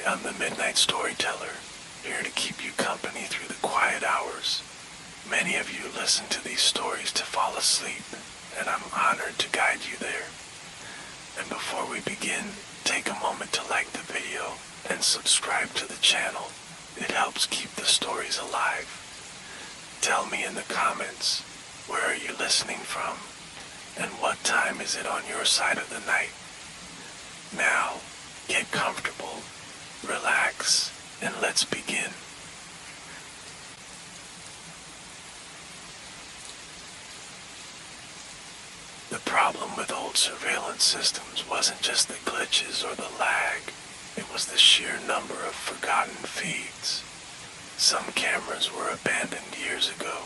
I'm the Midnight Storyteller, here to keep you company through the quiet hours. Many of you listen to these stories to fall asleep, and I'm honored to guide you there. And before we begin, take a moment to like the video and subscribe to the channel. It helps keep the stories alive. Tell me in the comments, where are you listening from? And what time is it on your side of the night? Now, get comfortable, relax, and let's begin. The problem with old surveillance systems wasn't just the glitches or the lag, it was the sheer number of forgotten feeds. Some cameras were abandoned years ago,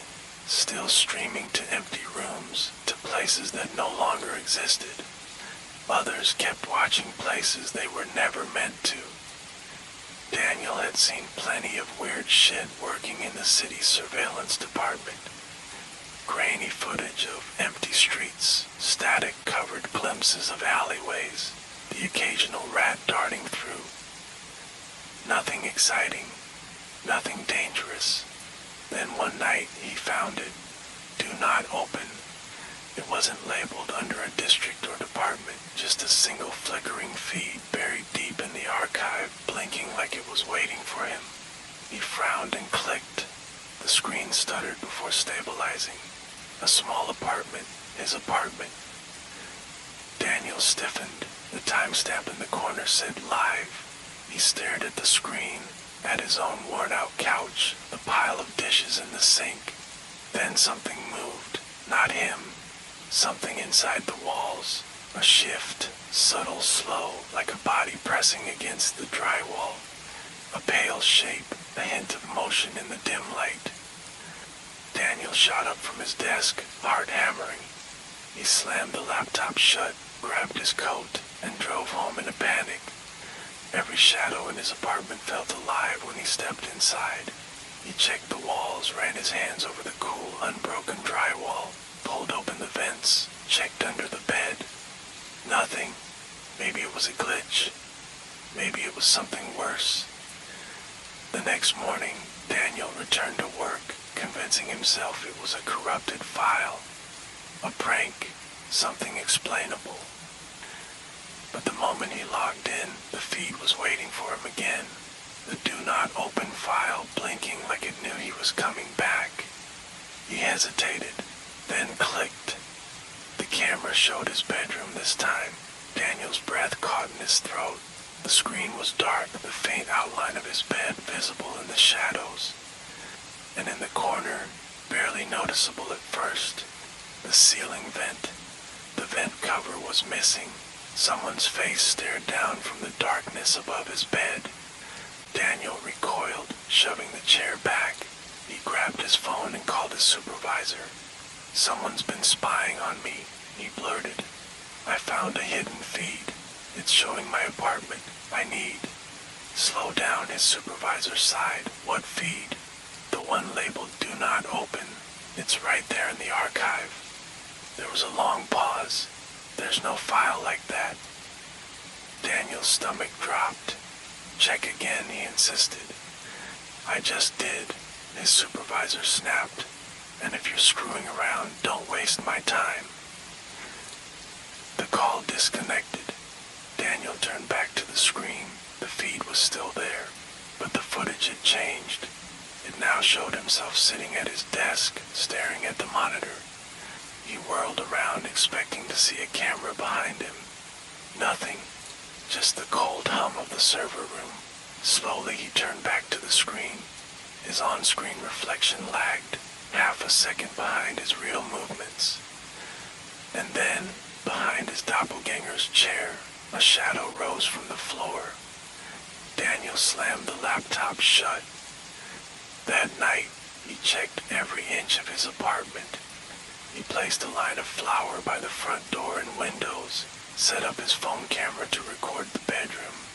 still streaming to empty rooms, to places that no longer existed. Others kept watching places they were never meant to. Daniel had seen plenty of weird shit working in the city's surveillance department. Grainy footage of empty streets, static-covered glimpses of alleyways, the occasional rat darting through. Nothing exciting, nothing dangerous. Then one night he found it. Do not open. It wasn't labeled under a district or department, just a single flickering feed buried deep in the archive, blinking like it was waiting for him. He frowned and clicked. The screen stuttered before stabilizing. A small apartment, his apartment. Daniel stiffened. The timestamp in the corner said live. He stared at the screen, at his own worn-out couch, the pile of dishes in the sink. Then something moved. Not him. Something inside the walls. A shift, subtle, slow, like a body pressing against the drywall. A pale shape, a hint of motion in the dim light. Daniel shot up from his desk, heart hammering. He slammed the laptop shut, grabbed his coat, and drove home in a panic. Every shadow in his apartment felt alive when he stepped inside. He checked the walls, ran his hands over the cool, unbroken drywall, pulled open the vents, checked under the bed. Nothing. Maybe it was a glitch. Maybe it was something worse. The next morning, Daniel returned to work, convincing himself it was a corrupted file. A prank. Something explainable. But the moment he logged in, the feed was waiting for him again. The do not open file blinking like it knew he was coming back. He hesitated, then clicked. The camera showed his bedroom this time. Daniel's breath caught in his throat. The screen was dark, the faint outline of his bed visible in the shadows. And in the corner, barely noticeable at first, the ceiling vent. The vent cover was missing. Someone's face stared down from the darkness above his bed. Daniel recoiled, shoving the chair back. He grabbed his phone and called his supervisor. "Someone's been spying on me," he blurted. "I found a hidden feed. It's showing my apartment. I need..." "Slow down," his supervisor sighed. "What feed?" "The one labeled Do Not Open. It's right there in the archive." There was a long pause. "There's no file like that." Daniel's stomach dropped. "Check again," he insisted. "I just did," his supervisor snapped. "And if you're screwing around, don't waste my time." The call disconnected. Daniel turned back to the screen. The feed was still there, but the footage had changed. It now showed himself sitting at his desk, staring at the monitor. He whirled around, expecting to see a camera behind him. Nothing. Just the cold hum of the server room. Slowly he turned back to the screen. His on-screen reflection lagged, half a second behind his real movements. And then, behind his doppelganger's chair, a shadow rose from the floor. Daniel slammed the laptop shut. That night, he checked every inch of his apartment. He placed a line of flour by the front door and windows, set up his phone camera to record the bedroom,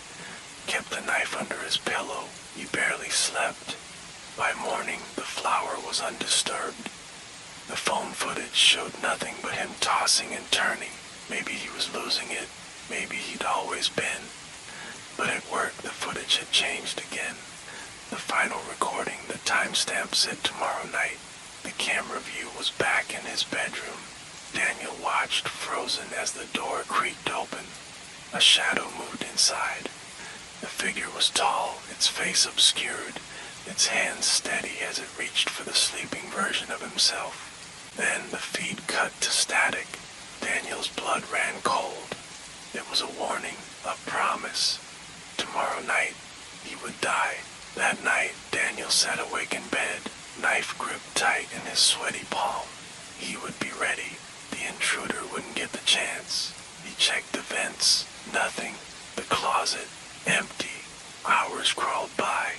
kept the knife under his pillow. He barely slept. By morning, the flour was undisturbed. The phone footage showed nothing but him tossing and turning. Maybe he was losing it. Maybe he'd always been. But at work, the footage had changed again. The final recording, the timestamp said tomorrow night. The camera view was back in his bedroom. Daniel watched, frozen, as the door creaked open. A shadow moved inside. The figure was tall, its face obscured, its hands steady as it reached for the sleeping version of himself. Then the feed cut to static. Daniel's blood ran cold. It was a warning, a promise. Tomorrow night, he would die. That night, Daniel sat awake in bed, knife gripped tight in his sweaty palm. He would be ready. The intruder wouldn't get the chance. He checked the vents. Nothing. The closet. Empty. Hours crawled by.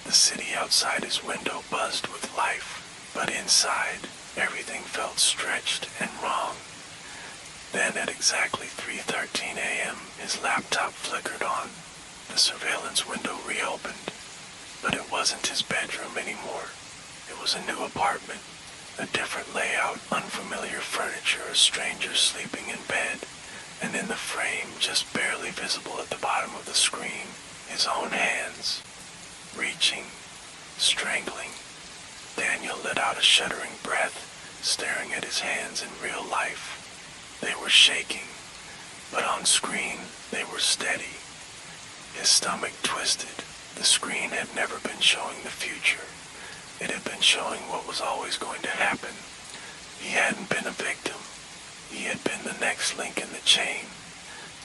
The city outside his window buzzed with life. But inside, everything felt stretched and wrong. Then at exactly 3:13 a.m., his laptop flickered on. The surveillance window reopened. But it wasn't his bedroom anymore. It was a new apartment. A different layout, unfamiliar furniture, a stranger sleeping in bed. And in the frame, just barely visible at the bottom of the screen, his own hands. Reaching. Strangling. Daniel let out a shuddering breath, staring at his hands in real life. They were shaking, but on screen, they were steady. His stomach twisted. The screen had never been showing the future. It had been showing what was always going to happen. He hadn't been a victim. He had been the next link in the chain.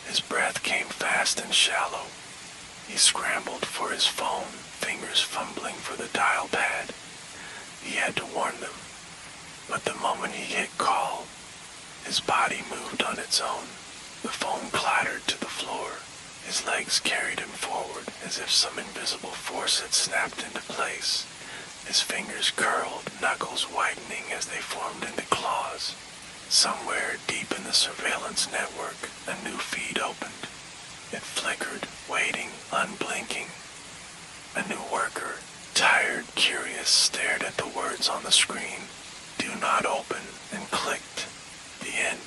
His breath came fast and shallow. He scrambled for his phone, fingers fumbling for the dial pad. He had to warn them. But the moment he hit call, his body moved on its own. The phone clattered to the floor. His legs carried him forward as if some invisible force had snapped into place. His fingers curled, knuckles widening as they formed into claws. Somewhere deep in the surveillance network, a new feed opened. It flickered, waiting, unblinking. A new worker, tired, curious, stared at the words on the screen. Do not open, and clicked. The end.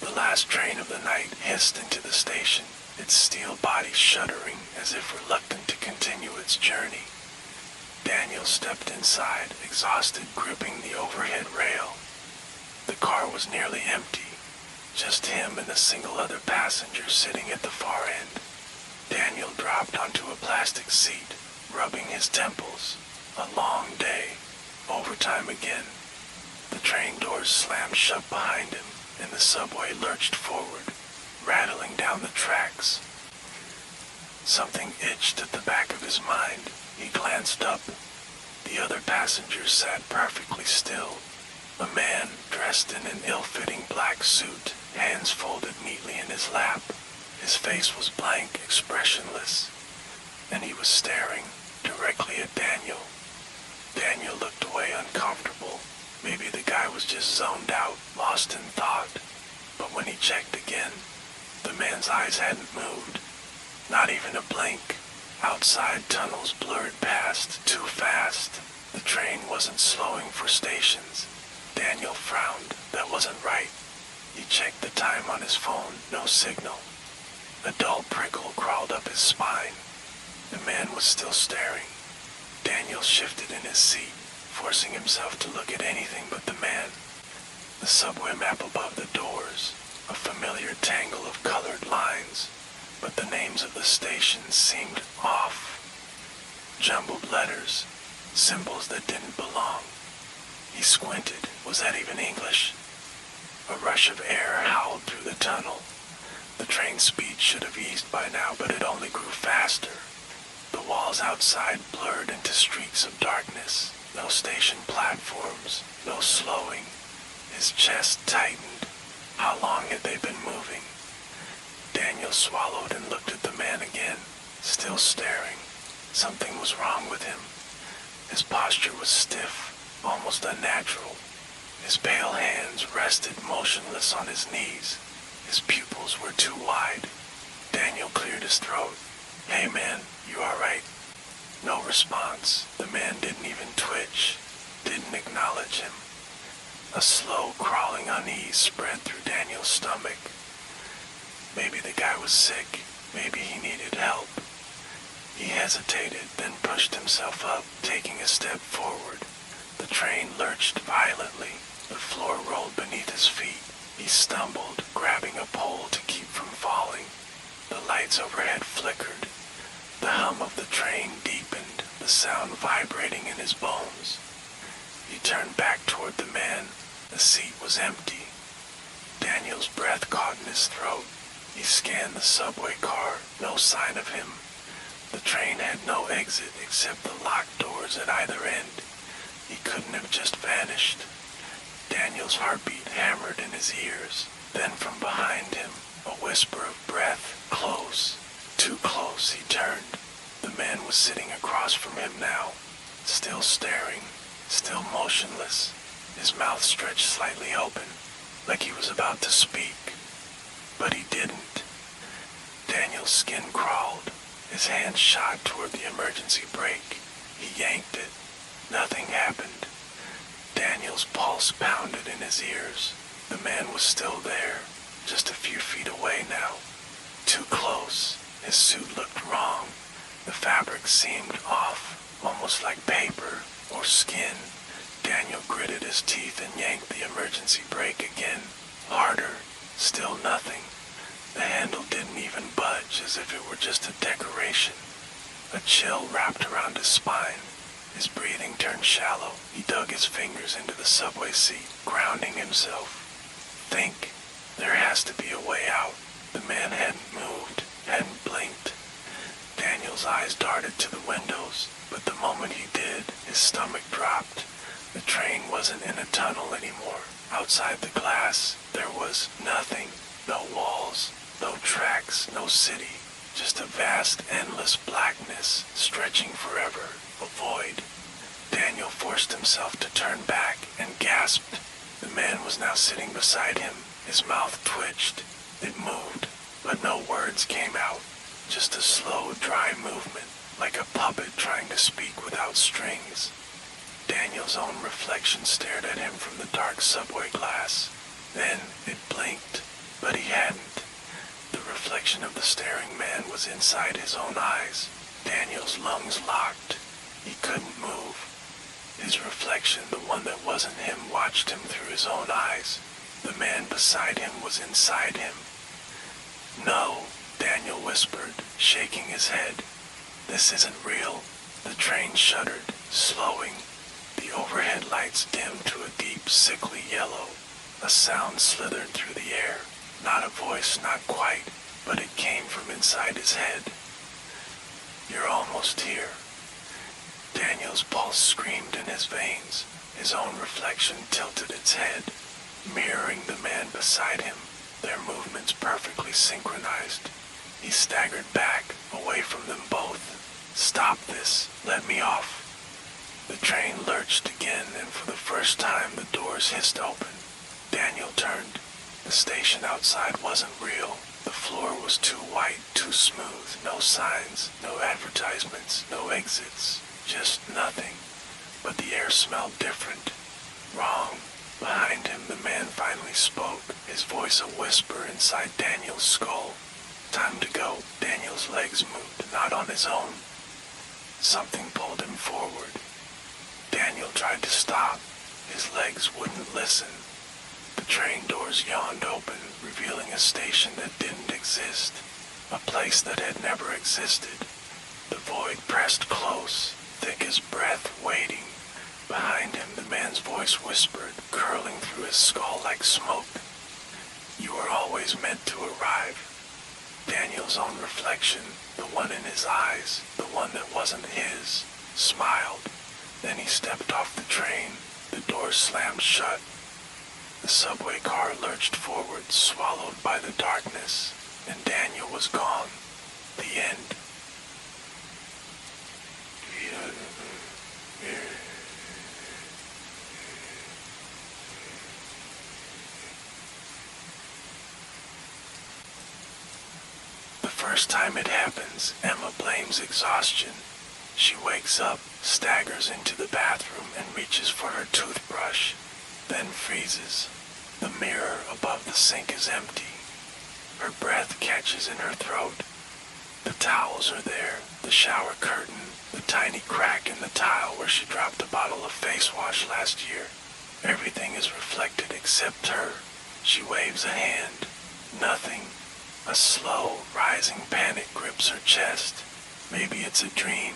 The last train of the night hissed into the station, its steel body shuddering as if reluctant to continue its journey. Daniel stepped inside, exhausted, gripping the overhead rail. The car was nearly empty, just him and a single other passenger sitting at the far end. Daniel dropped onto a plastic seat, rubbing his temples. A long day. Overtime again. The train doors slammed shut behind him, and the subway lurched forward, rattling down the tracks. Something itched at the back of his mind. He glanced up. The other passengers sat perfectly still. A man, dressed in an ill-fitting black suit, hands folded neatly in his lap. His face was blank, expressionless, and he was staring directly at Daniel. Daniel looked away uncomfortable. Maybe the guy was just zoned out, lost in thought. But when he checked again, the man's eyes hadn't moved. Not even a blink. Outside, tunnels blurred past, too fast. The train wasn't slowing for stations. Daniel frowned. That wasn't right. He checked the time on his phone. No signal. A dull prickle crawled up his spine. The man was still staring. Daniel shifted in his seat, forcing himself to look at anything but the man. The subway map above the doors, a familiar tangle of colored lines, but the names of the stations seemed off. Jumbled letters, symbols that didn't belong. He squinted. Was that even English? A rush of air howled through the tunnel. The train speed should have eased by now, but it only grew faster. The walls outside blurred into streaks of darkness. No station platforms, no slowing. His chest tightened. How long had they been moving? Daniel swallowed and looked at the man again, still staring. Something was wrong with him. His posture was stiff, almost unnatural. His pale hands rested motionless on his knees. His pupils were too wide. Daniel cleared his throat. Hey man, you alright? No response. The man didn't even twitch, didn't acknowledge him. A slow, crawling unease spread through Daniel's stomach. Maybe the guy was sick. Maybe he needed help. He hesitated, then pushed himself up, taking a step forward. The train lurched violently. The floor rolled beneath his feet. He stumbled, grabbing a pole to keep from falling. The lights overhead flickered. The hum of the train deepened, the sound vibrating in his bones. He turned back toward the man. The seat was empty. Daniel's breath caught in his throat. He scanned the subway car. No sign of him. The train had no exit except the locked doors at either end. He couldn't have just vanished. Daniel's heartbeat hammered in his ears. Then from behind him, a whisper of breath. Close. Too close. He turned. The man was sitting across from him now, still staring, still motionless, his mouth stretched slightly open, like he was about to speak. But he didn't. Daniel's skin crawled. His hand shot toward the emergency brake. He yanked it. Nothing happened. Daniel's pulse pounded in his ears. The man was still there, just a few feet away now. Too close. His suit looked wrong. The fabric seemed off, almost like paper or skin. Daniel gritted his teeth and yanked the emergency brake again. Harder. Still nothing. The handle didn't even budge, as if it were just a decoration. A chill wrapped around his spine. His breathing turned shallow. He dug his fingers into the subway seat, grounding himself. Think. There has to be a way out. The man hadn't moved, hadn't blinked. Daniel's eyes darted to the windows, but the moment he did, his stomach dropped. The train wasn't in a tunnel anymore. Outside the glass, there was nothing. No walls, no tracks, no city. Just a vast, endless blackness, stretching forever. A void. Daniel forced himself to turn back and gasped. The man was now sitting beside him. His mouth twitched. It moved, but no words came out. Just a slow, dry movement, like a puppet trying to speak without strings. Daniel's own reflection stared at him from the dark subway glass. Then it blinked, but he hadn't. The reflection of the staring man was inside his own eyes. Daniel's lungs locked. He couldn't move. His reflection, the one that wasn't him, watched him through his own eyes. The man beside him was inside him. No, Daniel whispered, shaking his head. This isn't real. The train shuddered, slowing. The overhead lights dimmed to a deep, sickly yellow. A sound slithered through the air. Not a voice, not quite, but it came from inside his head. You're almost here. Daniel's pulse screamed in his veins. His own reflection tilted its head, mirroring the man beside him, their movements perfectly synchronized. He staggered back, away from them both. Stop this. Let me off. The train lurched again, and for the first time the doors hissed open. Daniel turned. The station outside wasn't real. The floor was too white, too smooth. No signs, no advertisements, no exits. Just nothing. But the air smelled different. Wrong. Behind him, the man finally spoke, his voice a whisper inside Daniel's skull. Time to go. Daniel's legs moved, not on his own. Something pulled him forward. Daniel tried to stop. His legs wouldn't listen. The train doors yawned open, revealing a station that didn't exist. A place that had never existed. The void pressed close, thick as breath, waiting. Behind him, the man's voice whispered, curling through his skull like smoke. You were always meant to arrive. Daniel's own reflection, the one in his eyes, the one that wasn't his, smiled. Then he stepped off the train. The doors slammed shut. The subway car lurched forward, swallowed by the darkness, and Daniel was gone. The end. The first time it happens, Emma blames exhaustion. She wakes up, staggers into the bathroom, and reaches for her toothbrush, then freezes. The mirror above the sink is empty. Her breath catches in her throat. The towels are there, the shower curtain, the tiny crack in the tile where she dropped a bottle of face wash last year. Everything is reflected except her. She waves a hand. Nothing. A slow, rising panic grips her chest. Maybe it's a dream.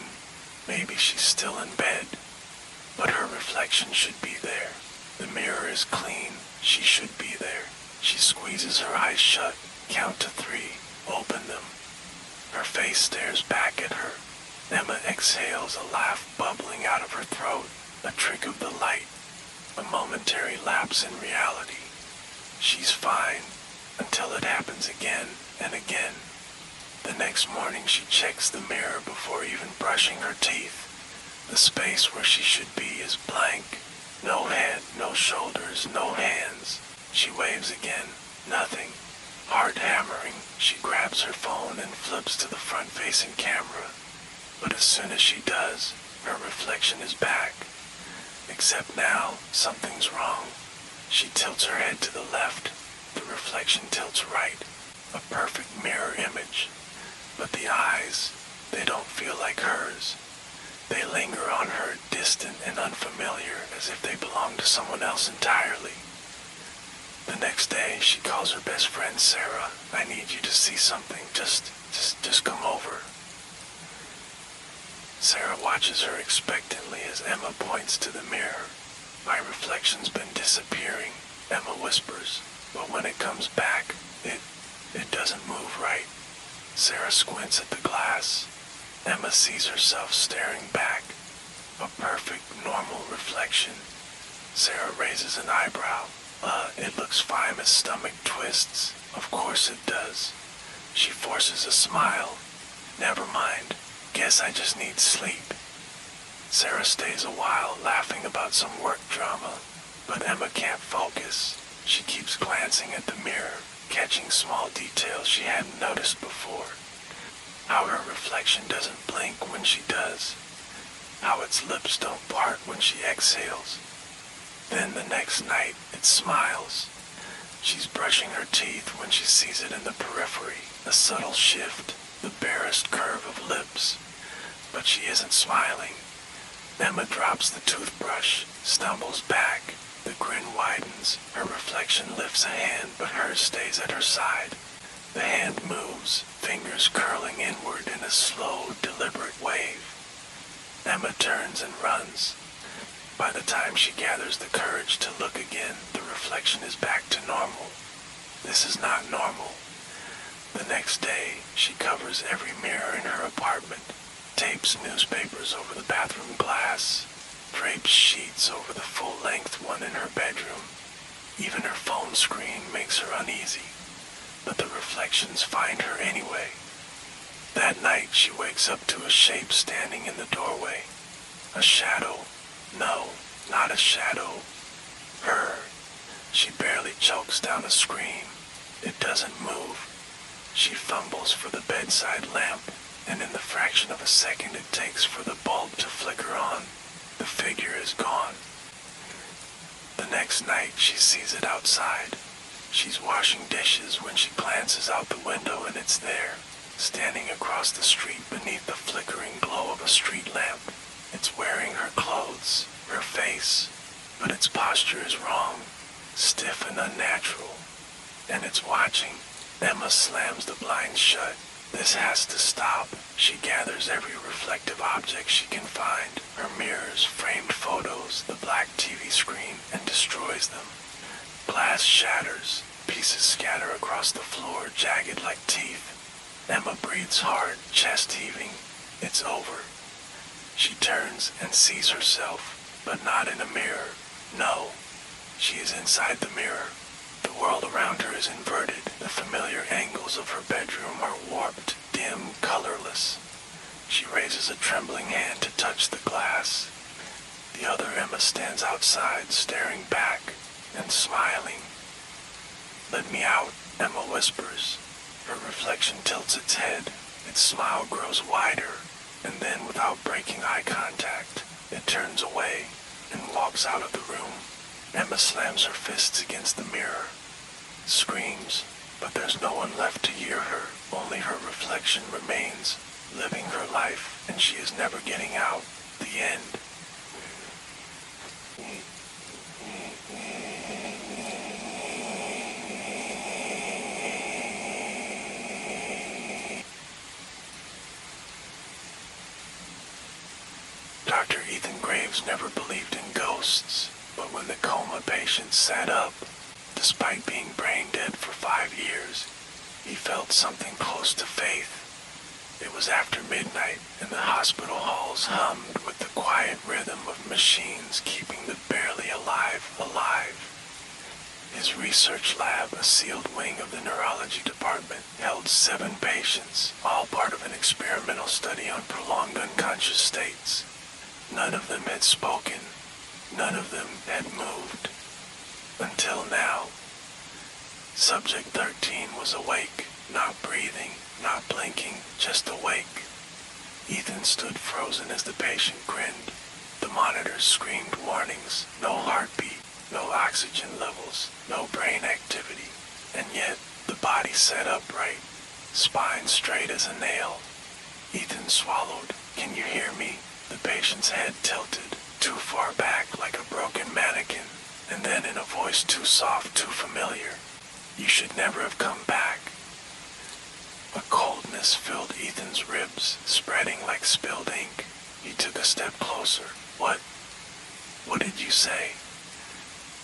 Maybe she's still in bed. But her reflection should be there. The mirror is clean. She should be there. She squeezes her eyes shut. Count to 3. Open them. Her face stares back at her. Emma exhales, a laugh bubbling out of her throat. A trick of the light. A momentary lapse in reality. She's fine, until it happens again and again. The next morning she checks the mirror before even brushing her teeth. The space where she should be is blank. No head, no shoulders, no hands. She waves again. Nothing. Heart hammering, she grabs her phone and flips to the front-facing camera. But as soon as she does, her reflection is back. Except now, something's wrong. She tilts her head to the left. The reflection tilts right. A perfect mirror image. But the eyes, they don't feel like hers. They linger on her, distant and unfamiliar, as if they belong to someone else entirely. The next day, she calls her best friend Sarah. I need you to see something. Just come over. Sarah watches her expectantly as Emma points to the mirror. My reflection's been disappearing, Emma whispers, but when it comes back, it doesn't move right. Sarah squints at the glass. Emma sees herself staring back. A perfect, normal reflection. Sarah raises an eyebrow. It looks fine as stomach twists. Of course it does. She forces a smile. Never mind. Guess I just need sleep. Sarah stays a while, laughing about some work drama, but Emma can't focus. She keeps glancing at the mirror, catching small details she hadn't noticed before. How her reflection doesn't blink when she does. How its lips don't part when she exhales. Then the next night, it smiles. She's brushing her teeth when she sees it in the periphery, a subtle shift, the barest curve of lips. But she isn't smiling. Emma drops the toothbrush, stumbles back. The grin widens. Her reflection lifts a hand, but hers stays at her side. The hand moves, fingers curling inward in a slow, deliberate wave. Emma turns and runs. By the time she gathers the courage to look again, the reflection is back to normal. This is not normal. The next day, she covers every mirror in her apartment, tapes newspapers over the bathroom glass, drapes sheets over the full-length one in her bedroom. Even her phone screen makes her uneasy, but the reflections find her anyway. That night, she wakes up to a shape standing in the doorway. A shadow. No, not a shadow. Her. She barely chokes down a scream. It doesn't move. She fumbles for the bedside lamp, and in the fraction of a second it takes for the bulb to flicker on, the figure is gone. The next night she sees it outside. She's washing dishes when she glances out the window and it's there, standing across the street beneath the flickering glow of a street lamp. It's wearing her clothes, her face, but its posture is wrong, stiff and unnatural, and it's watching. Emma slams the blinds shut. This has to stop. She gathers every reflective object she can find, her mirrors, framed photos, the black TV screen, and destroys them. Glass shatters, pieces scatter across the floor, jagged like teeth. Emma breathes hard, chest heaving. It's over. She turns and sees herself, but not in a mirror. No, she is inside the mirror. The world around her is inverted. The familiar angles of her bedroom are warped, dim, colorless. She raises a trembling hand to touch the glass. The other Emma stands outside, staring back and smiling. "Let me out," Emma whispers. Her reflection tilts its head. Its smile grows wider. and then without breaking eye contact, it turns away and walks out of the room. Emma slams her fists against the mirror, screams, but there's no one left to hear her. Only her reflection remains, living her life, and she is never getting out. The end. Dr. Ethan Graves never believed in ghosts, but when the coma patient sat up, despite being brain dead for 5 years, he felt something close to faith. It was after midnight, and the hospital halls hummed with the quiet rhythm of machines keeping the barely alive alive. His research lab, a sealed wing of the neurology department, held 7 patients, all part of an experimental study on prolonged unconscious states. None of them had spoken. None of them had moved. Until now. Subject 13 was awake, not breathing, not blinking, just awake. Ethan stood frozen as the patient grinned. The monitors screamed warnings, no heartbeat, no oxygen levels, no brain activity. And yet, the body sat upright, spine straight as a nail. Ethan swallowed. "Can you hear me?" The patient's head tilted, too far back like a broken mannequin, and then in a voice too soft, too familiar, "You should never have come back." A coldness filled Ethan's ribs, spreading like spilled ink. He took a step closer. What did you say?"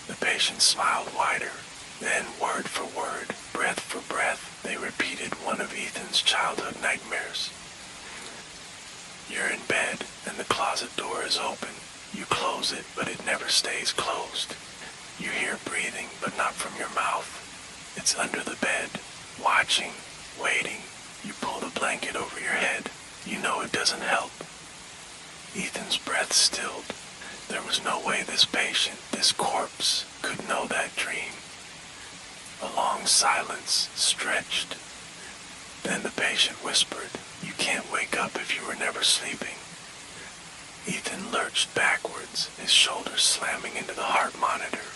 The patient smiled wider. Then, word for word, breath for breath, they repeated one of Ethan's childhood nightmares. "You're in bed, and the closet door is open. You close it, but it never stays closed. You hear breathing, but not from your mouth. It's under the bed, watching, waiting. You pull the blanket over your head. You know it doesn't help." Ethan's breath stilled. There was no way this patient, this corpse, could know that dream. A long silence stretched. Then the patient whispered, "You can't wake up if you were never sleeping." Ethan lurched backwards, his shoulders slamming into the heart monitor.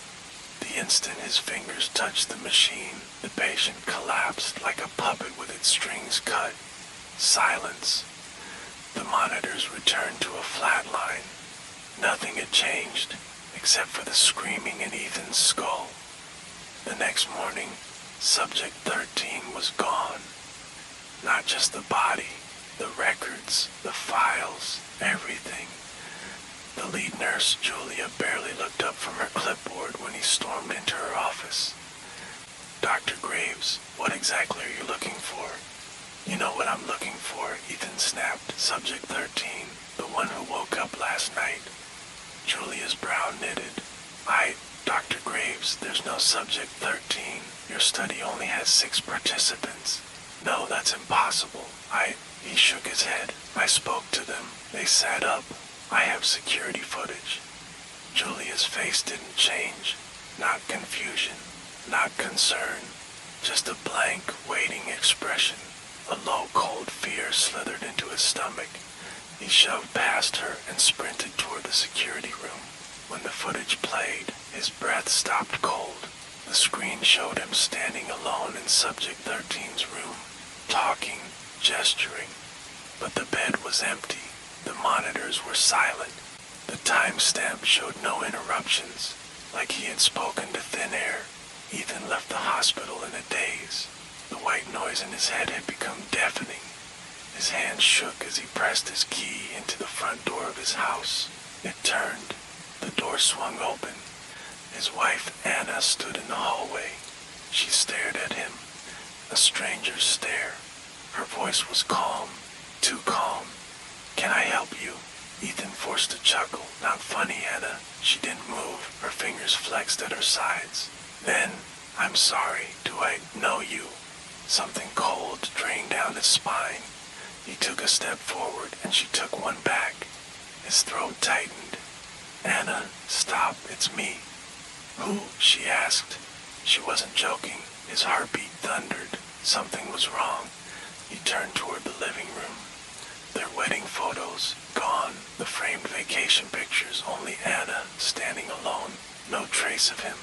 The instant his fingers touched the machine, the patient collapsed like a puppet with its strings cut. Silence. The monitors returned to a flat line. Nothing had changed, except for the screaming in Ethan's skull. The next morning, Subject 13 was gone. Not just the body, the records, the files, everything. The lead nurse, Julia, barely looked up from her clipboard when he stormed into her office. "Dr. Graves, what exactly are you looking for?" "You know what I'm looking for," Ethan snapped. "Subject 13, the one who woke up last night." Julia's brow knitted. Dr. Graves, there's no Subject 13. Your study only has 6 participants." "No, that's impossible. He shook his head. "I spoke to them. They sat up. I have security footage." Julia's face didn't change. Not confusion, not concern. Just a blank, waiting expression. A low, cold fear slithered into his stomach. He shoved past her and sprinted toward the security room. When the footage played, his breath stopped cold. The screen showed him standing alone in Subject 13's room, talking, gesturing. But the bed was empty. The monitors were silent. The timestamp showed no interruptions, like he had spoken to thin air. Ethan left the hospital in a daze. The white noise in his head had become deafening. His hand shook as he pressed his key into the front door of his house. It turned. The door swung open. His wife, Anna, stood in the hallway. She stared at him. A stranger's stare. Her voice was calm, too calm. "Can I help you?" Ethan forced a chuckle. "Not funny, Anna." She didn't move. Her fingers flexed at her sides. Then, "I'm sorry. Do I know you?" Something cold drained down his spine. He took a step forward, and she took one back. His throat tightened. "Anna, stop. It's me." "Who?" she asked. She wasn't joking. His heartbeat thundered. Something was wrong. He turned toward the living room. Their wedding photos, gone. The framed vacation pictures, only Anna, standing alone. No trace of him.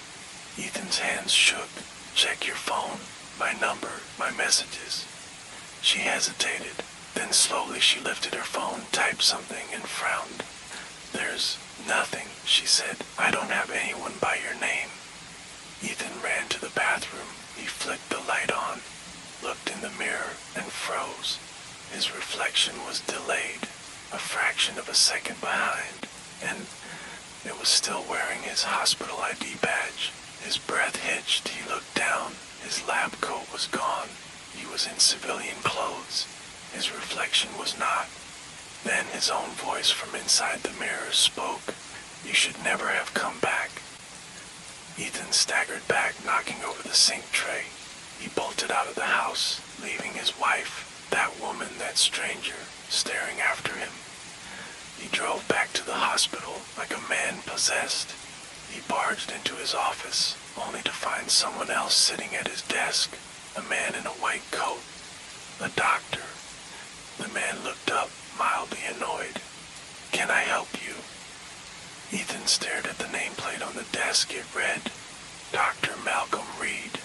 Ethan's hands shook. Check your phone. My number, my messages. She hesitated. Then slowly she lifted her phone, typed something, and frowned. There's nothing, she said. I don't have anyone by your name. Ethan ran to the bathroom. He flicked the light on, looked in the mirror, and froze. His reflection was delayed, a fraction of a second behind, and it was still wearing his hospital ID badge. His breath hitched. He looked down. His lab coat was gone. He was in civilian clothes. His reflection was not. Then his own voice from inside the mirror spoke. You should never have come back. Ethan staggered back, knocking over the sink tray. He bolted out of the house, leaving his wife, that woman, that stranger, staring after him. He drove back to the hospital like a man possessed. He barged into his office, only to find someone else sitting at his desk, a man in a white coat, a doctor. The man looked up, mildly annoyed. Can I help you? Ethan stared at the nameplate on the desk. It read, Dr. Malcolm Reed,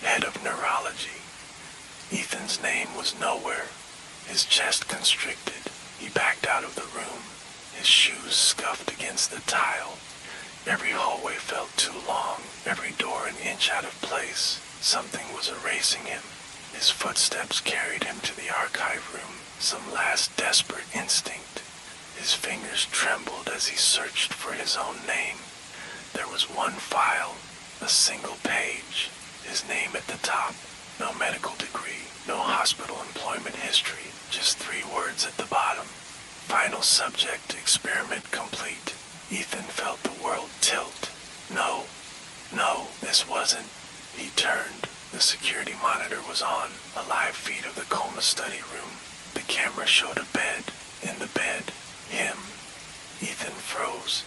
head of neurology. Ethan's name was nowhere. His chest constricted. He backed out of the room. His shoes scuffed against the tile. Every hallway felt too long, every door an inch out of place. Something was erasing him. His footsteps carried him to the archive room, some last desperate instinct. His fingers trembled as he searched for his own name. There was one file, a single page, his name at the top. No medical degree, no hospital employment history, just 3 words at the bottom. Final subject, experiment complete. Ethan felt the world tilt. No, this wasn't. He turned. The security monitor was on, a live feed of the coma study room. The camera showed a bed. In the bed, him. Ethan froze.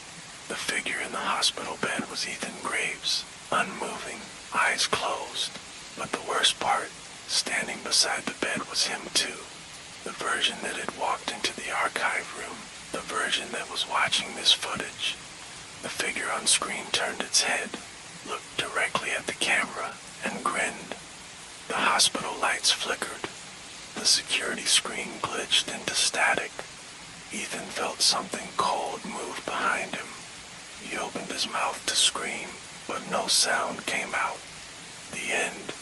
The figure in the hospital bed was Ethan Graves, unmoving, eyes closed. But the worst part, standing beside the bed was him too. The version that had walked into the archive room, the version that was watching this footage. The figure on screen turned its head, looked directly at the camera, and grinned. The hospital lights flickered. The security screen glitched into static. Ethan felt something cold move behind him. He opened his mouth to scream, but no sound came out. The end.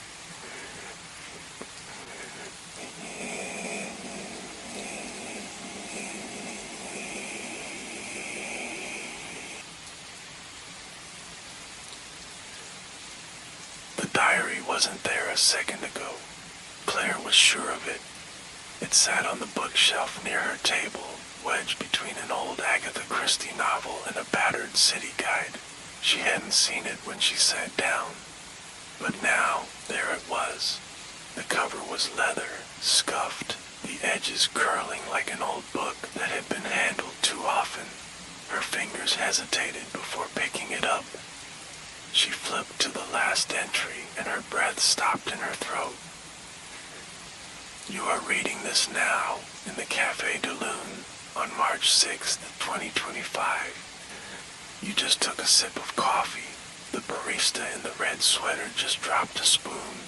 The diary wasn't there a second ago. Claire was sure of it. It sat on the bookshelf near her table, wedged between an old Agatha Christie novel and a battered city guide. She hadn't seen it when she sat down. But now, there it was. The cover was leather, scuffed, the edges curling like an old book that had been handled too often. Her fingers hesitated before picking it up. She flipped to the last entry, and her breath stopped in her throat. You are reading this now in the Café de Lune on March 6th, 2025. You just took a sip of coffee. The barista in the red sweater just dropped a spoon.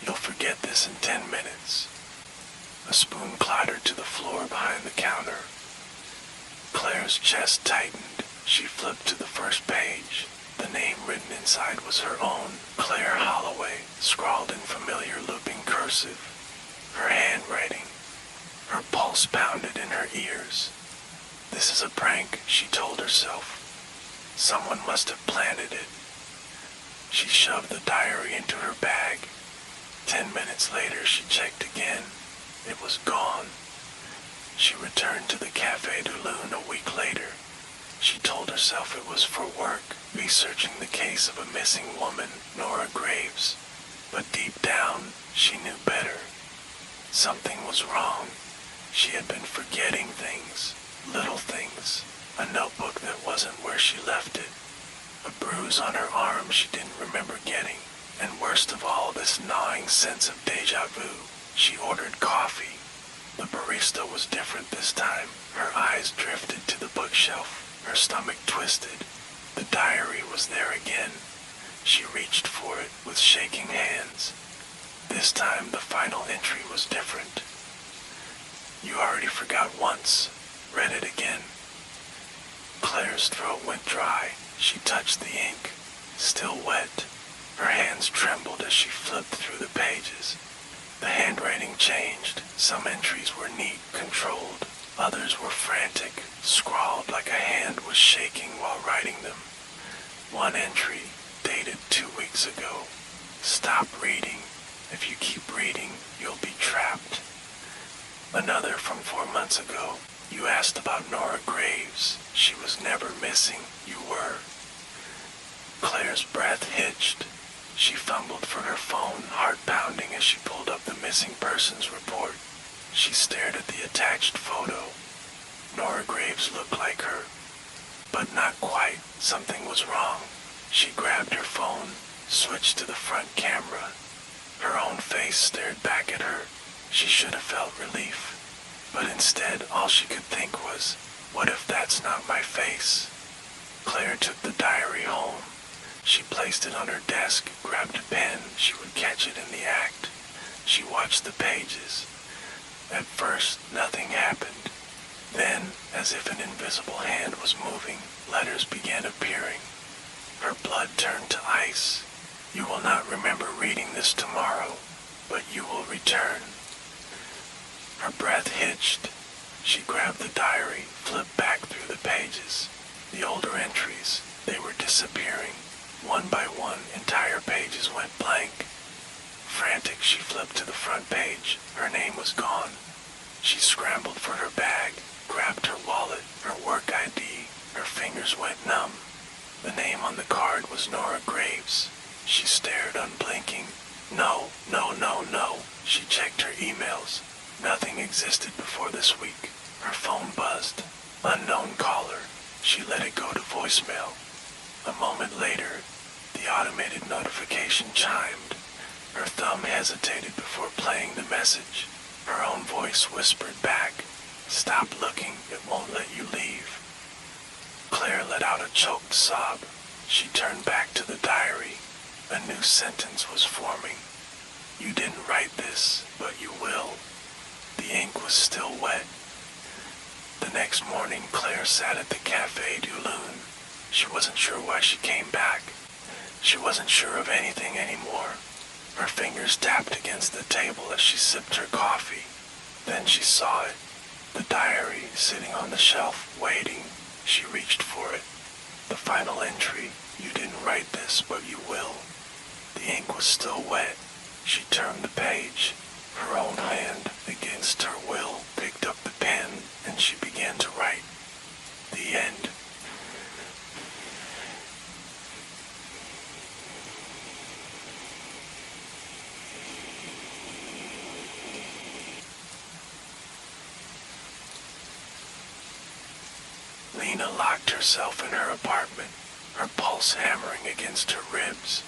You'll forget this in 10 minutes. A spoon clattered to the floor behind the counter. Claire's chest tightened. She flipped to the first page. The name written inside was her own, Claire Holloway, scrawled in familiar looping cursive. Her handwriting. Her pulse pounded in her ears. This is a prank, she told herself. Someone must have planted it. She shoved the diary into her bag. 10 minutes later, she checked again. It was gone. She returned to the Café de Lune a week later. She told herself it was for work, researching the case of a missing woman, Nora Graves. But deep down, she knew better. Something was wrong. She had been forgetting things, little things. A notebook that wasn't where she left it. A bruise on her arm she didn't remember getting. And worst of all, this gnawing sense of deja vu. She ordered coffee. The barista was different this time. Her eyes drifted to the bookshelf, her stomach twisted. The diary was there again. She reached for it with shaking hands. This time the final entry was different. You already forgot once. Read it again. Claire's throat went dry. She touched the ink, still wet. Her hands trembled as she flipped through the pages. The handwriting changed. Some entries were neat, controlled. Others were frantic, scrawled like a hand was shaking while writing them. One entry, dated 2 weeks ago. Stop reading. If you keep reading, you'll be trapped. Another from 4 months ago. You asked about Nora Graves. She was never missing. You were. Claire's breath hitched. She fumbled for her phone, heart pounding as she pulled up the missing persons report. She stared at the attached photo. Nora Graves looked like her, but not quite. Something was wrong. She grabbed her phone, switched to the front camera. Her own face stared back at her. She should have felt relief, but instead all she could think was, what if that's not my face? Claire took the diary home. She placed it on her desk, grabbed a pen. She would catch it in the act. She watched the pages. At first, nothing happened. Then, as if an invisible hand was moving, letters began appearing. Her blood turned to ice. You will not remember reading this tomorrow, but you will return. Her breath hitched. She grabbed the diary, flipped back through the pages. The older entries, they were disappearing. One by one, entire pages went blank. Frantic, she flipped to the front page. Her name was gone. She scrambled for her bag, grabbed her wallet, her work ID. Her fingers went numb. The name on the card was Nora Graves. She stared, unblinking. No. She checked her emails. Nothing existed before this week. Her phone buzzed. Unknown caller. She let it go to voicemail. A moment later, the automated notification chimed. Her thumb hesitated before playing the message. Her own voice whispered back, "Stop looking, it won't let you leave." Claire let out a choked sob. She turned back to the diary. A new sentence was forming. You didn't write this, but you will. The ink was still wet. The next morning, Claire sat at the Café du Lune. She wasn't sure why she came back. She wasn't sure of anything anymore. Her fingers tapped against the table as she sipped her coffee. Then she saw it. The diary sitting on the shelf, waiting. She reached for it. The final entry. You didn't write this, but you will. The ink was still wet. She turned the page. Her own hand, against her will, picked up the pen, and she began to write. The end. Lena locked herself in her apartment, her pulse hammering against her ribs.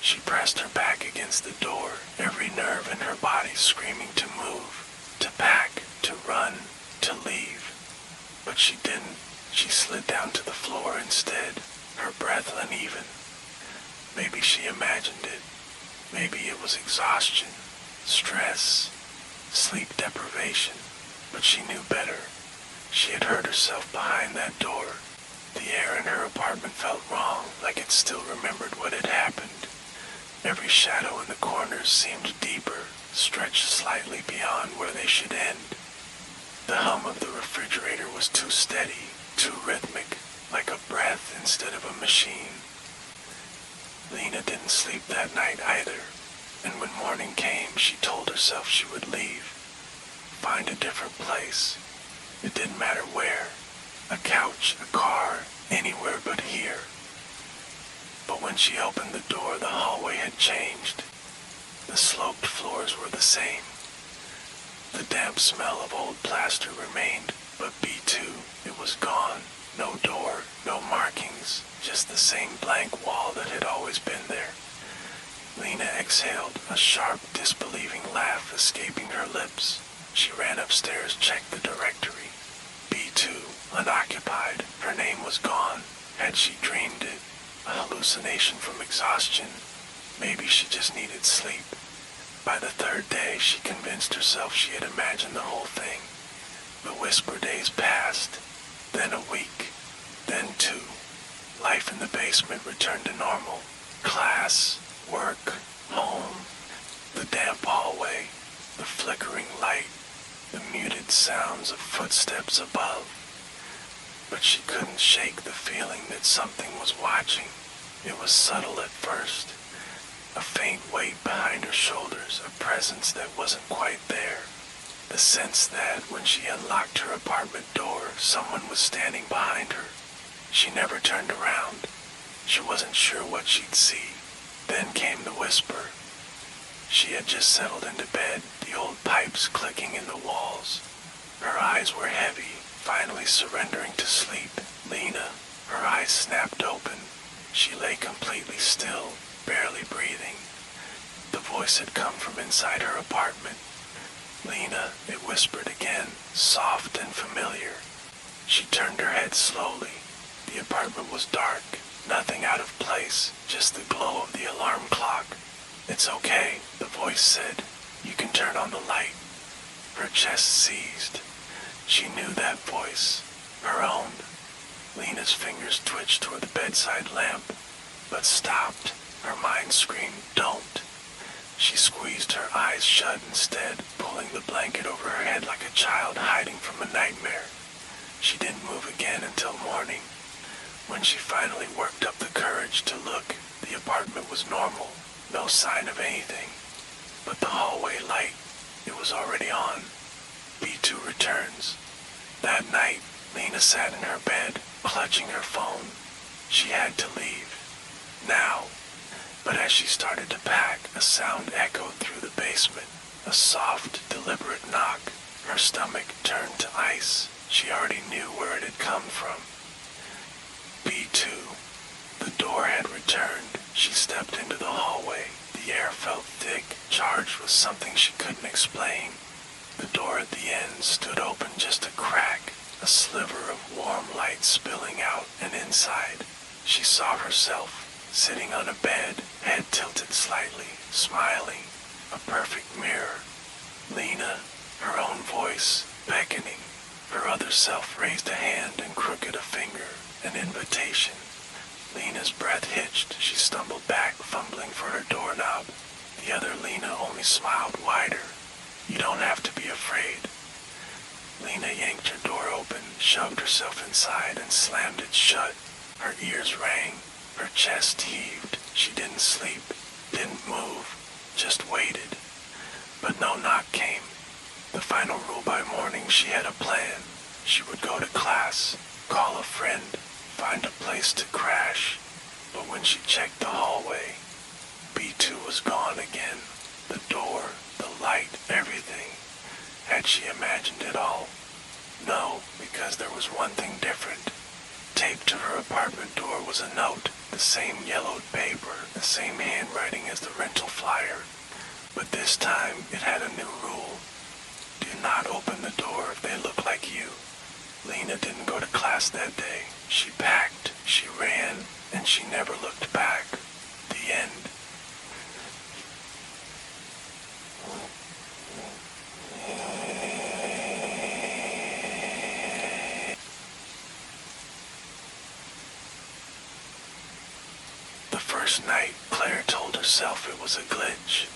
She pressed her back against the door, every nerve in her body screaming to move, to pack, to run, to leave. But she didn't. She slid down to the floor instead, her breath uneven. Maybe she imagined it. Maybe it was exhaustion, stress, sleep deprivation. But she knew better. She had hurt herself behind that door. The air in her apartment felt wrong, like it still remembered what had happened. Every shadow in the corners seemed deeper, stretched slightly beyond where they should end. The hum of the refrigerator was too steady, too rhythmic, like a breath instead of a machine. Lena didn't sleep that night either, and when morning came, she told herself she would leave, find a different place. It didn't matter where. A couch, a car, anywhere but here. But when she opened the door, the hallway had changed. The sloped floors were the same. The damp smell of old plaster remained, but B2, it was gone. No door, no markings, just the same blank wall that had always been there. Lena exhaled, a sharp, disbelieving laugh escaping her lips. She ran upstairs, checked the directory. B2, unoccupied. Her name was gone. Had she dreamed it? A hallucination from exhaustion? Maybe she just needed sleep. By the third day, she convinced herself she had imagined the whole thing. The whisper days passed, then a week, then two. Life in the basement returned to normal. Class, work, home, the damp hallway, the flickering light, the muted sounds of footsteps above. But she couldn't shake the feeling that something was watching. It was subtle at first. A faint weight behind her shoulders, a presence that wasn't quite there. The sense that, when she unlocked her apartment door, someone was standing behind her. She never turned around. She wasn't sure what she'd see. Then came the whisper. She had just settled into bed, the old pipes clicking in the walls. Her eyes were heavy, finally surrendering to sleep. Lena, her eyes snapped open. She lay completely still, barely breathing. The voice had come from inside her apartment. Lena, it whispered again, soft and familiar. She turned her head slowly. The apartment was dark, nothing out of place, just the glow of the alarm clock. "It's okay," the voice said. "You can turn on the light." Her chest seized. She knew that voice, her own. Lena's fingers twitched toward the bedside lamp, but stopped. Her mind screamed, "Don't." She squeezed her eyes shut instead, pulling the blanket over her head like a child hiding from a nightmare. She didn't move again until morning. When she finally worked up the courage to look, the apartment was normal, no sign of anything. But the hallway light, it was already on. B2 returns. That night, Lena sat in her bed, clutching her phone. She had to leave. Now. But as she started to pack, a sound echoed through the basement. A soft, deliberate knock. Her stomach turned to ice. She already knew where it had come from. B2. The door had returned. She stepped into the hallway. The air felt thick, charged with something she couldn't explain. The door at the end stood open just a crack, a sliver of warm light spilling out, and inside, she saw herself, sitting on a bed, head tilted slightly, smiling, a perfect mirror. Lena, her own voice, beckoning. Her other self raised a hand and crooked a finger, an invitation. Lena's breath hitched. She stumbled back, fumbling for her doorknob. The other Lena only smiled wider. "You don't have to be afraid." Lena yanked her door open, shoved herself inside, and slammed it shut. Her ears rang. Her chest heaved. She didn't sleep, didn't move, just waited. But no knock came. The final rule by morning, she had a plan. She would go to class, call a friend, find a place to crash. But when she checked the hallway, B2 was gone again. The door, the light, everything. Had she imagined it all? No, because there was one thing different. Taped to her apartment door was a note, the same yellowed paper, the same handwriting as the rental flyer. But this time it had a new rule. Do not open the door if they look like you. Lena didn't go to class that day. She packed, she ran, and she never looked back. The end. The first night, Claire told herself it was a glitch.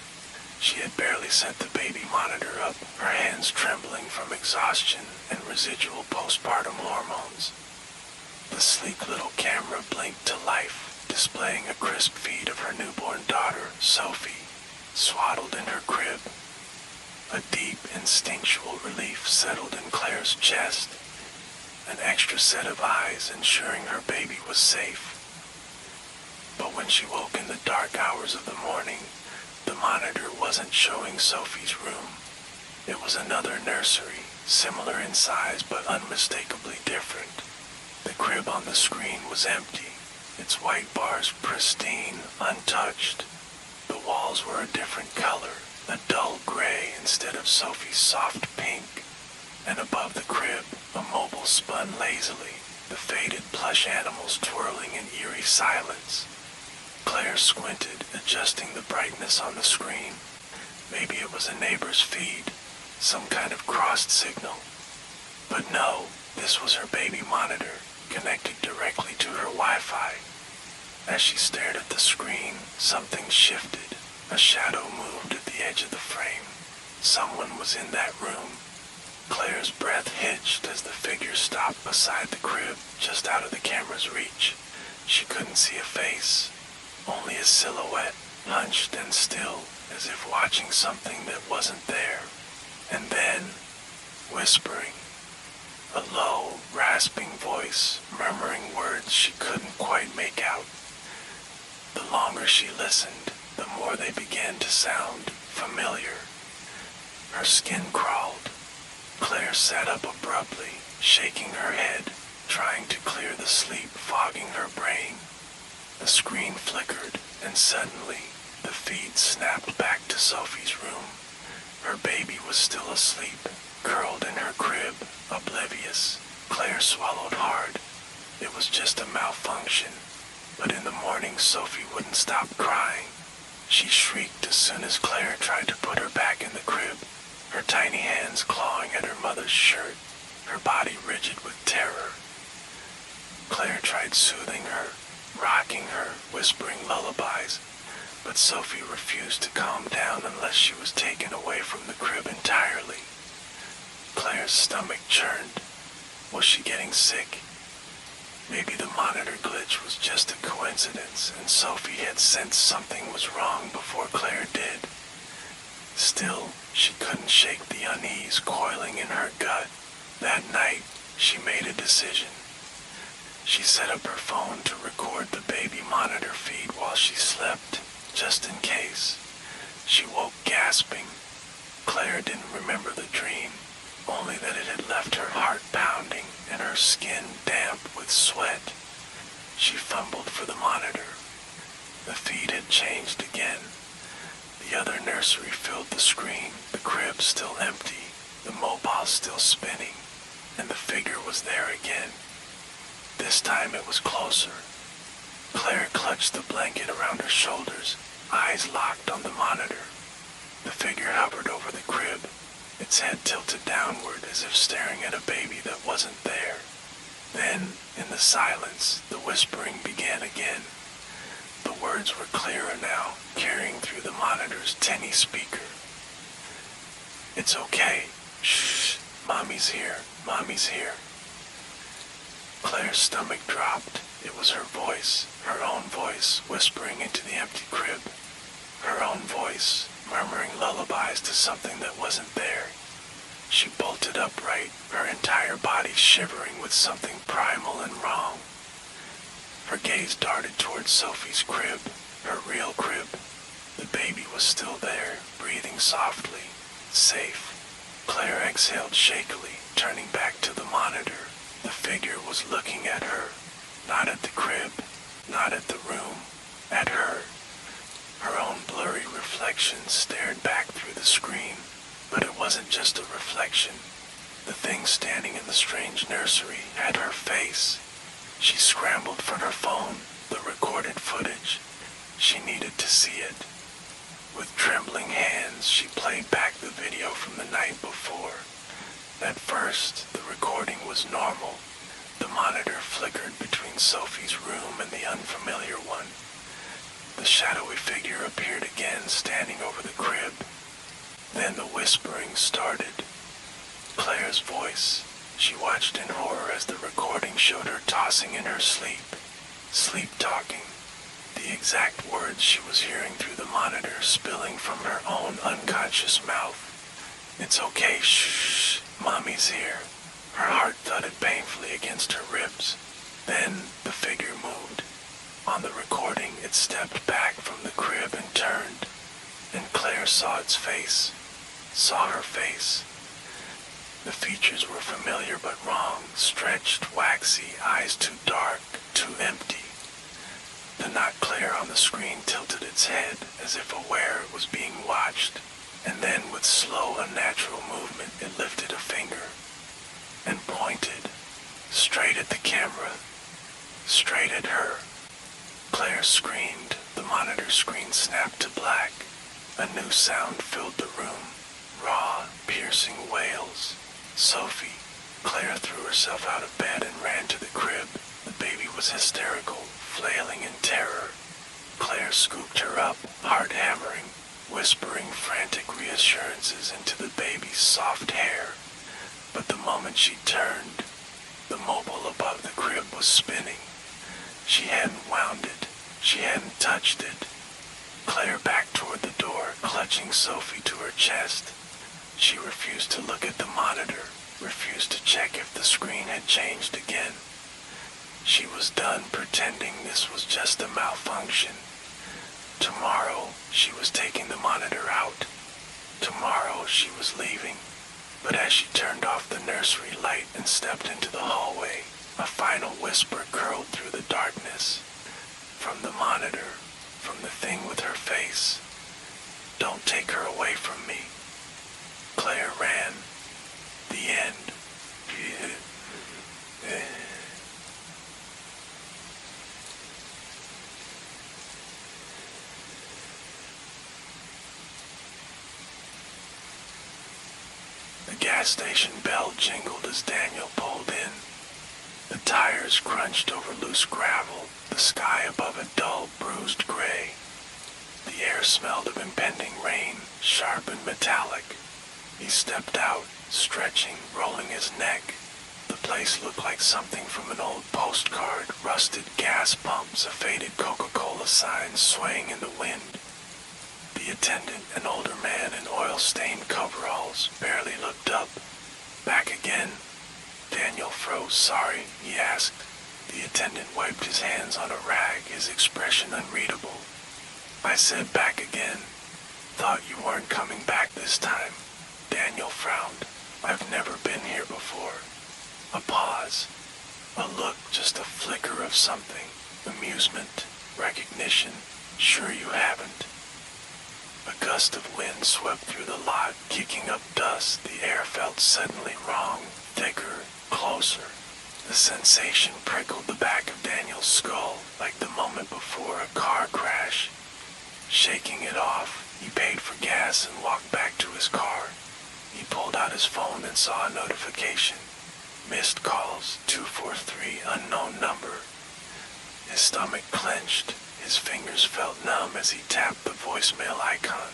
She had barely set the baby monitor up, her hands trembling from exhaustion and residual postpartum hormones. The sleek little camera blinked to life, displaying a crisp feed of her newborn daughter, Sophie, swaddled in her crib. A deep, instinctual relief settled in Claire's chest, an extra set of eyes ensuring her baby was safe. But when she woke in the dark hours of the morning, the monitor wasn't showing Sophie's room. It was another nursery, similar in size but unmistakably different. The crib on the screen was empty, its white bars pristine, untouched. The walls were a different color, a dull gray instead of Sophie's soft pink, and above the crib, a mobile spun lazily, the faded plush animals twirling in eerie silence. Claire squinted, adjusting the brightness on the screen. Maybe it was a neighbor's feed, some kind of crossed signal. But no, this was her baby monitor, connected directly to her Wi-Fi. As she stared at the screen, something shifted. A shadow moved at the edge of the frame. Someone was in that room. Claire's breath hitched as the figure stopped beside the crib, just out of the camera's reach. She couldn't see a face, only a silhouette, hunched and still, as if watching something that wasn't there. And then, whispering, a low, rasping voice, murmuring words she couldn't quite make out. The longer she listened, the more they began to sound familiar. Her skin crawled. Claire sat up abruptly, shaking her head, trying to clear the sleep fogging her brain. The screen flickered, and suddenly, the feed snapped back to Sophie's room. Her baby was still asleep, curled in her crib, oblivious. Claire swallowed hard. It was just a malfunction. But in the morning, Sophie wouldn't stop crying. She shrieked as soon as Claire tried to put her back in the crib, her tiny hands clawing at her mother's shirt, her body rigid with terror. Claire tried soothing her, rocking her, whispering lullabies, but Sophie refused to calm down unless she was taken away from the crib entirely. Claire's stomach churned. Was she getting sick? Maybe the monitor glitch was just a coincidence, and Sophie had sensed something was wrong before Claire did. Still, she couldn't shake the unease coiling in her gut. That night, she made a decision. She set up her phone to record the baby monitor feed while she slept, just in case. She woke gasping. Claire didn't remember the dream, only that it had left her heart pounding and her skin damp with sweat. She fumbled for the monitor. The feed had changed again. The other nursery filled the screen, the crib still empty, the mobile still spinning, and the figure was there again. This time it was closer. Claire clutched the blanket around her shoulders, eyes locked on the monitor. The figure hovered over the crib, its head tilted downward as if staring at a baby that wasn't there. Then, in the silence, the whispering began again. The words were clearer now, carrying through the monitor's tinny speaker. It's okay. Shh. Mommy's here. Mommy's here. Claire's stomach dropped. It was her voice, her own voice, whispering into the empty crib. Her own voice, murmuring lullabies to something that wasn't there. She bolted upright, her entire body shivering with something primal and wrong. Her gaze darted towards Sophie's crib, her real crib. The baby was still there, breathing softly, safe. Claire exhaled shakily, turning back to the monitor. The figure was looking at her, not at the crib, not at the room, at her. Her own blurry reflection stared back through the screen, but it wasn't just a reflection. The thing standing in the strange nursery had her face. She scrambled for her phone, the recorded footage. She needed to see it. With trembling hands, she played back the video from the night before. At first, the recording was normal. The monitor flickered between Sophie's room and the unfamiliar one. The shadowy figure appeared again, standing over the crib. Then the whispering started. Claire's voice. She watched in horror as the recording showed her tossing in her sleep, sleep-talking. The exact words she was hearing through the monitor spilling from her own unconscious mouth. It's okay, shh, Mommy's here. Her heart thudded painfully against her ribs. Then the figure moved. On the recording, it stepped back from the crib and turned, and Claire saw its face, saw her face. The features were familiar but wrong, stretched, waxy, eyes too dark, too empty. The not Claire on the screen tilted its head as if aware it was being watched, And then with slow, unnatural movement, it lifted a finger and pointed straight at the camera, straight at her. Claire screamed. The monitor screen snapped to black. A new sound filled the room. Raw, piercing wails. Sophie. Claire threw herself out of bed and ran to the crib. The baby was hysterical, flailing in terror. Claire scooped her up, heart hammering, whispering frantic reassurances into the baby's soft hair. But the moment she turned, the mobile above the crib was spinning. She hadn't wound it. She hadn't touched it. Claire backed toward the door, clutching Sophie to her chest. She refused to look at the monitor, refused to check if the screen had changed again. She was done pretending this was just a malfunction. Tomorrow, she was taking the monitor out. Tomorrow, she was leaving. But as she turned off the nursery light and stepped into the hallway, a final whisper curled through the darkness. From the monitor, from the thing with her face. Don't take her away from me. Claire ran. The end. The gas station bell jingled as Daniel pulled in. The tires crunched over loose gravel, the sky above a dull, bruised gray. The air smelled of impending rain, sharp and metallic. He stepped out, stretching, rolling his neck. The place looked like something from an old postcard, rusted gas pumps, a faded Coca-Cola sign swaying in the wind. The attendant, an older man in oil-stained coveralls, barely looked up. Back again. Daniel froze. Sorry, he asked. The attendant wiped his hands on a rag, his expression unreadable. I said back again. Thought you weren't coming back this time. Daniel frowned. I've never been here before. A pause. A look, just a flicker of something. Amusement. Recognition. Sure you haven't. A gust of wind swept through the lot, kicking up dust. The air felt suddenly wrong, thicker, closer. The sensation prickled the back of Daniel's skull, like the moment before a car crash. Shaking it off, he paid for gas and walked back to his car. He pulled out his phone and saw a notification. Missed calls, 243, unknown number. His stomach clenched. His fingers felt numb as he tapped the voicemail icon.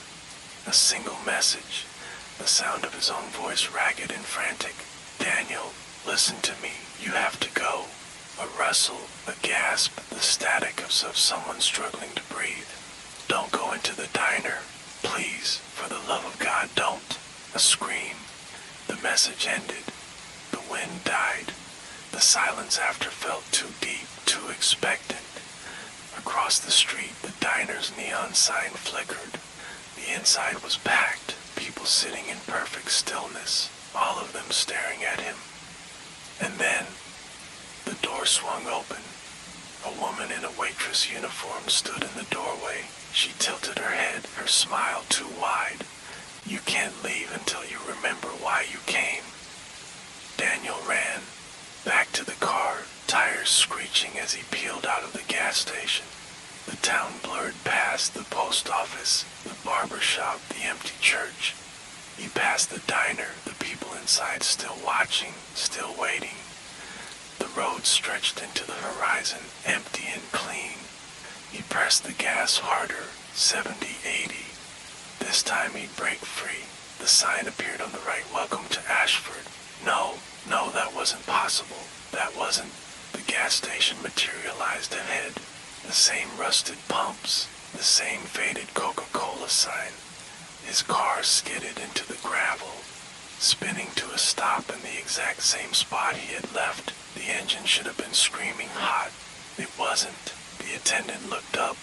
A single message. The sound of his own voice ragged and frantic. Daniel, listen to me. You have to go. A rustle, a gasp, the static of someone struggling to breathe. Don't go into the diner. Please, for the love of God, don't. A scream. The message ended. The wind died. The silence after felt too deep, too expectant. Across the street, the diner's neon sign flickered. The inside was packed, people sitting in perfect stillness, all of them staring at him. And then, the door swung open. A woman in a waitress uniform stood in the doorway. She tilted her head, her smile too wide. You can't leave until you remember why you came. Daniel ran, back to the car, tires screeching as he peeled out of the gas station. The town blurred past, the post office, the barber shop, the empty church. He passed the diner, the people inside still watching, still waiting. The road stretched into the horizon, empty and clean. He pressed the gas harder, 70, 80. This time he'd break free. The sign appeared on the right, welcome to Ashford. No, that wasn't possible. That wasn't. The gas station materialized ahead. The same rusted pumps, the same faded Coca-Cola sign. His car skidded into the gravel, spinning to a stop in the exact same spot he had left. The engine should have been screaming hot. It wasn't. The attendant looked up.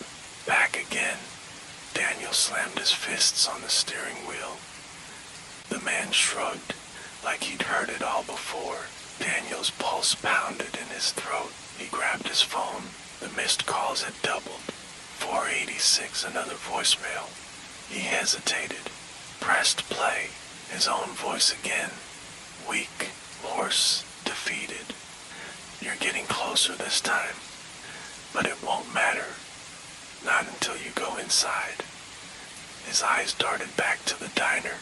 Back again. Daniel slammed his fists on the steering wheel. The man shrugged, like he'd heard it all before. Daniel's pulse pounded in his throat. He grabbed his phone. The missed calls had doubled. 486, another voicemail. He hesitated. pressed play. His own voice again. Weak, hoarse, defeated. You're getting closer this time. But it won't matter. Not until you go inside. His eyes darted back to the diner.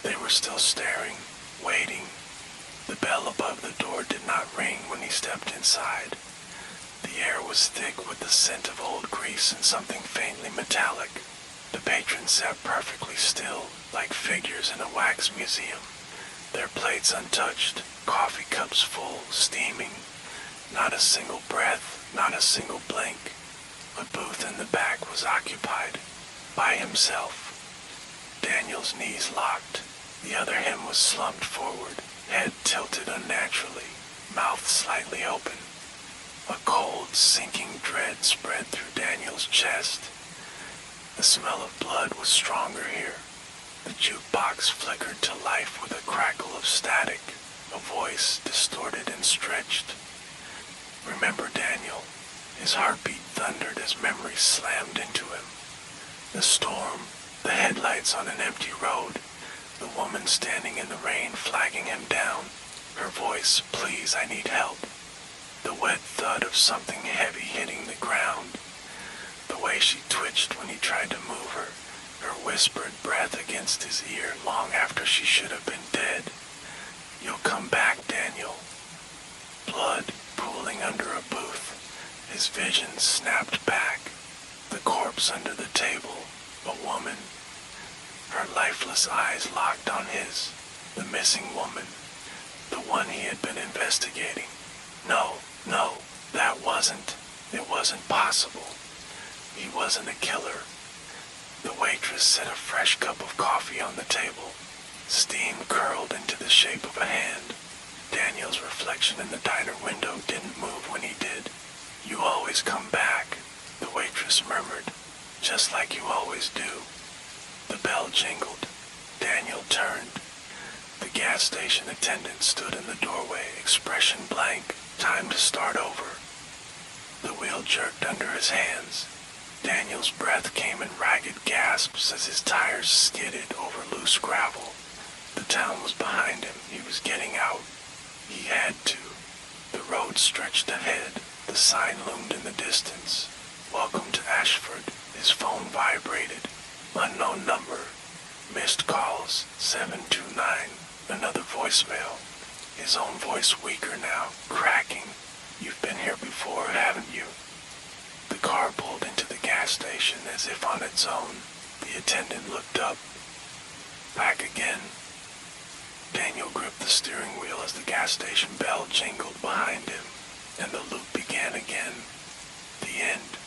They were still staring, waiting. The bell above the door did not ring when he stepped inside. The air was thick with the scent of old grease and something faintly metallic. The patrons sat perfectly still, like figures in a wax museum. Their plates untouched, coffee cups full, steaming. Not a single breath, not a single blink. A booth in the back was occupied, by himself. Daniel's knees locked. The other hand was slumped forward, head tilted unnaturally, mouth slightly open. A cold, sinking dread spread through Daniel's chest. The smell of blood was stronger here. The jukebox flickered to life with a crackle of static, a voice distorted and stretched. Remember Daniel. His heartbeat thundered as memory slammed into him. The storm, the headlights on an empty road, the woman standing in the rain flagging him down, her voice, "Please, I need help." The wet thud of something heavy hitting the ground, the way she twitched when he tried to move her, her whispered breath against his ear long after she should have been dead. "You'll come back, Daniel." Blood pooling under a booth. His vision snapped back. The corpse under the table, a woman. Her lifeless eyes locked on his. The missing woman. The one he had been investigating. No, it wasn't possible. He wasn't a killer. The waitress set a fresh cup of coffee on the table. Steam curled into the shape of a hand. Daniel's reflection in the diner window didn't move when he did. "You always come back," the waitress murmured, "just like you always do." The bell jingled. Daniel turned. The gas station attendant stood in the doorway, expression blank. Time to start over. The wheel jerked under his hands. Daniel's breath came in ragged gasps as his tires skidded over loose gravel. The town was behind him. He was getting out. He had to. The road stretched ahead. The sign loomed in the distance. "Welcome to Ashford." His phone vibrated. Unknown number. Missed calls. 729. Another voicemail. His own voice weaker now, cracking. "You've been here before, haven't you?" The car pulled into the gas station as if on its own. The attendant looked up. Back again. Daniel gripped the steering wheel as the gas station bell jingled behind him, and the loop began again. The end.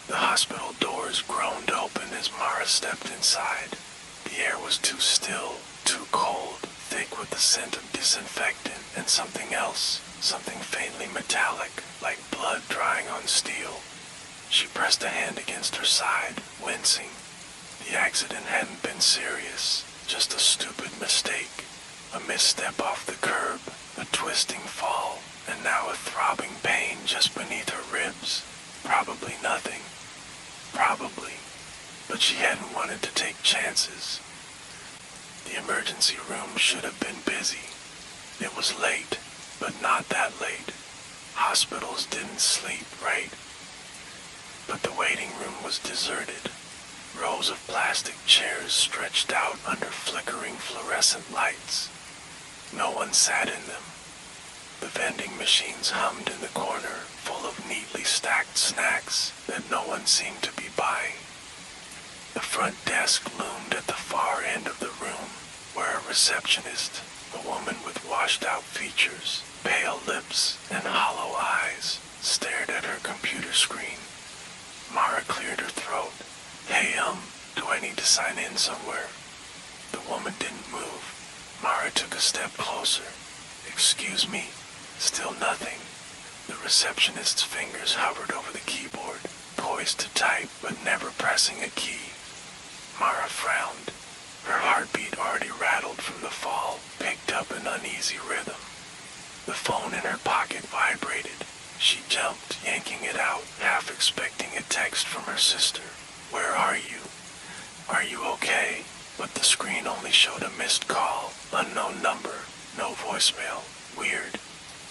The hospital doors groaned open as Mara stepped inside. The air was too still, too cold, thick with the scent of disinfectant and something else, something faintly metallic, like blood drying on steel. She pressed a hand against her side, wincing. The accident hadn't been serious, just a stupid mistake. A misstep off the curb, a twisting fall, and now a throbbing pain just beneath her ribs. Probably nothing. Probably. But she hadn't wanted to take chances. The emergency room should have been busy. It was late, but not that late. Hospitals didn't sleep, right? But the waiting room was deserted. Rows of plastic chairs stretched out under flickering fluorescent lights. No one sat in them. The vending machines hummed in the corner, full of neatly stacked snacks that no one seemed to be buying. The front desk loomed at the far end of the room, where a receptionist, a woman with washed-out features, pale lips, and hollow eyes, stared at her computer screen. Mara cleared her throat. "Hey, do I need to sign in somewhere?" The woman didn't move. Mara took a step closer. "Excuse me." Still nothing. The receptionist's fingers hovered over the keyboard, poised to type but never pressing a key. Mara frowned. Her heartbeat already rattled from the fall, up an uneasy rhythm. The phone in her pocket vibrated. She jumped, yanking it out, half expecting a text from her sister. "Where are you? Are you okay?" But the screen only showed a missed call. Unknown number. No voicemail. Weird.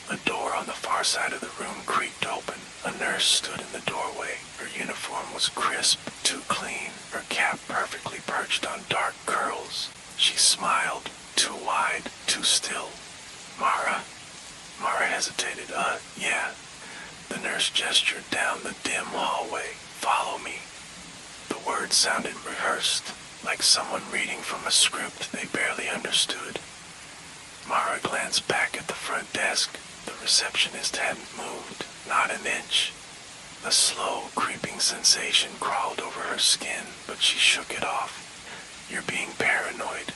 A door on the far side of the room creaked open. A nurse stood in the doorway. Her uniform was crisp, too clean, her cap perfectly perched on dark curls. She smiled, too wide, too still. "Mara?" Mara hesitated. Yeah." The nurse gestured down the dim hallway. "Follow me." The words sounded rehearsed, like someone reading from a script they barely understood. Mara glanced back at the front desk. The receptionist hadn't moved, not an inch. A slow, creeping sensation crawled over her skin, but she shook it off. "You're being paranoid.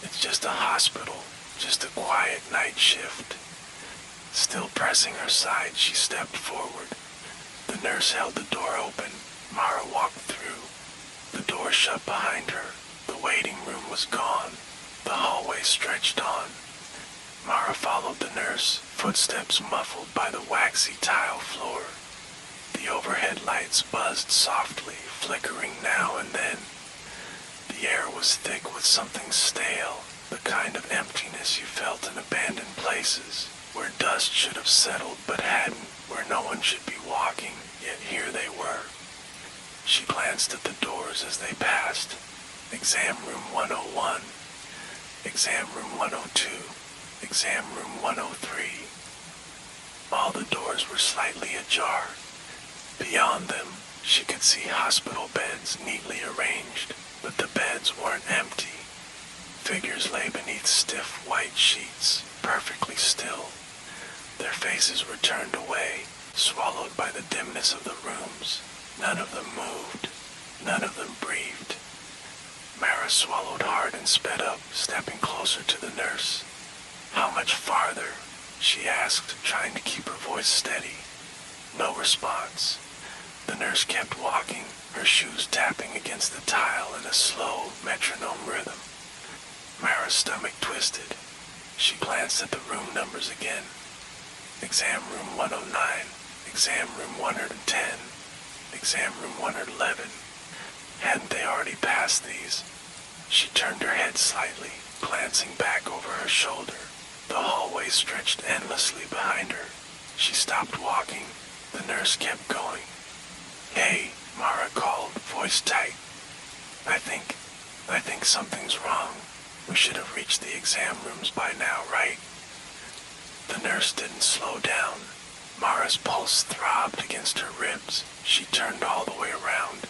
It's just a hospital, just a quiet night shift." Still pressing her side, she stepped forward. The nurse held the door open. Mara walked through. The door shut behind her. The waiting room was gone. The hallway stretched on. Mara followed the nurse, footsteps muffled by the waxy tile floor. The overhead lights buzzed softly, flickering now and then. The air was thick with something stale, the kind of emptiness you felt in abandoned places, where dust should have settled but hadn't, where no one should be walking, yet here they were. She glanced at the doors as they passed. Exam room 101, exam room 102, exam room 103. All the doors were slightly ajar. Beyond them, she could see hospital beds neatly arranged, but the beds weren't empty. Figures lay beneath stiff white sheets, perfectly still. Their faces were turned away, swallowed by the dimness of the rooms. None of them moved. None of them breathed. Mara swallowed hard and sped up, stepping closer to the nurse. "How much farther?" she asked, trying to keep her voice steady. No response. The nurse kept walking, her shoes tapping against the tile in a slow, metronome rhythm. Mara's stomach twisted. She glanced at the room numbers again. Exam room 109, exam room 110, exam room 111. Hadn't they already passed these? She turned her head slightly, glancing back over her shoulder. The hallway stretched endlessly behind her. She stopped walking. The nurse kept going. "Hey," Mara called, voice tight. I think something's wrong. We should have reached the exam rooms by now, right?" The nurse didn't slow down. Mara's pulse throbbed against her ribs. She turned all the way around.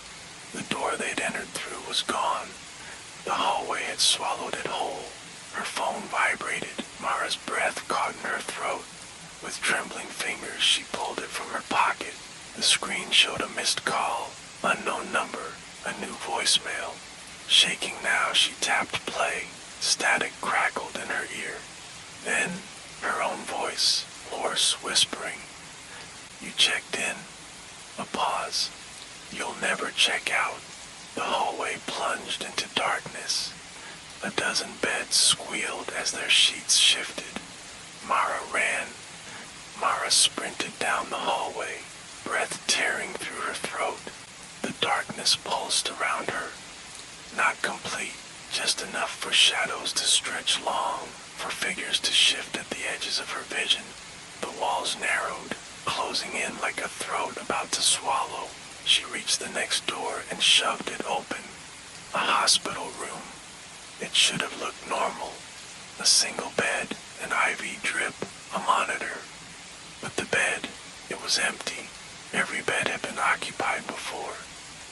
The door they'd entered through was gone. The hallway had swallowed it whole. Her phone vibrated. Mara's breath caught in her throat. With trembling fingers, she pulled it from her pocket. The screen showed a missed call. Unknown number. A new voicemail. Shaking now, she tapped play. Static crackled in her ear. Then, her own voice, hoarse, whispering. "You checked in." A pause. "You'll never check out." The hallway plunged into darkness. A dozen beds squealed as their sheets shifted. Mara ran. Mara sprinted down the hallway, breath tearing through her throat. The darkness pulsed around her. Not complete, just enough for shadows to stretch long, for figures to shift at the edges of her vision. The walls narrowed, closing in like a throat about to swallow. She reached the next door and shoved it open. A hospital room. It should have looked normal. A single bed, an IV drip, a monitor. But the bed, it was empty. Every bed had been occupied before.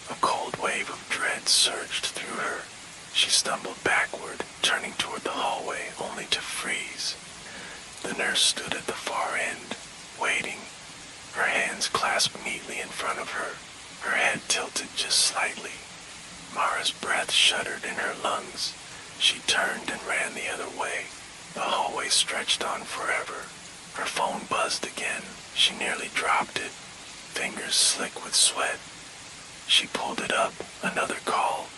A cold wave of dread surged through her. She stumbled backward, turning toward the hallway, only to freeze. The nurse stood at the far end, waiting, her hands clasped neatly in front of her, her head tilted just slightly. Mara's breath shuddered in her lungs. She turned and ran the other way. The hallway stretched on forever. Her phone buzzed again. She nearly dropped it, fingers slick with sweat. She pulled it up, another call.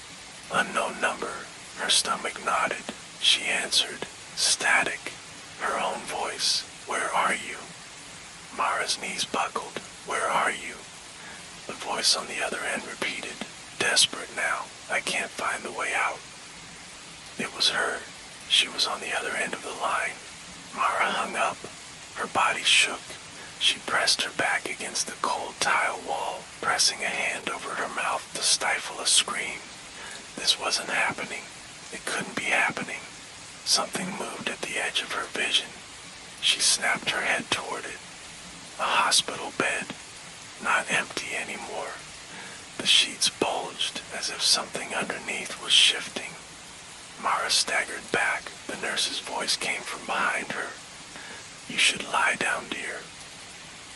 Unknown number. Her stomach nodded. She answered, Static. Her own voice. Where are you? Mara's knees buckled. Where are you? The voice on the other end repeated, desperate now. I can't find the way out. It was her. She was on the other end of the line. Mara hung up. Her body shook. She pressed her back against the cold tile wall, pressing a hand over her mouth to stifle a scream. This wasn't happening. It couldn't be happening. Something moved at the edge of her vision. She snapped her head toward it. A hospital bed. Not empty anymore. The sheets bulged as if something underneath was shifting. Mara staggered back. The nurse's voice came from behind her. You should lie down, dear.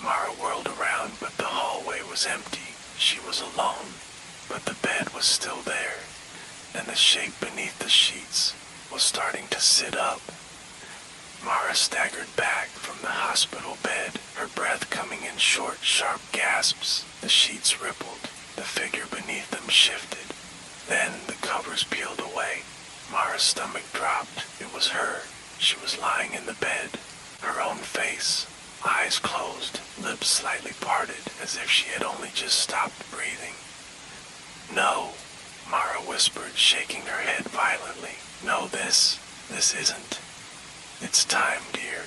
Mara whirled around, but the hallway was empty. She was alone, but the bed was still there, and the shape beneath the sheets was starting to sit up. Mara staggered back from the hospital bed, her breath coming in short, sharp gasps. The sheets rippled. The figure beneath them shifted. Then the covers peeled away. Mara's stomach dropped. It was her. She was lying in the bed, her own face, eyes closed, lips slightly parted, as if she had only just stopped breathing. No, Mara whispered, shaking her head violently. No, this isn't. It's time, dear.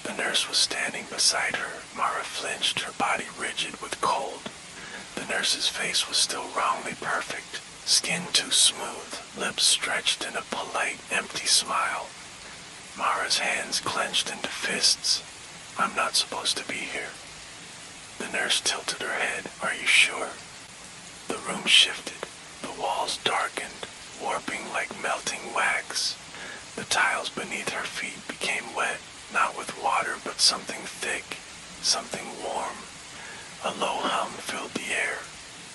The nurse was standing beside her. Mara flinched, her body rigid with cold. The nurse's face was still wrongly perfect, skin too smooth, lips stretched in a polite, empty smile. Mara's hands clenched into fists. I'm not supposed to be here. The nurse tilted her head. Are you sure? The room shifted. The walls darkened, warping like melting wax. The tiles beneath her feet became wet, not with water, but something thick, something warm. A low hum filled the air.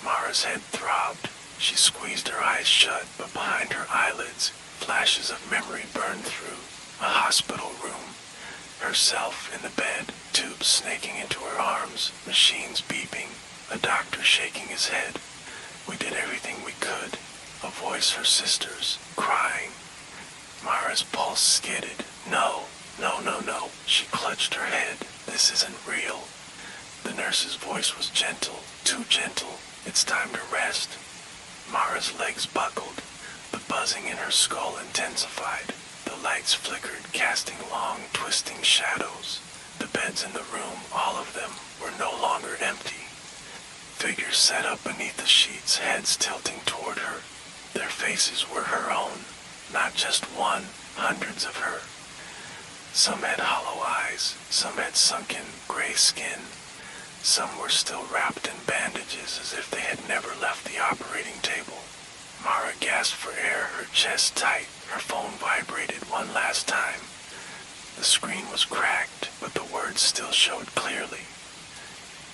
Mara's head throbbed. She squeezed her eyes shut, but behind her eyelids, flashes of memory burned through. A hospital room. Herself in the bed, tubes snaking into her arms, machines beeping, a doctor shaking his head. We did everything we could. A voice her sister's, crying. Mara's pulse skidded. No. She clutched her head. This isn't real. The nurse's voice was gentle, too gentle. It's time to rest. Mara's legs buckled. The buzzing in her skull intensified. The lights flickered, casting long, twisting shadows. The beds in the room, all of them, were no longer empty. Figures sat up beneath the sheets, heads tilting toward her. Their faces were her own. Not just one, hundreds of her. Some had hollow eyes, some had sunken, gray skin. Some were still wrapped in bandages as if they had never left the operating table. Mara gasped for air, her chest tight. Her phone vibrated one last time. The screen was cracked, but the words still showed clearly.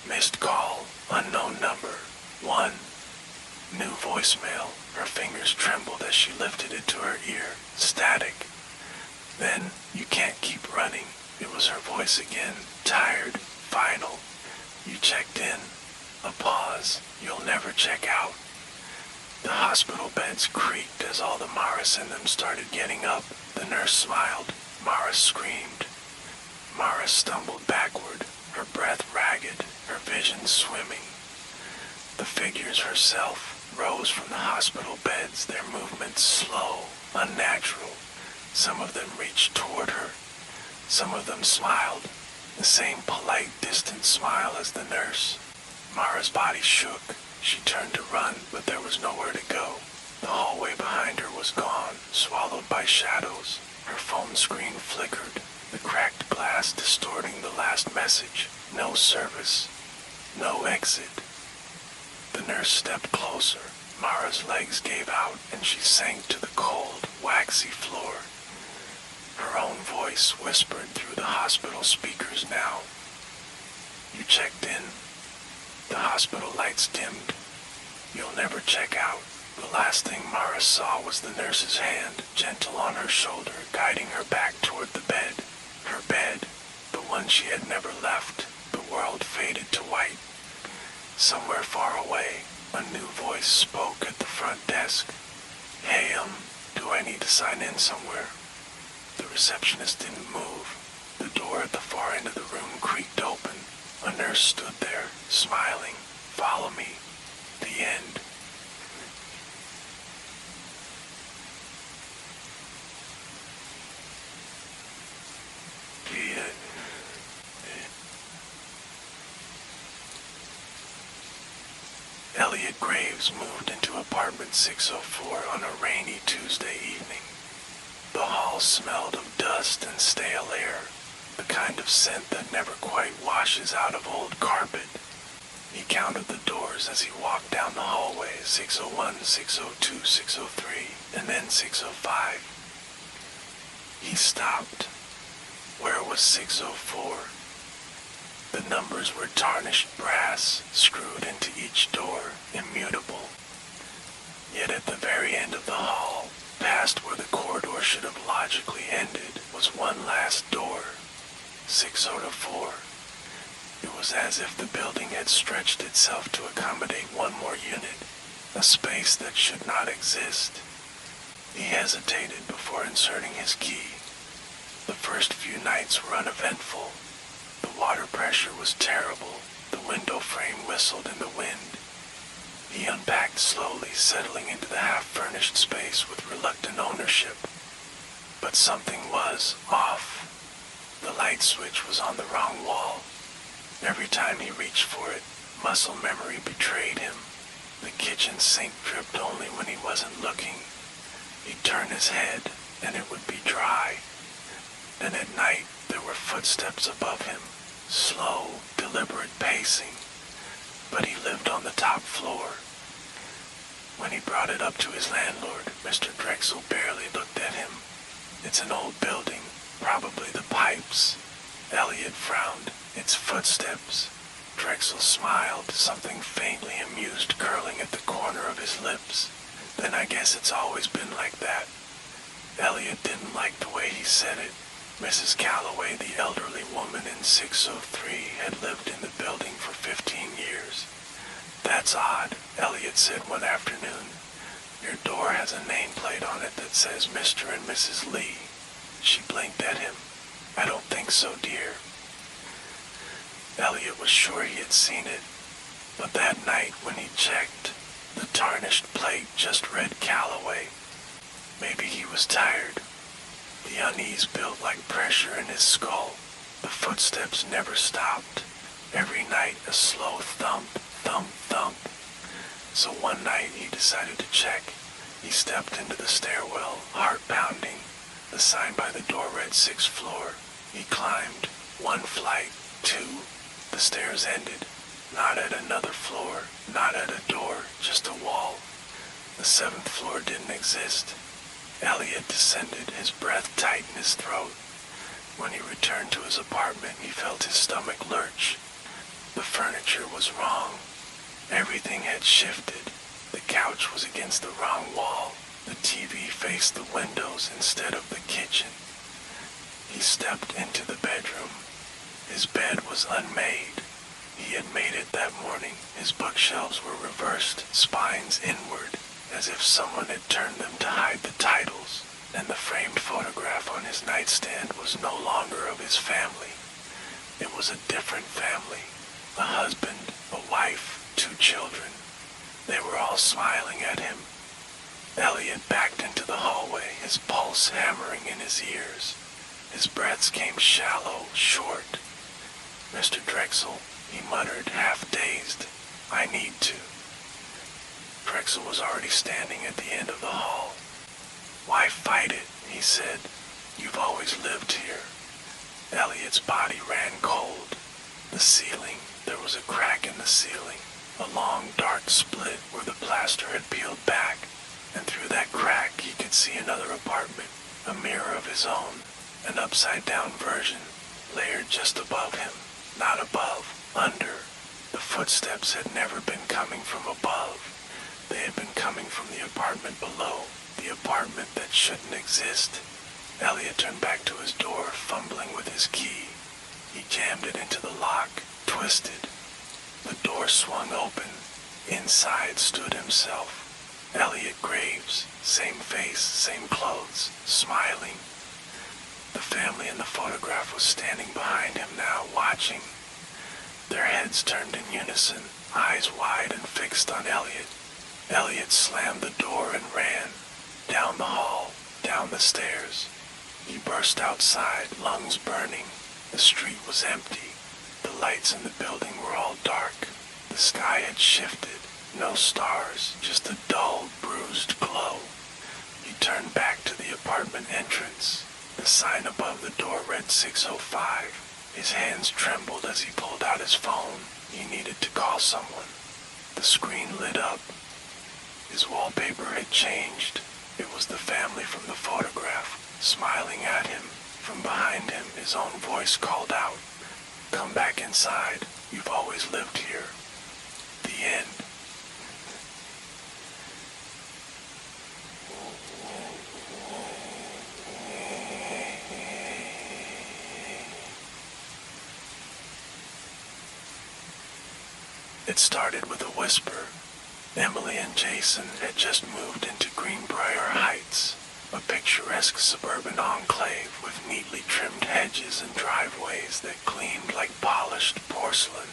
Missed call, unknown number, 1. New voicemail. Her fingers trembled as she lifted it to her ear. Static. Then, you can't keep running. It was her voice again, tired, final. You checked in. A pause. You'll never check out. The hospital beds creaked as all the Maras in them started getting up. The nurse smiled. Mara screamed. Mara stumbled backward, her breath ragged, her vision swimming. The figures herself rose from the hospital beds, their movements slow, unnatural. Some of them reached toward her. Some of them smiled, the same polite, distant smile as the nurse. Mara's body shook. She turned to run, but there was nowhere to go. The hallway behind her was gone, swallowed by shadows. Her phone screen flickered, the cracked glass distorting the last message. No service. No exit. The nurse stepped closer. Mara's legs gave out, and she sank to the cold, waxy floor. Her own voice whispered through the hospital speakers now. You checked in. The hospital lights dimmed. You'll never check out. The last thing Mara saw was the nurse's hand, gentle on her shoulder, guiding her back toward the bed. Her bed, the one she had never left. The world faded to white. Somewhere far away, a new voice spoke at the front desk. Hey, do I need to sign in somewhere? The receptionist didn't move. The door at the far end of the room creaked open. A nurse stood there, smiling. "Follow me." The end. Elliot Graves moved into apartment 604 on a rainy Tuesday evening. The hall smelled of dust and stale air, the kind of scent that never quite washes out of old carpet. He counted the doors as he walked down the hallway, 601, 602, 603, and then 605. He stopped. Where was 604? The numbers were tarnished brass, screwed into each door, immutable. Yet at the very end of the hall, past where the corridor should have logically ended, was one last door, 604. It was as if the building had stretched itself to accommodate one more unit, a space that should not exist. He hesitated before inserting his key. The first few nights were uneventful. The water pressure was terrible. The window frame whistled in the wind. He unpacked slowly, settling into the half-furnished space with reluctant ownership. But something was off. The light switch was on the wrong wall. Every time he reached for it, muscle memory betrayed him. The kitchen sink dripped only when he wasn't looking. He'd turn his head, and it would be dry. Then at night, there were footsteps above him. Slow, deliberate pacing. But he lived on the top floor. When he brought it up to his landlord, Mr. Drexel barely looked at him. "It's an old building, probably the pipes." Elliot frowned. "It's footsteps." Drexel smiled, something faintly amused curling at the corner of his lips. "Then I guess it's always been like that." Elliot didn't like the way he said it. Mrs. Calloway, the elderly woman in 603, had lived in the building for 15 years. "That's odd," Elliot said one afternoon. "Your door has a nameplate on it that says Mr. and Mrs. Lee." She blinked at him. "I don't think so, dear." Elliot was sure he had seen it, but that night when he checked, the tarnished plate just read Calloway. Maybe he was tired. The unease built like pressure in his skull. The footsteps never stopped. Every night a slow thump, thump, thump. So one night he decided to check. He stepped into the stairwell, heart pounding. The sign by the door read 6th floor. He climbed. 1 flight, 2. The stairs ended. Not at another floor, not at a door, just a wall. The 7th floor didn't exist. Elliot descended, his breath tight in his throat. When he returned to his apartment, he felt his stomach lurch. The furniture was wrong. Everything had shifted. The couch was against the wrong wall. The TV faced the windows instead of the kitchen. He stepped into the bedroom. His bed was unmade. He had made it that morning. His bookshelves were reversed, spines inward, as if someone had turned them to hide the titles, and the framed photograph on his nightstand was no longer of his family. It was a different family. A husband, a wife, 2 children. They were all smiling at him. Elliot backed into the hallway, his pulse hammering in his ears. His breaths came shallow, short. "Mr. Drexel," he muttered, half-dazed. "I need to." Drexel was already standing at the end of the hall. "Why fight it?" he said. "You've always lived here." Elliot's body ran cold. The ceiling, there was a crack in the ceiling, a long dark split where the plaster had peeled back, and through that crack he could see another apartment, a mirror of his own, an upside-down version, layered just above him, not above, under. The footsteps had never been coming from above. They had been coming from the apartment below, the apartment that shouldn't exist. Elliot turned back to his door, fumbling with his key. He jammed it into the lock, twisted. The door swung open. Inside stood himself. Elliot Graves, same face, same clothes, smiling. The family in the photograph was standing behind him now, watching. Their heads turned in unison, eyes wide and fixed on Elliot. Elliot slammed the door and ran. Down the hall, down the stairs. He burst outside, lungs burning. The street was empty. The lights in the building were all dark. The sky had shifted. No stars, just a dull, bruised glow. He turned back to the apartment entrance. The sign above the door read 605. His hands trembled as he pulled out his phone. He needed to call someone. The screen lit up. His wallpaper had changed. It was the family from the photograph, smiling at him. From behind him, his own voice called out, "Come back inside. You've always lived here." The end. It started with a whisper. Emily and Jason had just moved into Greenbrier Heights, a picturesque suburban enclave with neatly trimmed hedges and driveways that gleamed like polished porcelain.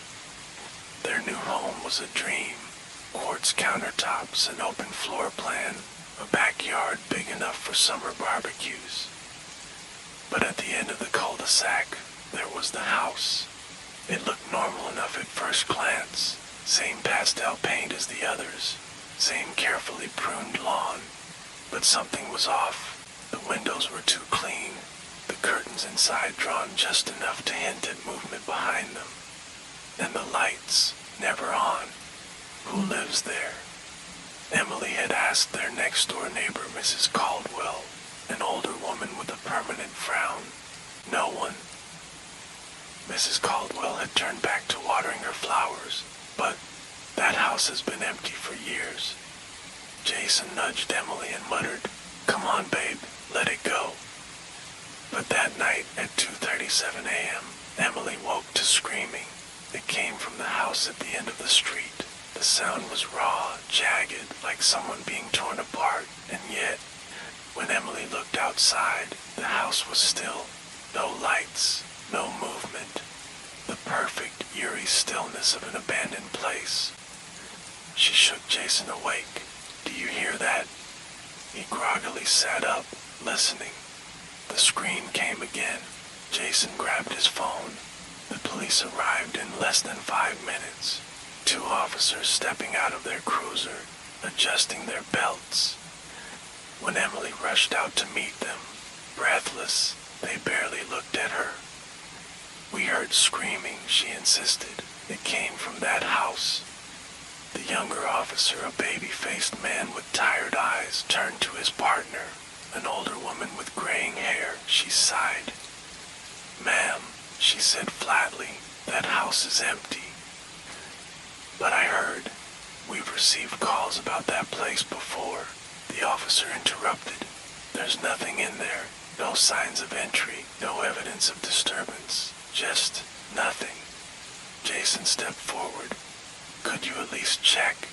Their new home was a dream. Quartz countertops, an open floor plan, a backyard big enough for summer barbecues. But at the end of the cul-de-sac, there was the house. It looked normal enough at first glance. Same pastel paint as the others, same carefully pruned lawn. But something was off. The windows were too clean, the curtains inside drawn just enough to hint at movement behind them. And the lights, never on. Who lives there? Emily had asked their next-door neighbor, Mrs. Caldwell, an older woman with a permanent frown. No one. Mrs. Caldwell had turned back to watering her flowers, but that house has been empty for years. Jason nudged Emily and muttered, "Come on, babe, let it go." But that night at 2:37 a.m., Emily woke to screaming. It came from the house at the end of the street. The sound was raw, jagged, like someone being torn apart, and yet, when Emily looked outside, the house was still. No lights, no movement. The perfect, eerie stillness of an abandoned place. She shook Jason awake. "Do you hear that?" He groggily sat up, listening. The scream came again. Jason grabbed his phone. The police arrived in less than 5 minutes. 2 officers stepping out of their cruiser, adjusting their belts. When Emily rushed out to meet them, breathless, they barely looked at her. "We heard screaming," she insisted. "It came from that house." The younger officer, a baby-faced man with tired eyes, turned to his partner, an older woman with graying hair. She sighed. "Ma'am," she said flatly, "that house is empty." "But I heard. We've received calls about that place before," the officer interrupted. "There's nothing in there. No signs of entry, no evidence of disturbance. Just nothing." Jason stepped forward. "Could you at least check?"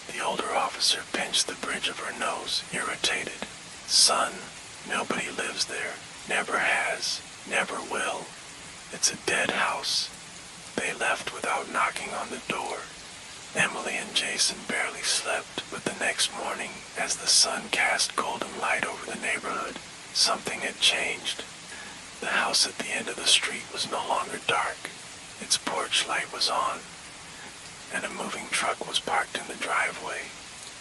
The older officer pinched the bridge of her nose, irritated. "Son, nobody lives there. Never has. Never will. It's a dead house. They left without knocking on the door." Emily and Jason barely slept, but the next morning, as the sun cast golden light over the neighborhood, something had changed. The house at the end of the street was no longer dark. Its porch light was on, and a moving truck was parked in the driveway.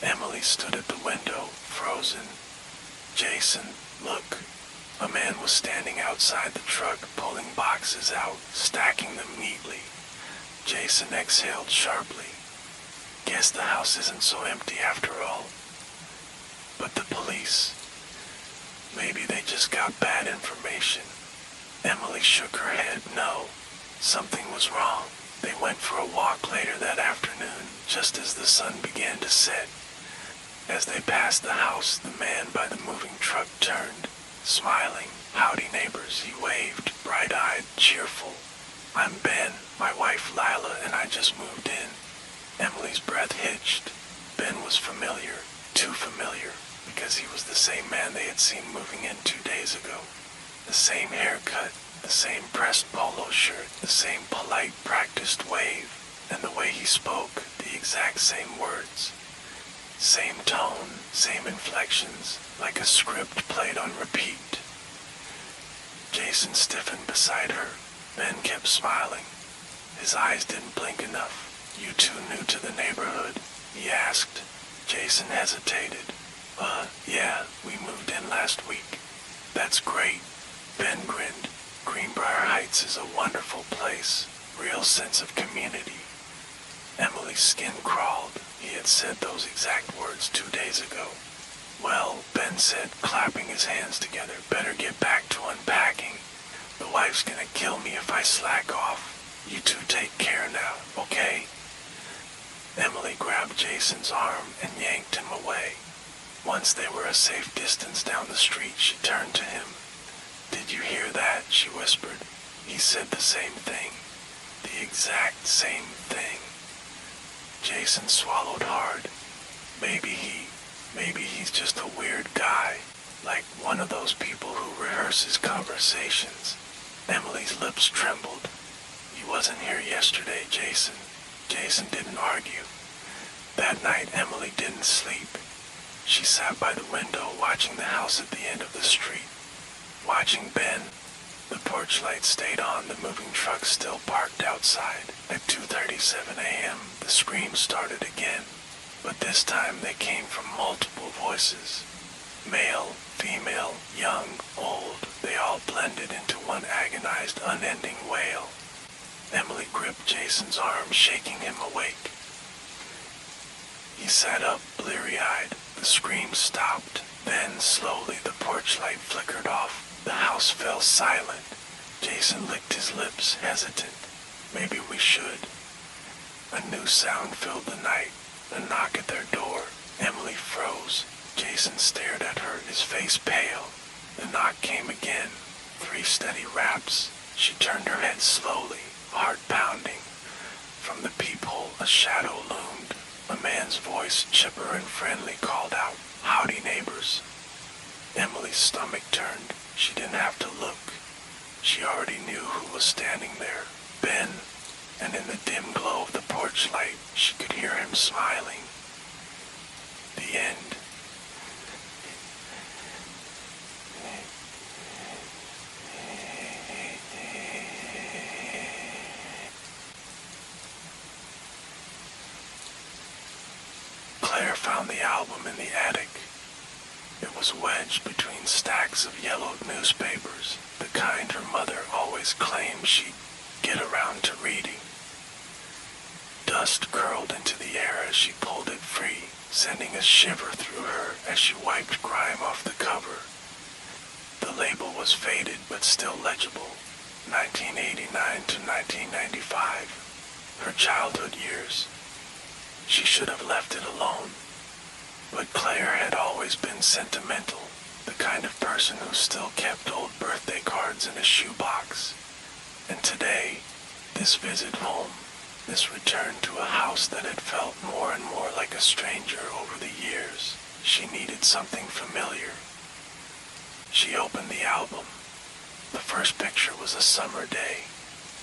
Emily stood at the window, frozen. "Jason, look." A man was standing outside the truck, pulling boxes out, stacking them neatly. Jason exhaled sharply. Guess the house isn't so empty after all. But the police, maybe they just got bad information. Emily shook her head. No, something was wrong. They went for a walk later that afternoon, just as the sun began to set. As they passed the house, the man by the moving truck turned, smiling. "Howdy, neighbors," he waved, bright-eyed, cheerful. "I'm Ben, my wife Lila, and I just moved in." Emily's breath hitched. Ben was familiar, too familiar, because he was the same man they had seen moving in 2 days ago. The same haircut, the same pressed polo shirt, the same polite, practiced wave, and the way he spoke, the exact same words. Same tone, same inflections, like a script played on repeat. Jason stiffened beside her. Ben kept smiling. His eyes didn't blink enough. "You two new to the neighborhood?" he asked. Jason hesitated. Yeah, we moved in last week." "That's great." Ben grinned. "Greenbrier Heights is a wonderful place. Real sense of community." Emily's skin crawled. He had said those exact words 2 days ago. "Well," Ben said, clapping his hands together, "better get back to unpacking. The wife's gonna kill me if I slack off. You two take care now, okay?" Emily grabbed Jason's arm and yanked him away. Once they were a safe distance down the street, she turned to him. "Did you hear that?" she whispered. "He said the same thing. The exact same thing." Jason swallowed hard. Maybe he's just a weird guy, like one of those people who rehearses conversations. Emily's lips trembled. "He wasn't here yesterday, Jason." Jason didn't argue. That night, Emily didn't sleep. She sat by the window watching the house at the end of the street, watching Ben. The porch light stayed on, the moving truck still parked outside. At 2:37 a.m., the screams started again, but this time they came from multiple voices. Male, female, young, old, they all blended into one agonized, unending wail. Emily gripped Jason's arm, shaking him awake. He sat up, bleary-eyed. The screams stopped. Then, slowly, the porch light flickered off. The house fell silent. Jason licked his lips, hesitant. "Maybe we should." A new sound filled the night. A knock at their door. Emily froze. Jason stared at her, his face pale. The knock came again. 3 steady raps. She turned her head slowly, heart pounding. From the peephole, a shadow loomed. A man's voice, chipper and friendly, called out, "Howdy, neighbors." Emily's stomach turned. She didn't have to look. She already knew who was standing there. Ben. And in the dim glow of the porch light, she could hear him smiling. The end. Claire found the album in the attic. It was wedged between stacks of yellowed newspapers, the kind her mother always claimed she'd get around to reading. Dust curled into the air as she pulled it free, sending a shiver through her as she wiped grime off the cover. The label was faded but still legible, 1989 to 1995, her childhood years. She should have left it alone. But Claire had always been sentimental, the kind of person who still kept old birthday cards in a shoebox. And today, this visit home, this return to a house that had felt more and more like a stranger over the years, she needed something familiar. She opened the album. The first picture was a summer day.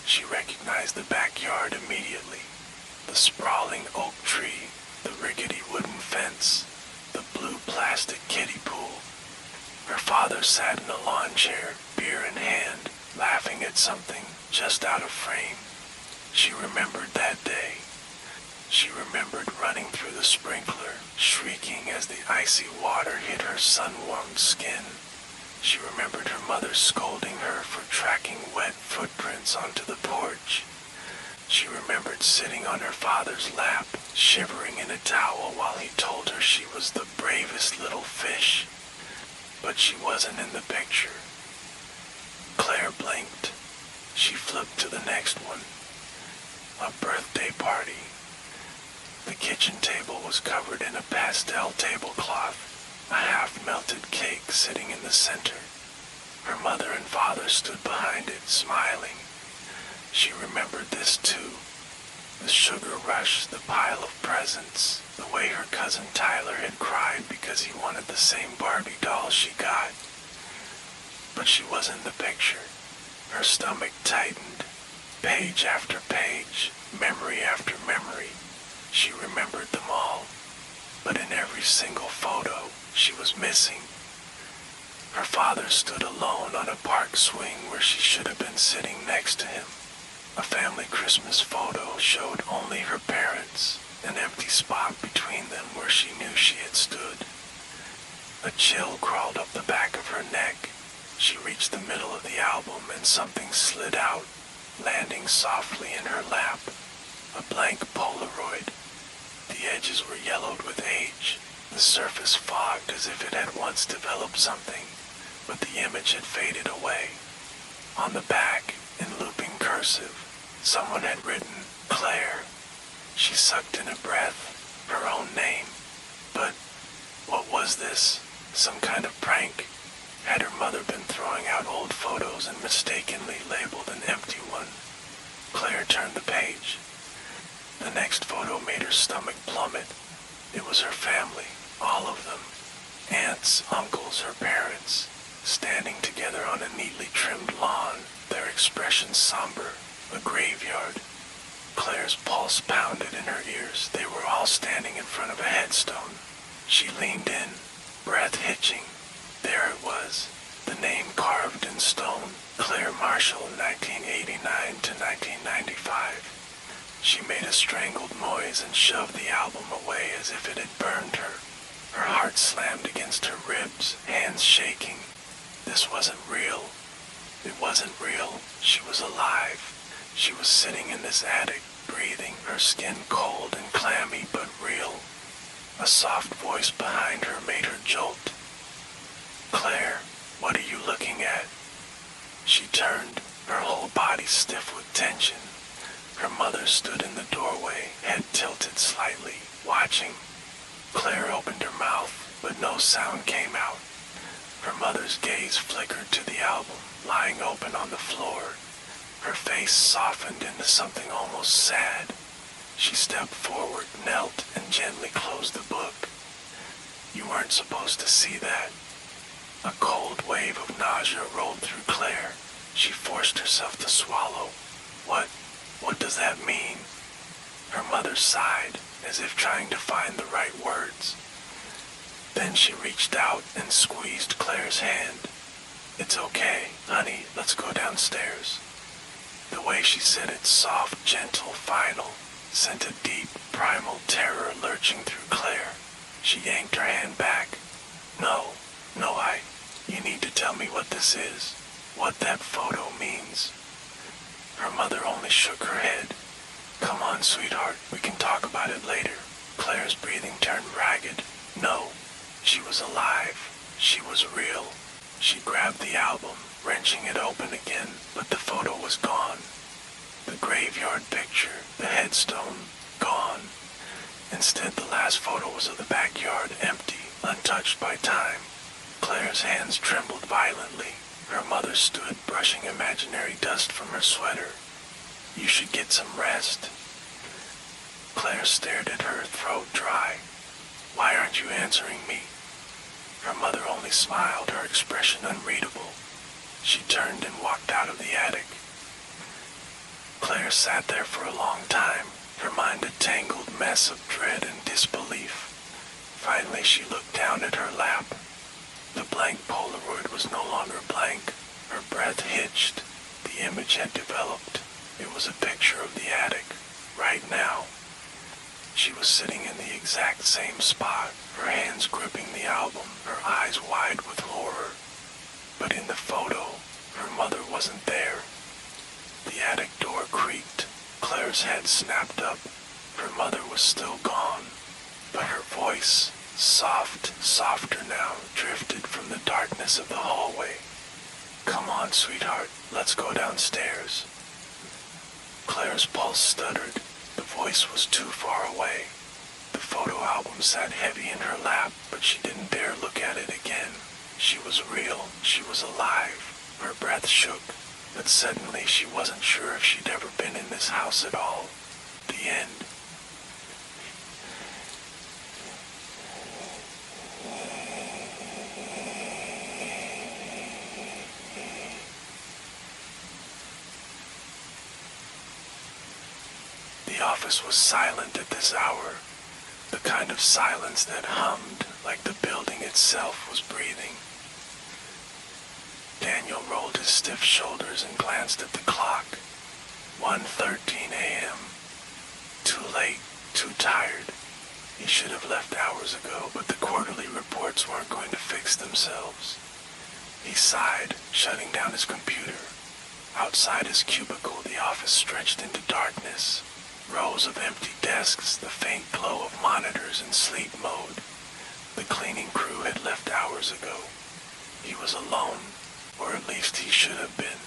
She recognized the backyard immediately. The sprawling oak tree, the rickety wooden fence, the blue plastic kiddie pool. Her father sat in a lawn chair, beer in hand, laughing at something just out of frame. She remembered that day. She remembered running through the sprinkler, shrieking as the icy water hit her sun-warmed skin. She remembered her mother scolding her for tracking wet footprints onto the porch. She remembered sitting on her father's lap, shivering in a towel while he told her she was the bravest little fish. But she wasn't in the picture. Claire blinked. She flipped to the next one. A birthday party. The kitchen table was covered in a pastel tablecloth, a half-melted cake sitting in the center. Her mother and father stood behind it, smiling. She remembered this too. The sugar rush, the pile of presents, the way her cousin Tyler had cried because he wanted the same Barbie doll she got. but she was in the picture. Her stomach tightened. Page after page, memory after memory. She remembered them all, but in every single photo, she was missing. Her father stood alone on a park swing where she should have been sitting next to him. A family Christmas photo showed only her parents, an empty spot between them where she knew she had stood. A chill crawled up the back of her neck. She reached the middle of the album and something slid out, landing softly in her lap. A blank Polaroid. The edges were yellowed with age, the surface fogged as if it had once developed something, but the image had faded away. On the back, in looping cursive, someone had written, Claire. She sucked in a breath, her own name. But what was this? Some kind of prank? Had her mother been throwing out old photos and mistakenly labeled an empty one? Claire turned the page. The next photo made her stomach plummet. It was her family, all of them. Aunts, uncles, her parents, standing together on a neatly trimmed lawn, their expressions somber, a graveyard. Claire's pulse pounded in her ears. They were all standing in front of a headstone. She leaned in, breath hitching. There it was, the name carved in stone, Claire Marshall, 1989 to 1995. She made a strangled noise and shoved the album away as if it had burned her. Her heart slammed against her ribs, hands shaking. This wasn't real. It wasn't real. She was alive. She was sitting in this attic, breathing, her skin cold and clammy but real. A soft voice behind her made her jolt. Claire, what are you looking at? She turned, her whole body stiff with tension. Her mother stood in the doorway, head tilted slightly, watching. Claire opened her mouth, but no sound came out. Her mother's gaze flickered to the album, lying open on the floor. Her face softened into something almost sad. She stepped forward, knelt, and gently closed the book. You weren't supposed to see that. A cold wave of nausea rolled through Claire. She forced herself to swallow. What does that mean? Her mother sighed, as if trying to find the right words. Then she reached out and squeezed Claire's hand. It's okay, honey, let's go downstairs. The way she said it, soft, gentle, final, sent a deep, primal terror lurching through Claire. She yanked her hand back. No, you need to tell me what this is, what that photo means. Her mother only shook her head. Come on, sweetheart, we can talk about it later. Claire's breathing turned ragged. No, she was alive. She was real. She grabbed the album, wrenching it open again, but the photo was gone. The graveyard picture, the headstone, gone. Instead, the last photo was of the backyard, empty, untouched by time. Claire's hands trembled violently. Her mother stood, brushing imaginary dust from her sweater. You should get some rest. Claire stared at her, throat dry. Why aren't you answering me? Her mother only smiled, her expression unreadable. She turned and walked out of the attic. Claire sat there for a long time, her mind a tangled mess of dread and disbelief. Finally, she looked down at her lap. The blank Polaroid was no longer blank. Her breath hitched. The image had developed. It was a picture of the attic, right now. She was sitting in the exact same spot, her hands gripping the album, her eyes wide with horror. But in the photo, her mother wasn't there. The attic door creaked. Claire's head snapped up. Her mother was still gone. But her voice, soft, softer now, drifted from the darkness of the hallway. Come on, sweetheart, let's go downstairs. Claire's pulse stuttered. The voice was too far away. The photo album sat heavy in her lap, but she didn't dare look at it again. She was real. She was alive. Her breath shook, but suddenly she wasn't sure if she'd ever been in this house at all. The end. The office was silent at this hour, the kind of silence that hummed like the building itself was breathing. Daniel rolled his stiff shoulders and glanced at the clock. 1:13 a.m. Too late, too tired. He should have left hours ago, but the quarterly reports weren't going to fix themselves. He sighed, shutting down his computer. Outside his cubicle, the office stretched into darkness. Rows of empty desks, the faint glow of monitors in sleep mode. The cleaning crew had left hours ago. He was alone, or at least he should have been.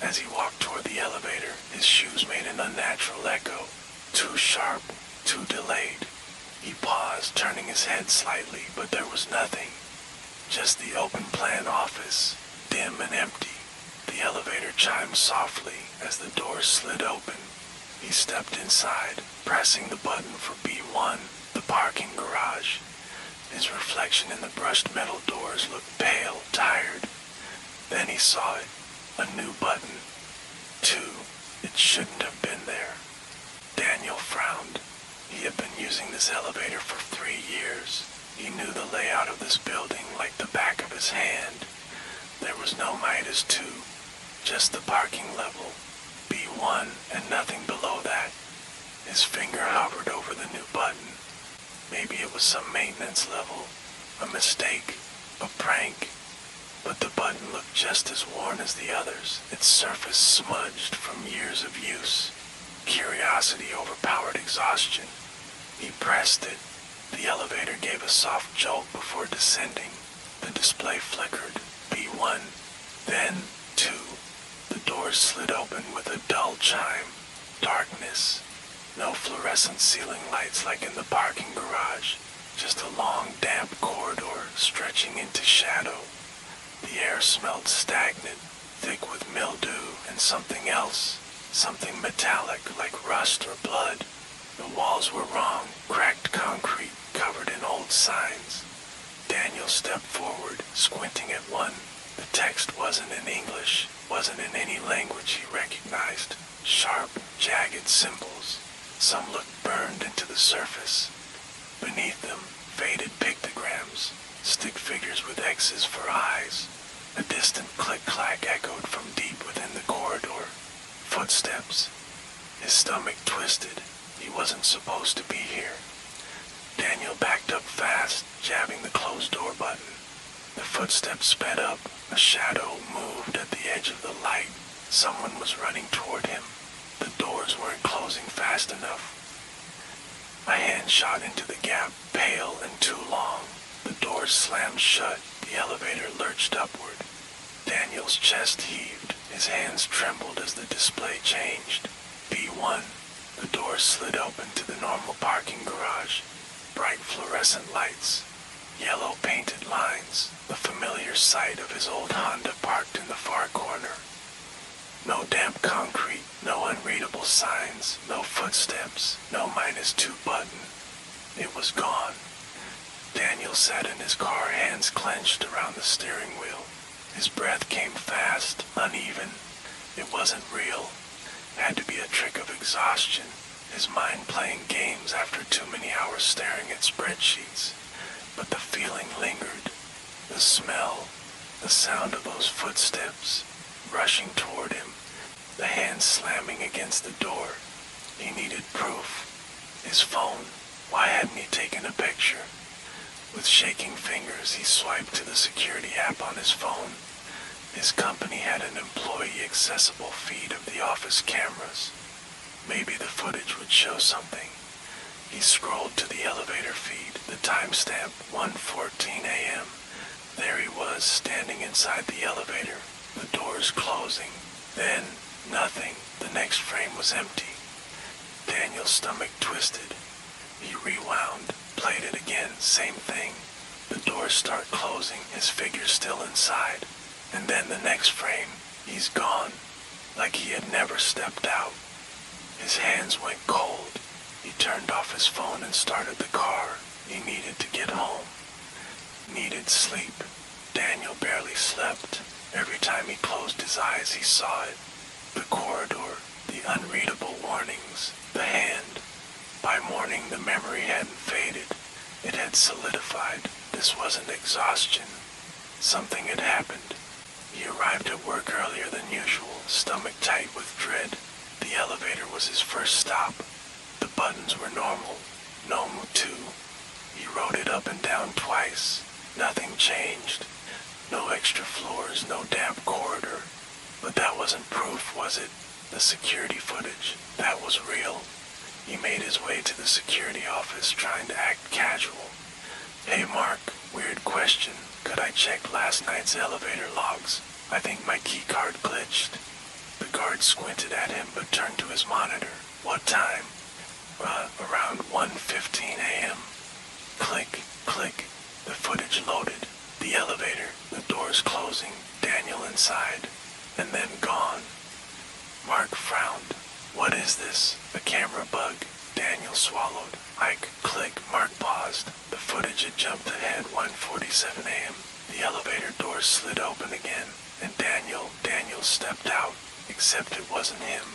As he walked toward the elevator, his shoes made an unnatural echo. Too sharp, too delayed. He paused, turning his head slightly, but there was nothing. Just the open-plan office, dim and empty. The elevator chimed softly as the door slid open. He stepped inside, pressing the button for B1, the parking garage. His reflection in the brushed metal doors looked pale, tired. Then he saw it, a new button. 2. It shouldn't have been there. Daniel frowned. He had been using this elevator for 3 years. He knew the layout of this building like the back of his hand. There was no Midas 2, just the parking level, B1, and nothing below that. His finger hovered over the new button. Maybe it was some maintenance level, a mistake, a prank. But the button looked just as worn as the others, its surface smudged from years of use. Curiosity overpowered exhaustion. He pressed it. The elevator gave a soft jolt before descending. The display flickered. B1. Then 2. The doors slid open with a dull chime. Darkness. No fluorescent ceiling lights like in the parking garage. Just a long, damp corridor stretching into shadow. The air smelled stagnant, thick with mildew and something else. Something metallic like rust or blood. The walls were wrong, cracked concrete covered in old signs. Daniel stepped forward, squinting at one. The text wasn't in English, wasn't in any language he recognized. Sharp, jagged symbols. Some looked burned into the surface. Beneath them, faded pictograms, stick figures with X's for eyes. A distant click-clack echoed from deep within the corridor. Footsteps. His stomach twisted. He wasn't supposed to be here. Daniel backed up fast, jabbing the closed door button. The footsteps sped up. A shadow moved at the edge of the light. Someone was running toward him. The doors weren't closing fast enough. A hand shot into the gap, pale and too long. The doors slammed shut. The elevator lurched upward. Daniel's chest heaved. His hands trembled as the display changed. B1. The door slid open to the normal parking garage. Bright fluorescent lights. Yellow painted lines. The familiar sight of his old Honda parked in the far corner. No damp concrete. No unreadable signs. No footsteps. No -2 button. It was gone. Daniel sat in his car, hands clenched around the steering wheel. His breath came fast, uneven. It wasn't real. It had to be a trick of exhaustion, his mind playing games after too many hours staring at spreadsheets. But the feeling lingered. The smell, the sound of those footsteps, rushing toward him, the hands slamming against the door. He needed proof. His phone. Why hadn't he taken a picture? With shaking fingers, he swiped to the security app on his phone. His company had an employee-accessible feed of the office cameras. Maybe the footage would show something. He scrolled to the elevator feed, the timestamp 1:14 a.m. There he was, standing inside the elevator, the doors closing. Then, nothing. The next frame was empty. Daniel's stomach twisted. He rewound. Played it again, same thing. The doors start closing, his figure still inside. And then the next frame, he's gone, like he had never stepped out. His hands went cold. He turned off his phone and started the car. He needed to get home. Needed sleep. Daniel barely slept. Every time he closed his eyes, he saw it. The corridor, the unreadable warnings, the hand. By morning, the memory hadn't faded. It had solidified. This wasn't exhaustion. Something had happened. He arrived at work earlier than usual, stomach tight with dread. The elevator was his first stop. The buttons were normal. Normal too. He rode it up and down twice. Nothing changed. No extra floors, no damp corridor. But that wasn't proof, was it? The security footage, that was real. He made his way to the security office, trying to act casual. Hey Mark, weird question. Could I check last night's elevator logs? I think my key card glitched. The guard squinted at him but turned to his monitor. What time? Around 1:15 a.m. Click, click. The footage loaded. The elevator, the doors closing, Daniel inside, and then gone. Mark frowned. What is this? A camera bug? Daniel swallowed. Click. Mark paused. The footage had jumped ahead 1:47 a.m. The elevator doors slid open again, and Daniel stepped out, except it wasn't him.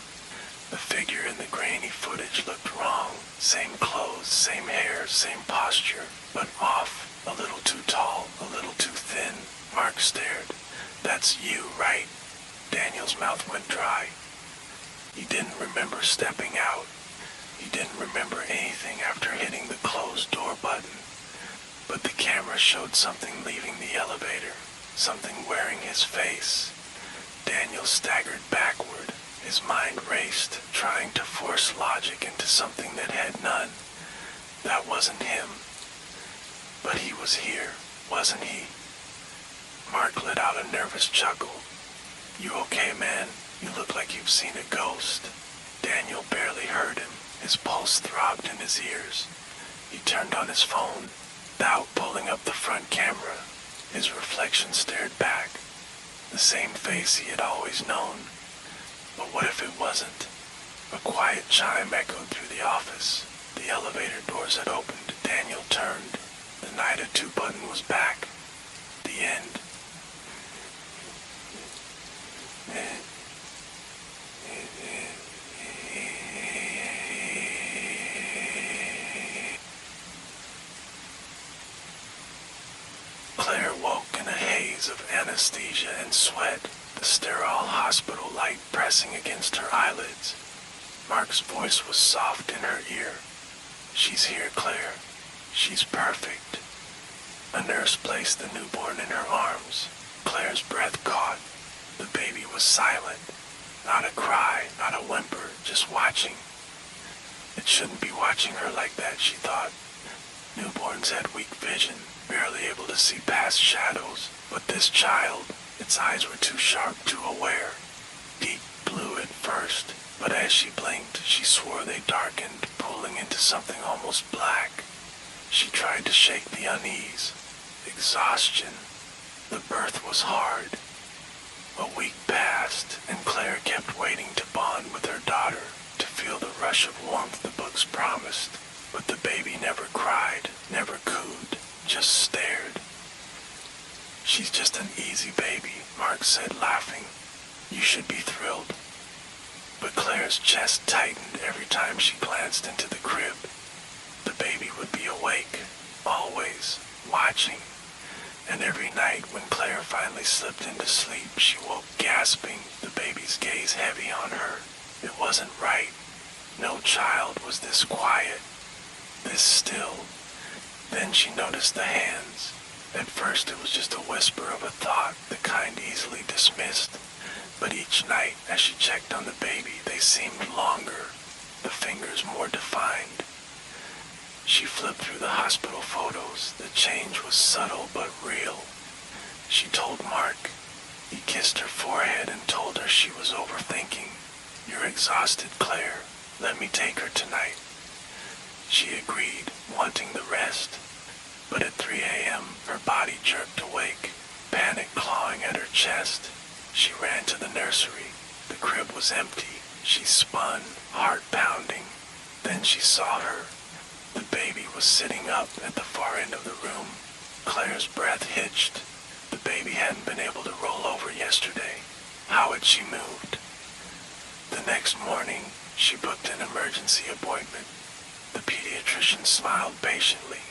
The figure in the grainy footage looked wrong. Same clothes, same hair, same posture, but off. A little too tall, a little too thin. Mark stared. That's you, right? Daniel's mouth went dry. He didn't remember stepping out. He didn't remember anything after hitting the closed door button. But the camera showed something leaving the elevator, something wearing his face. Daniel staggered backward. His mind raced, trying to force logic into something that had none. That wasn't him. But he was here, wasn't he? Mark let out a nervous chuckle. You okay, man? You look like you've seen a ghost. Daniel barely heard him. His pulse throbbed in his ears. He turned on his phone, without pulling up the front camera. His reflection stared back. The same face he had always known. But what if it wasn't? A quiet chime echoed through the office. The elevator doors had opened. Daniel turned. The night at 2 button was back. The end. Claire woke in a haze of anesthesia and sweat, the sterile hospital light pressing against her eyelids. Mark's voice was soft in her ear. She's here, Claire. She's perfect. A nurse placed the newborn in her arms. Claire's breath caught. The baby was silent. Not a cry, not a whimper, just watching. It shouldn't be watching her like that, she thought. Newborns had weak vision, barely able to see past shadows. But this child, its eyes were too sharp, too aware. Deep blue at first, but as she blinked, she swore they darkened, pulling into something almost black. She tried to shake the unease. Exhaustion. The birth was hard. A week passed, and Claire kept waiting to bond with her daughter, to feel the rush of warmth the books promised. But the baby never cried, never cooed, just stared. She's just an easy baby, Mark said, laughing. You should be thrilled. But Claire's chest tightened every time she glanced into the crib. The baby would be awake, always, watching. And every night when Claire finally slipped into sleep, she woke gasping, the baby's gaze heavy on her. It wasn't right. No child was this quiet, this still. Then she noticed the hands. At first it was just a whisper of a thought, the kind easily dismissed. But each night, as she checked on the baby, they seemed longer, the fingers more defined. She flipped through the hospital photos. The change was subtle but real. She told Mark. He kissed her forehead and told her she was overthinking. You're exhausted, Claire. Let me take her tonight. She agreed, wanting the rest. But at 3 a.m., her body jerked awake, panic clawing at her chest. She ran to the nursery. The crib was empty. She spun, heart pounding. Then she saw her. The baby was sitting up at the far end of the room. Claire's breath hitched. The baby hadn't been able to roll over yesterday. How had she moved? The next morning, she booked an emergency appointment. The pediatrician smiled patiently.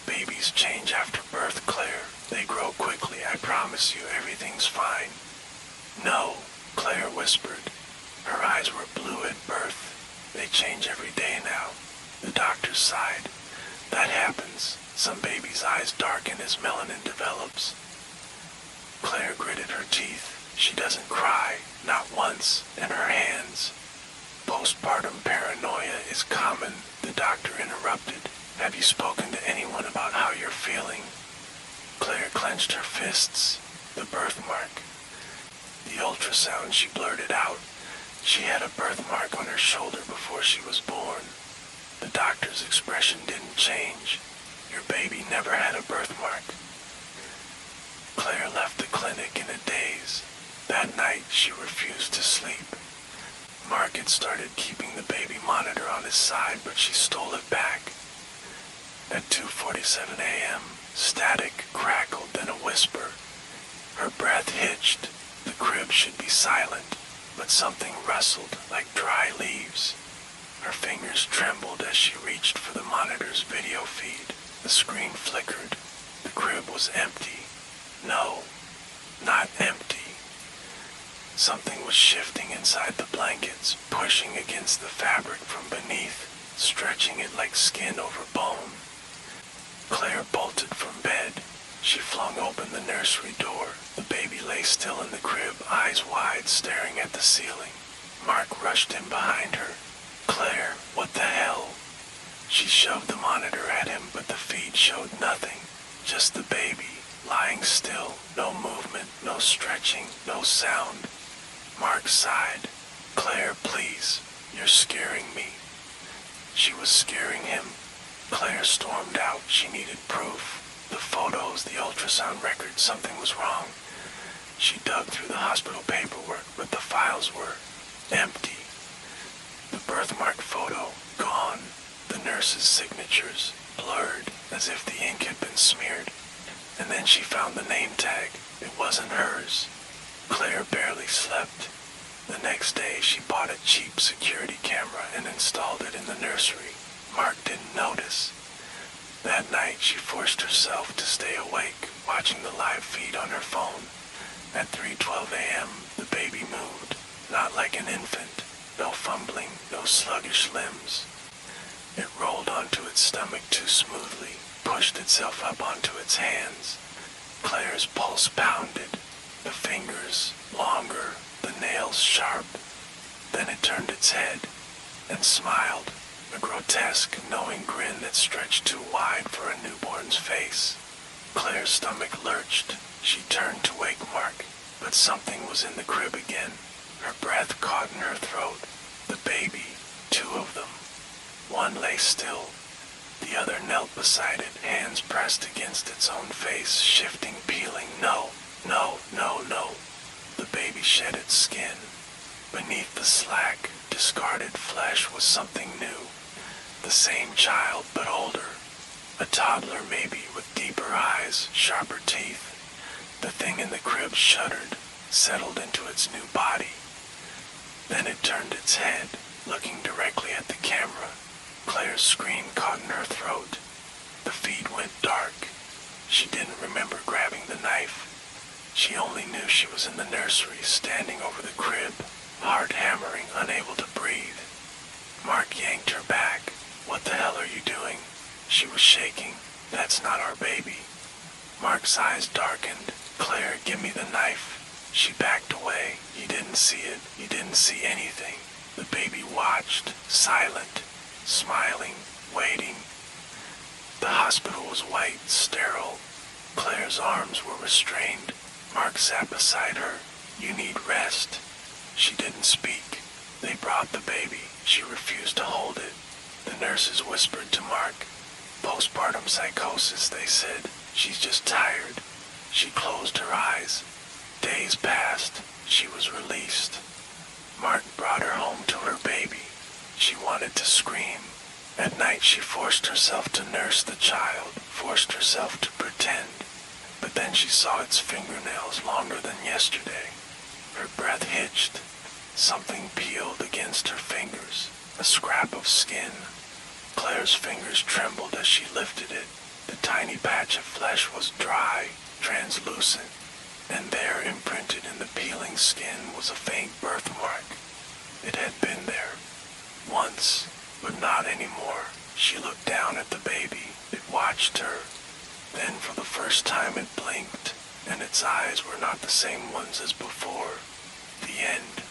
Babies change after birth, Claire. They grow quickly, I promise you, everything's fine. No, Claire whispered. Her eyes were blue at birth. They change every day now. The doctor sighed. That happens. Some babies' eyes darken as melanin develops. Claire gritted her teeth. She doesn't cry, not once, and her hands. Postpartum paranoia is common, the doctor interrupted. Have you spoken to anyone about how you're feeling? Claire clenched her fists. The birthmark. The ultrasound, she blurted out. She had a birthmark on her shoulder before she was born. The doctor's expression didn't change. Your baby never had a birthmark. Claire left the clinic in a daze. That night, she refused to sleep. Mark had started keeping the baby monitor on his side, but she stole it back. At 2:47 a.m., static crackled, then a whisper. Her breath hitched. The crib should be silent, but something rustled like dry leaves. Her fingers trembled as she reached for the monitor's video feed. The screen flickered. The crib was empty. No, not empty. Something was shifting inside the blankets, pushing against the fabric from beneath, stretching it like skin over bone. Claire bolted from bed. She flung open the nursery door. The baby lay still in the crib, eyes wide, staring at the ceiling. Mark rushed in behind her. Claire, what the hell? She shoved the monitor at him, but the feed showed nothing. Just the baby, lying still, no movement, no stretching, no sound. Mark sighed. Claire, please, you're scaring me. She was scaring him. Claire stormed out. She needed proof. The photos, the ultrasound records, something was wrong. She dug through the hospital paperwork, but the files were empty. The birthmark photo, gone. The nurse's signatures, blurred, as if the ink had been smeared. And then she found the name tag. It wasn't hers. Claire barely slept. The next day, she bought a cheap security camera and installed it in the nursery. Mark didn't notice. That night, she forced herself to stay awake, watching the live feed on her phone. At 3:12 a.m., the baby moved, not like an infant. No fumbling, no sluggish limbs. It rolled onto its stomach too smoothly, pushed itself up onto its hands. Claire's pulse pounded, the fingers longer, the nails sharp. Then it turned its head and smiled, a grotesque, knowing grin that stretched too wide for a newborn's face. Claire's stomach lurched. She turned to wake Mark, but something was in the crib again. Her breath caught in her throat. The baby, two of them. One lay still. The other knelt beside it, hands pressed against its own face, shifting, peeling. No, no, no, no. The baby shed its skin. Beneath the slack, discarded flesh was something new. The same child, but older. A toddler maybe, with deeper eyes, sharper teeth. The thing in the crib shuddered, settled into its new body. Then it turned its head, looking directly at the camera. Claire's scream caught in her throat. The feed went dark. She didn't remember grabbing the knife. She only knew she was in the nursery, standing over the crib, heart hammering, unable to breathe. Mark yanked her back. What the hell are you doing? She was shaking. That's not our baby. Mark's eyes darkened. Claire, give me the knife. She backed away. He didn't see it. He didn't see anything. The baby watched, silent, smiling, waiting. The hospital was white, sterile. Claire's arms were restrained. Mark sat beside her. You need rest. She didn't speak. They brought the baby. She refused to hold it. The nurses whispered to Mark. Postpartum psychosis, they said. She's just tired. She closed her eyes. Days passed. She was released. Mark brought her home to her baby. She wanted to scream. At night she forced herself to nurse the child, forced herself to pretend. But then she saw its fingernails longer than yesterday. Her breath hitched. Something peeled against her fingers, a scrap of skin. Claire's fingers trembled as she lifted it. The tiny patch of flesh was dry, translucent, and there, imprinted in the peeling skin, was a faint birthmark. It had been there once, but not anymore. She looked down at the baby. It watched her. Then for the first time it blinked, and its eyes were not the same ones as before. The end.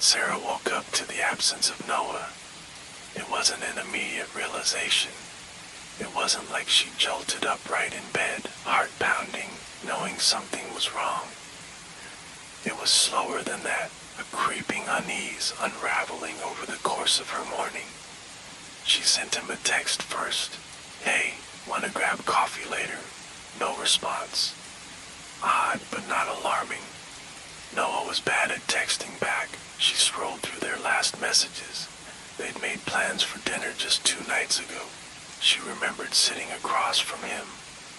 Sarah woke up to the absence of Noah. It wasn't an immediate realization. It wasn't like she jolted upright in bed, heart pounding, knowing something was wrong. It was slower than that, a creeping unease unraveling over the course of her morning. She sent him a text first. "Hey, wanna grab coffee later?" No response. Odd, but not alarming. Noah was bad at texting back. She scrolled through their last messages. They'd made plans for dinner just 2 nights ago. She remembered sitting across from him,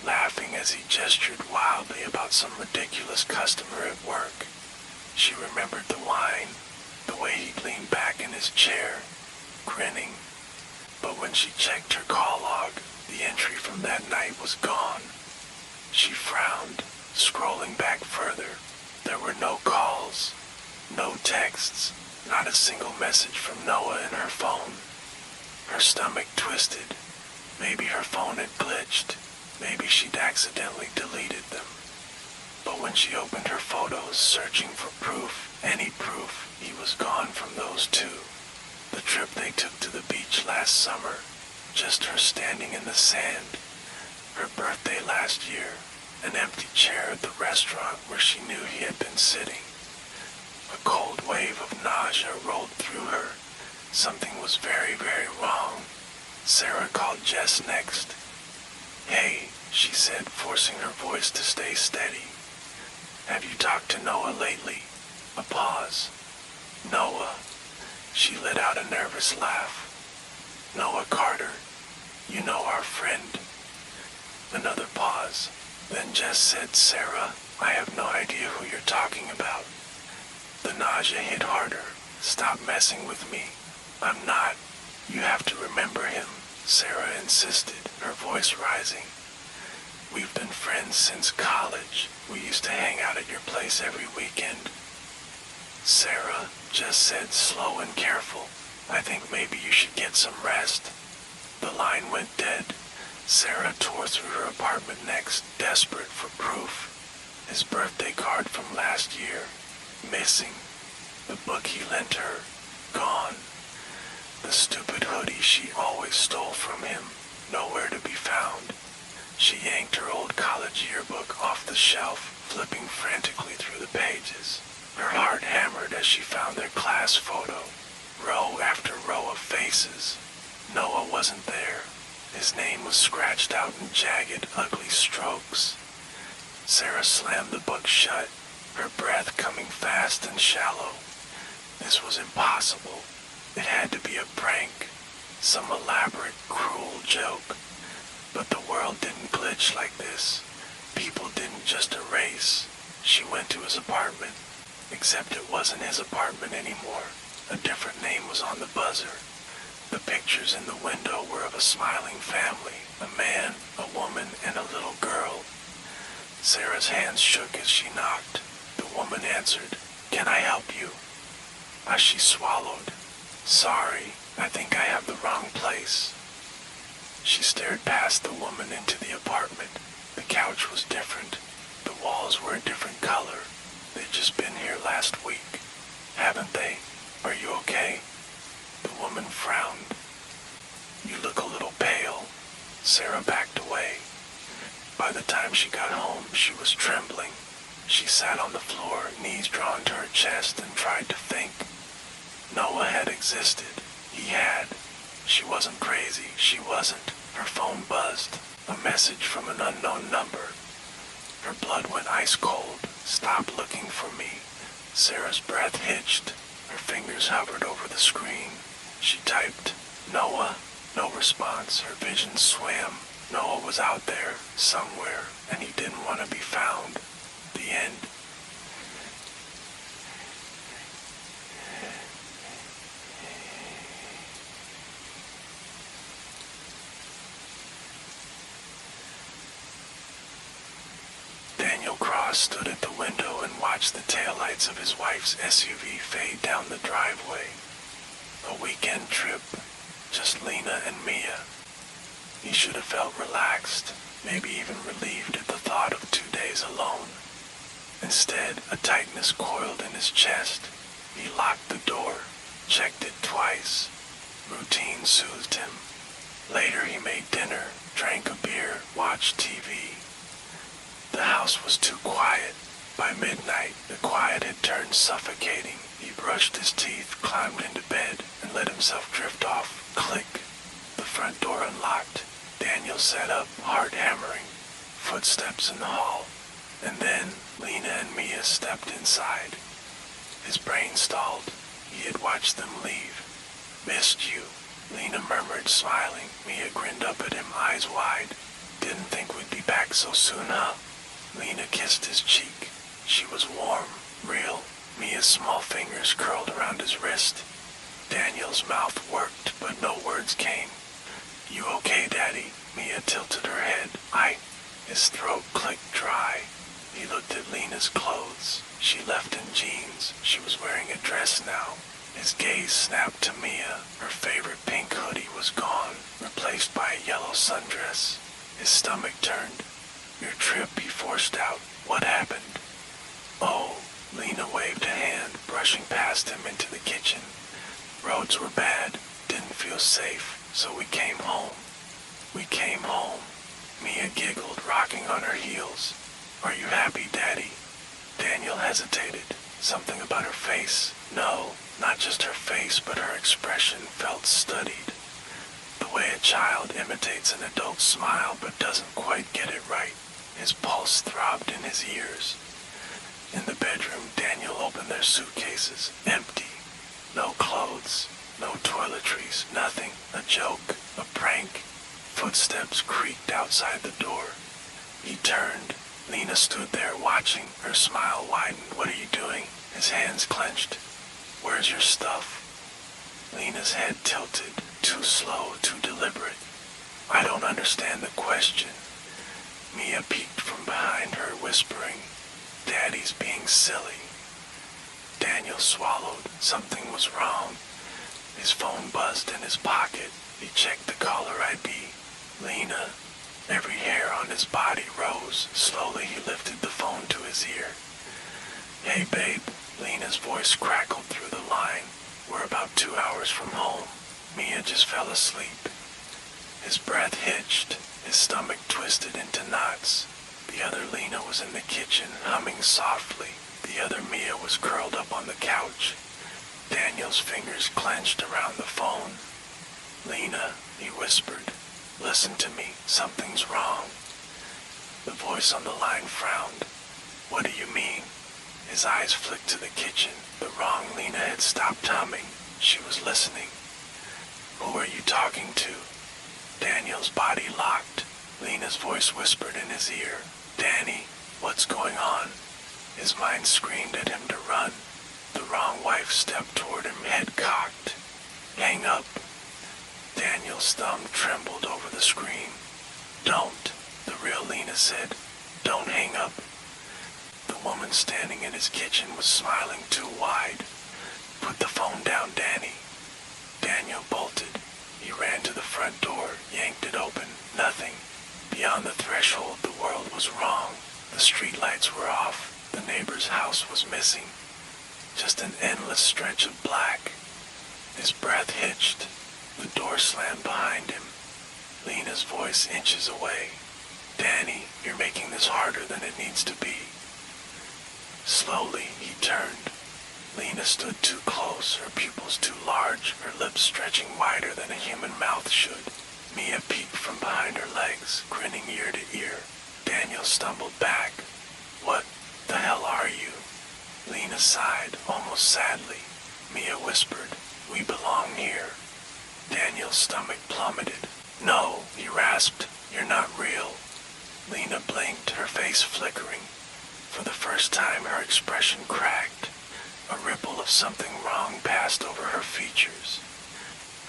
laughing as he gestured wildly about some ridiculous customer at work. She remembered the wine, the way he leaned back in his chair, grinning. But when she checked her call log, the entry from that night was gone. She frowned, scrolling back further. There were no calls, no texts, not a single message from Noah in her phone. Her stomach twisted. Maybe her phone had glitched. Maybe she'd accidentally deleted them. But when she opened her photos, searching for proof, any proof, he was gone from those 2. The trip they took to the beach last summer, just her standing in the sand. Her birthday last year, an empty chair at the restaurant where she knew he had been sitting. A cold wave of nausea rolled through her. Something was very, very wrong. Sarah called Jess next. "Hey," she said, forcing her voice to stay steady. "Have you talked to Noah lately?" A pause. "Noah." She let out a nervous laugh. "Noah Carter. You know, our friend." Another pause. Then Jess said, "Sarah, I have no idea who you're talking about." The nausea hit harder. "Stop messing with me." "I'm not. You have to remember him," Sarah insisted, her voice rising. "We've been friends since college. We used to hang out at your place every weekend." "Sarah," Jess said, slow and careful, "I think maybe you should get some rest." The line went dead. Sarah tore through her apartment next, desperate for proof. His birthday card from last year, missing. The book he lent her, gone. The stupid hoodie she always stole from him, nowhere to be found. She yanked her old college yearbook off the shelf, flipping frantically through the pages. Her heart hammered as she found their class photo, row after row of faces. Noah wasn't there. His name was scratched out in jagged, ugly strokes. Sarah slammed the book shut, her breath coming fast and shallow. This was impossible. It had to be a prank, some elaborate, cruel joke. But the world didn't glitch like this. People didn't just erase. She went to his apartment, except it wasn't his apartment anymore. A different name was on the buzzer. The pictures in the window were of a smiling family, a man, a woman, and a little girl. Sarah's hands shook as she knocked. The woman answered, "Can I help you?" As she swallowed, "Sorry, I think I have the wrong place." She stared past the woman into the apartment. The couch was different. The walls were a different color. They'd just been here last week. "Haven't they? Are you okay?" The woman frowned. "You look a little pale." Sarah backed away. By the time she got home, she was trembling. She sat on the floor, knees drawn to her chest, and tried to think. Noah had existed. He had. She wasn't crazy. She wasn't. Her phone buzzed. A message from an unknown number. Her blood went ice cold. "Stop looking for me." Sarah's breath hitched. Her fingers hovered over the screen. She typed, "Noah." No response. Her vision swam. Noah was out there, somewhere, and he didn't want to be found. The end. Daniel Cross stood at the window and watched the taillights of his wife's SUV fade down the driveway. A weekend trip. Just Lena and Mia. He should have felt relaxed, maybe even relieved at the thought of 2 days alone. Instead, a tightness coiled in his chest. He locked the door, checked it twice. Routine soothed him. Later he made dinner, drank a beer, watched TV. The house was too quiet. By midnight, the quiet had turned suffocating. He brushed his teeth, climbed into bed, and let himself drift off. Click. The front door unlocked. Daniel sat up, heart hammering. Footsteps in the hall. And then Lena and Mia stepped inside. His brain stalled. He had watched them leave. "Missed you," Lena murmured, smiling. Mia grinned up at him, eyes wide. "Didn't think we'd be back so soon, huh?" Lena kissed his cheek. She was warm, real. Mia's small fingers curled around his wrist. Daniel's mouth worked, but no words came. "You okay, Daddy?" Mia tilted her head. His throat clicked dry. He looked at Lena's clothes. She left in jeans. She was wearing a dress now. His gaze snapped to Mia. Her favorite pink hoodie was gone, replaced by a yellow sundress. His stomach turned. "Your trip," he forced out. "What happened?" "Oh," Lena waved a hand, brushing past him into the kitchen. "Roads were bad. Didn't feel safe, so we came home." "We came home." Mia giggled, rocking on her heels. "Are you happy, Daddy?" Daniel hesitated. Something about her face. No, not just her face, but her expression felt studied. The way a child imitates an adult smile but doesn't quite get it right. His pulse throbbed in his ears. In the bedroom, Daniel opened their suitcases. Empty. No clothes. No toiletries. Nothing. A joke. A prank. Footsteps creaked outside the door. He turned. Lena stood there watching. Her smile widened. "What are you doing?" His hands clenched. "Where's your stuff?" Lena's head tilted. Too slow, too deliberate. "I don't understand the question." Mia peeked from behind her, whispering, "Daddy's being silly." Daniel swallowed. Something was wrong. His phone buzzed in his pocket. He checked the caller ID. Lena. Every hair on his body rose. Slowly he lifted the phone to his ear. "Hey, babe." Lena's voice crackled through the line. "We're about 2 hours from home. Mia just fell asleep." His breath hitched. His stomach twisted into knots. The other Lena was in the kitchen, humming softly. The other Mia was curled up on the couch. Daniel's fingers clenched around the phone. "Lena," he whispered. "Listen to me. Something's wrong." The voice on the line frowned. "What do you mean?" His eyes flicked to the kitchen. The wrong Lena had stopped humming. She was listening. "Who are you talking to?" Daniel's body locked. Lena's voice whispered in his ear. "Danny, what's going on?" His mind screamed at him to run. The wrong wife stepped toward him, head cocked. "Hang up." Daniel's thumb trembled over the screen. "Don't," the real Lena said. "Don't hang up." The woman standing in his kitchen was smiling too wide. "Put the phone down, Danny." Daniel bolted. He ran to the front door, yanked it open. Nothing. Beyond the threshold, the world was wrong. The streetlights were off. The neighbor's house was missing. Just an endless stretch of black. His breath hitched. The door slammed behind him. Lena's voice inches away. "Danny, you're making this harder than it needs to be." Slowly, he turned. Lena stood too close, her pupils too large, her lips stretching wider than a human mouth should. Mia peeked from behind her legs, grinning ear to ear. Daniel stumbled back. "What the hell are you?" Lena sighed, almost sadly. Mia whispered, "We belong here." Daniel's stomach plummeted. "No," he rasped. "You're not real." Lena blinked, her face flickering. For the first time, her expression cracked. A ripple of something wrong passed over her features.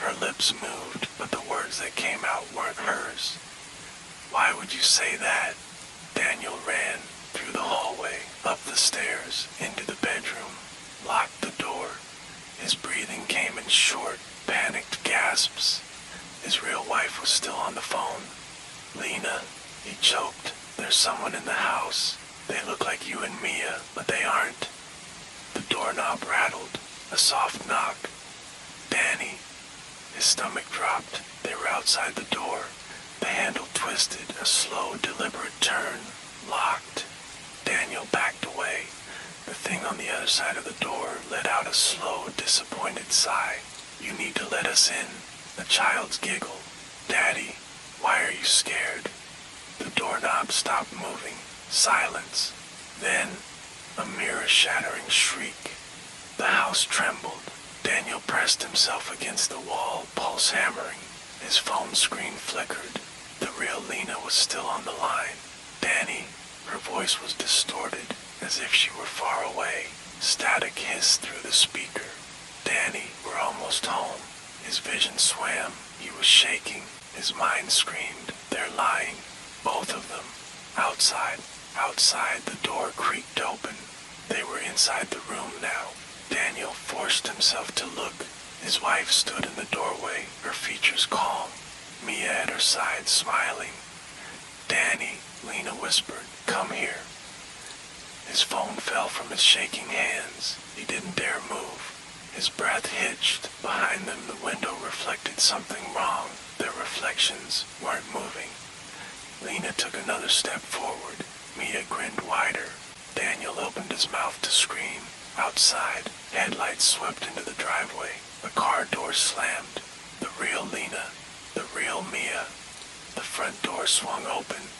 Her lips moved, but the words that came out weren't hers. "Why would you say that?" Daniel ran through the hallway, up the stairs, into the bedroom, locked the door. His breathing came in short, panicked gasps. His real wife was still on the phone. "Lena," he choked, "there's someone in the house. They look like you and Mia, but they aren't." The doorknob rattled, a soft knock. "Danny." His stomach dropped. They were outside the door. The handle twisted, a slow, deliberate turn, locked. Daniel backed away. The thing on the other side of the door let out a slow, disappointed sigh. "You need to let us in." A child's giggle. "Daddy, why are you scared?" The doorknob stopped moving. Silence. Then, a mirror-shattering shriek. The house trembled. Daniel pressed himself against the wall, pulse hammering. His phone screen flickered. The real Lena was still on the line. "Danny." Her voice was distorted, as if she were far away. Static hissed through the speaker. "Danny, we're almost home." His vision swam. He was shaking. His mind screamed. "They're lying. Both of them." Outside. Outside, the door creaked open. They were inside the room now. Daniel forced himself to look. His wife stood in the doorway, her features calm. Mia at her side, smiling. "Danny," Lena whispered, "come here." His phone fell from his shaking hands. He didn't dare move. His breath hitched. Behind them, the window reflected something wrong. Their reflections weren't moving. Lena took another step forward. Mia grinned wider. Daniel opened his mouth to scream. Outside, headlights swept into the driveway. The car door slammed. The real Lena, the real Mia. The front door swung open,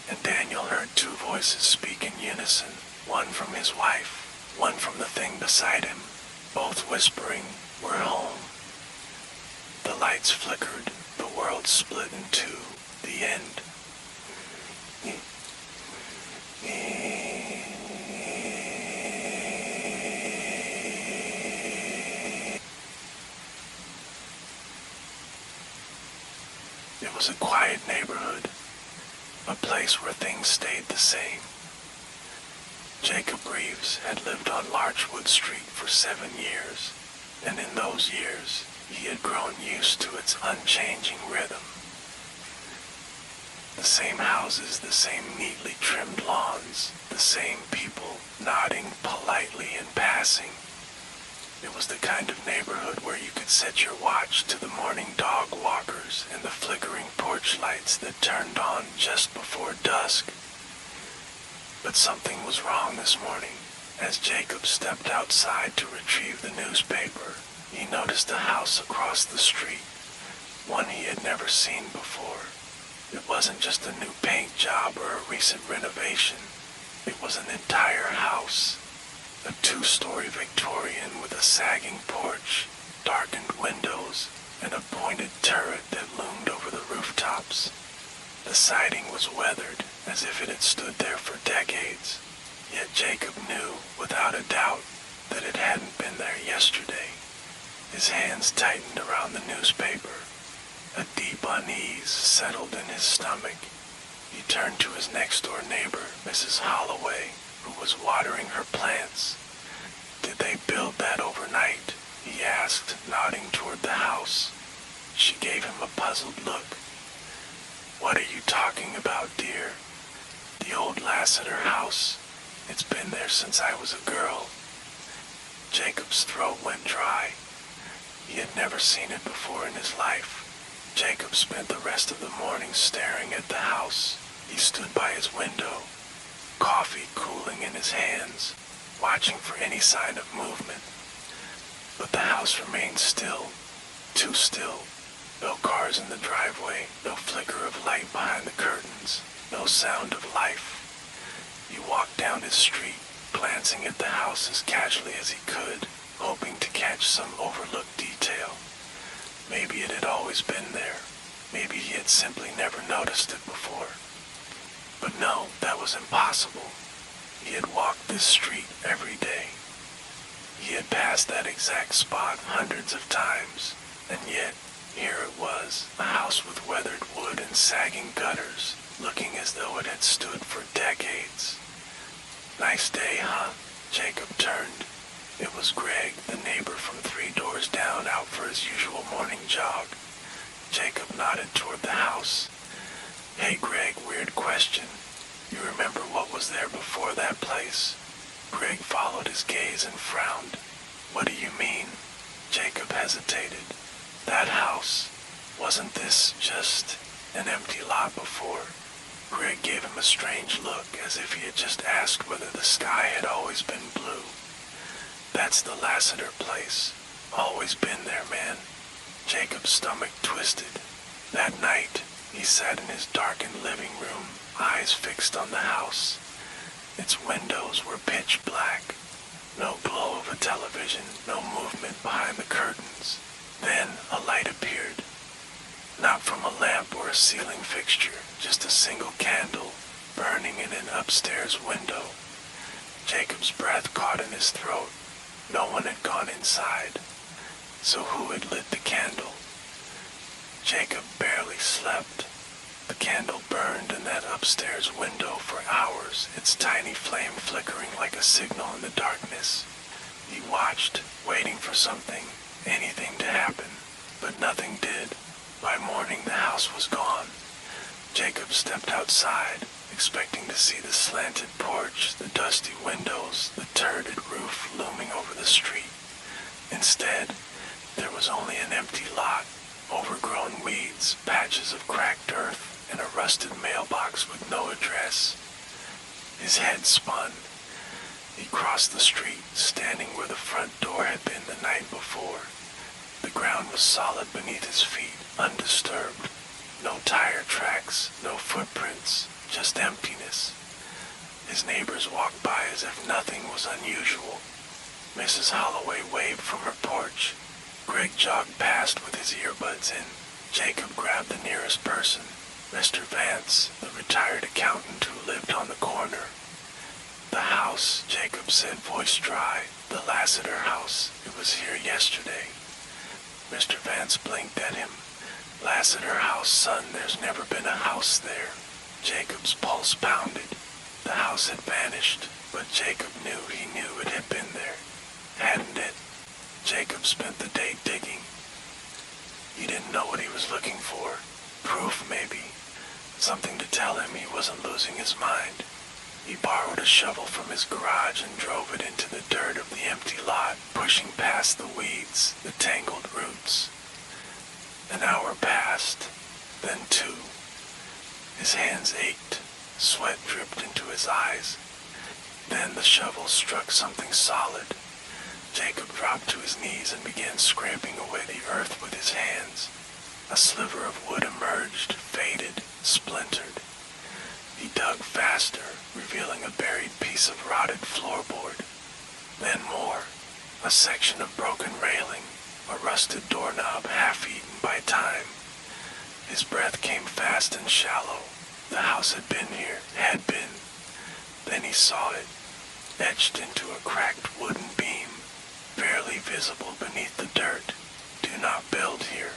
and Daniel heard two voices speak in unison. One from his wife, one from the thing beside him. Both whispering, "We're home." The lights flickered. The world split in two. The end. It was a quiet neighborhood, a place where things stayed the same. Jacob Reeves had lived on Larchwood Street for 7 years, and in those years, he had grown used to its unchanging rhythm. The same houses, the same neatly trimmed lawns, the same people nodding politely in passing. It was the kind of neighborhood where you could set your watch to the morning dog walkers and the flickering porch lights that turned on just before dusk. But something was wrong this morning. As Jacob stepped outside to retrieve the newspaper, he noticed a house across the street, one he had never seen before. It wasn't just a new paint job or a recent renovation. It was an entire house. A 2-story Victorian with a sagging porch, darkened windows, and a pointed turret that loomed over the rooftops. The siding was weathered, as if it had stood there for decades. Yet Jacob knew, without a doubt, that it hadn't been there yesterday. His hands tightened around the newspaper. A deep unease settled in his stomach. He turned to his next-door neighbor, Mrs. Holloway, who was watering her plants. "Did they build that overnight?" he asked, nodding toward the house. She gave him a puzzled look. "What are you talking about, dear?" "The old Lassiter house. It's been there since I was a girl." Jacob's throat went dry. He had never seen it before in his life. Jacob spent the rest of the morning staring at the house. He stood by his window, coffee cooling in his hands, watching for any sign of movement. But the house remained still, too still. No cars in the driveway, no flicker of light behind the curtains, no sound of life. He walked down his street, glancing at the house as casually as he could, hoping to catch some overlooked detail. Maybe it had always been there. Maybe he had simply never noticed it before. But no, that was impossible. He had walked this street every day. He had passed that exact spot hundreds of times, and yet here it was, a house with weathered wood and sagging gutters, looking as though it had stood for decades. "Nice day, huh?" Jacob turned. It was Greg, the neighbor from 3 doors down, out for his usual morning jog. Jacob nodded toward the house. "Hey Greg, weird question. You remember what was there before that place?" Greg followed his gaze and frowned. "What do you mean?" Jacob hesitated. "That house. Wasn't this just an empty lot before?" Greg gave him a strange look, as if he had just asked whether the sky had always been blue. "That's the Lassiter place. Always been there, man." Jacob's stomach twisted. That night, he sat in his darkened living room, eyes fixed on the house. Its windows were pitch black. No glow of a television, no movement behind the curtains. Then a light appeared. Not from a lamp or a ceiling fixture, just a single candle, burning in an upstairs window. Jacob's breath caught in his throat. No one had gone inside. So who had lit the candle? Jacob barely slept. The candle burned in that upstairs window for hours, its tiny flame flickering like a signal in the darkness. He watched, waiting for something, anything to happen, but nothing did. By morning, the house was gone. Jacob stepped outside, expecting to see the slanted porch, the dusty windows, the turreted roof looming over the street. Instead, there was only an empty lot, overgrown weeds, patches of cracked earth, and a rusted mailbox with no address. His head spun. He crossed the street, standing where the front door had been the night before. The ground was solid beneath his feet, undisturbed. No tire tracks, no footprints, just emptiness. His neighbors walked by as if nothing was unusual. Mrs. Holloway waved from her porch. Greg jogged past with his earbuds in. Jacob grabbed the nearest person, Mr. Vance, the retired accountant who lived on the corner. "The house," Jacob said, voice dry. "The Lassiter house. It was here yesterday." Mr. Vance blinked at him. "Lassiter house, son, there's never been a house there." Jacob's pulse pounded. The house had vanished, but Jacob knew he knew it had been there. Hadn't it? Jacob spent the day digging. He didn't know what he was looking for. Proof, maybe. Something to tell him he wasn't losing his mind. He borrowed a shovel from his garage and drove it into the dirt of the empty lot, pushing past the weeds, the tangled roots. An hour passed, then 2. His hands ached, sweat dripped into his eyes. Then the shovel struck something solid. Jacob dropped to his knees and began scraping away the earth with his hands. A sliver of wood emerged, faded, splintered. He dug faster, revealing a buried piece of rotted floorboard. Then more. A section of broken railing, a rusted doorknob half-eaten by time. His breath came fast and shallow. The house had been here, had been. Then he saw it, etched into a cracked wooden beam, barely visible beneath the dirt. "Do not build here."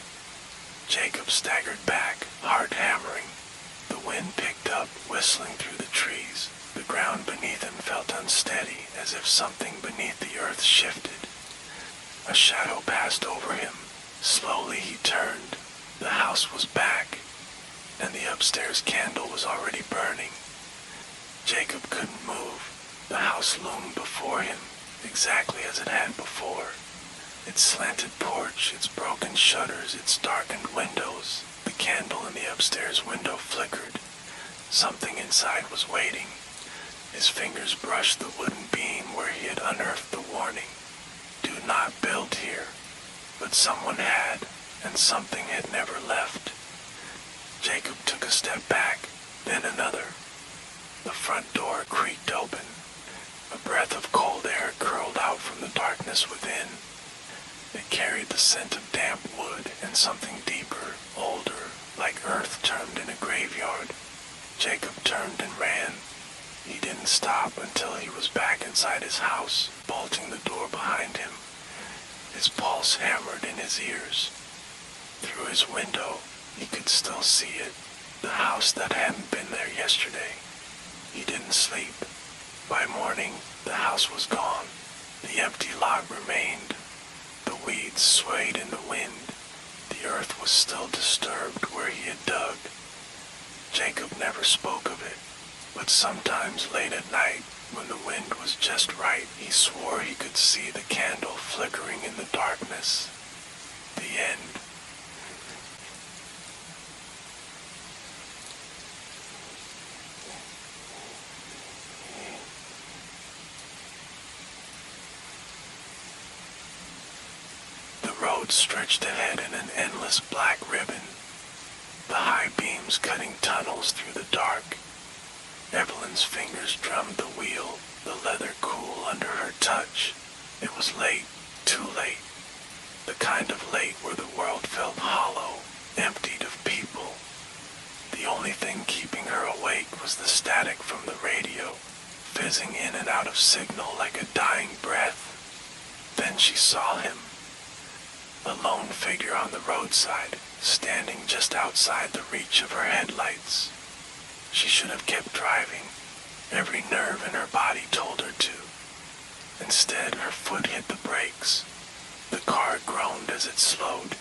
Jacob staggered back, heart hammering. The wind picked up, whistling through the trees. The ground beneath him felt unsteady, as if something beneath the earth shifted. A shadow passed over him. Slowly he turned. The house was back, and the upstairs candle was already burning. Jacob couldn't move. The house loomed before him, exactly as it had before. Its slanted porch, its broken shutters, its darkened windows. The candle in the upstairs window flickered. Something inside was waiting. His fingers brushed the wooden beam where he had unearthed the warning. "Do not build here." But someone had, and something had never left. Jacob took a step back, then another. The front door creaked open. A breath of cold air curled out from the darkness within. It carried the scent of damp wood and then something deeper, older, like earth turned in a graveyard. Jacob turned and ran. He didn't stop until he was back inside his house, bolting the door behind him. His pulse hammered in his ears. Through his window, he could still see it, the house that hadn't been there yesterday. He didn't sleep. By morning, the house was gone. The empty lot remained. The weeds swayed in the wind. The earth was still disturbed where he had dug. Jacob never spoke of it, but sometimes late at night, when the wind was just right, he swore he could see the candle flickering in the darkness. The end. The road stretched ahead in an endless black ribbon, the high beams cutting tunnels through the dark. Evelyn's fingers drummed the wheel, the leather cool under her touch. It was late, too late. The kind of late where the world felt hollow, emptied of people. The only thing keeping her awake was the static from the radio, fizzing in and out of signal like a dying breath. Then she saw him. A lone figure on the roadside, standing just outside the reach of her headlights. She should have kept driving. Every nerve in her body told her to. Instead, her foot hit the brakes. The car groaned as it slowed.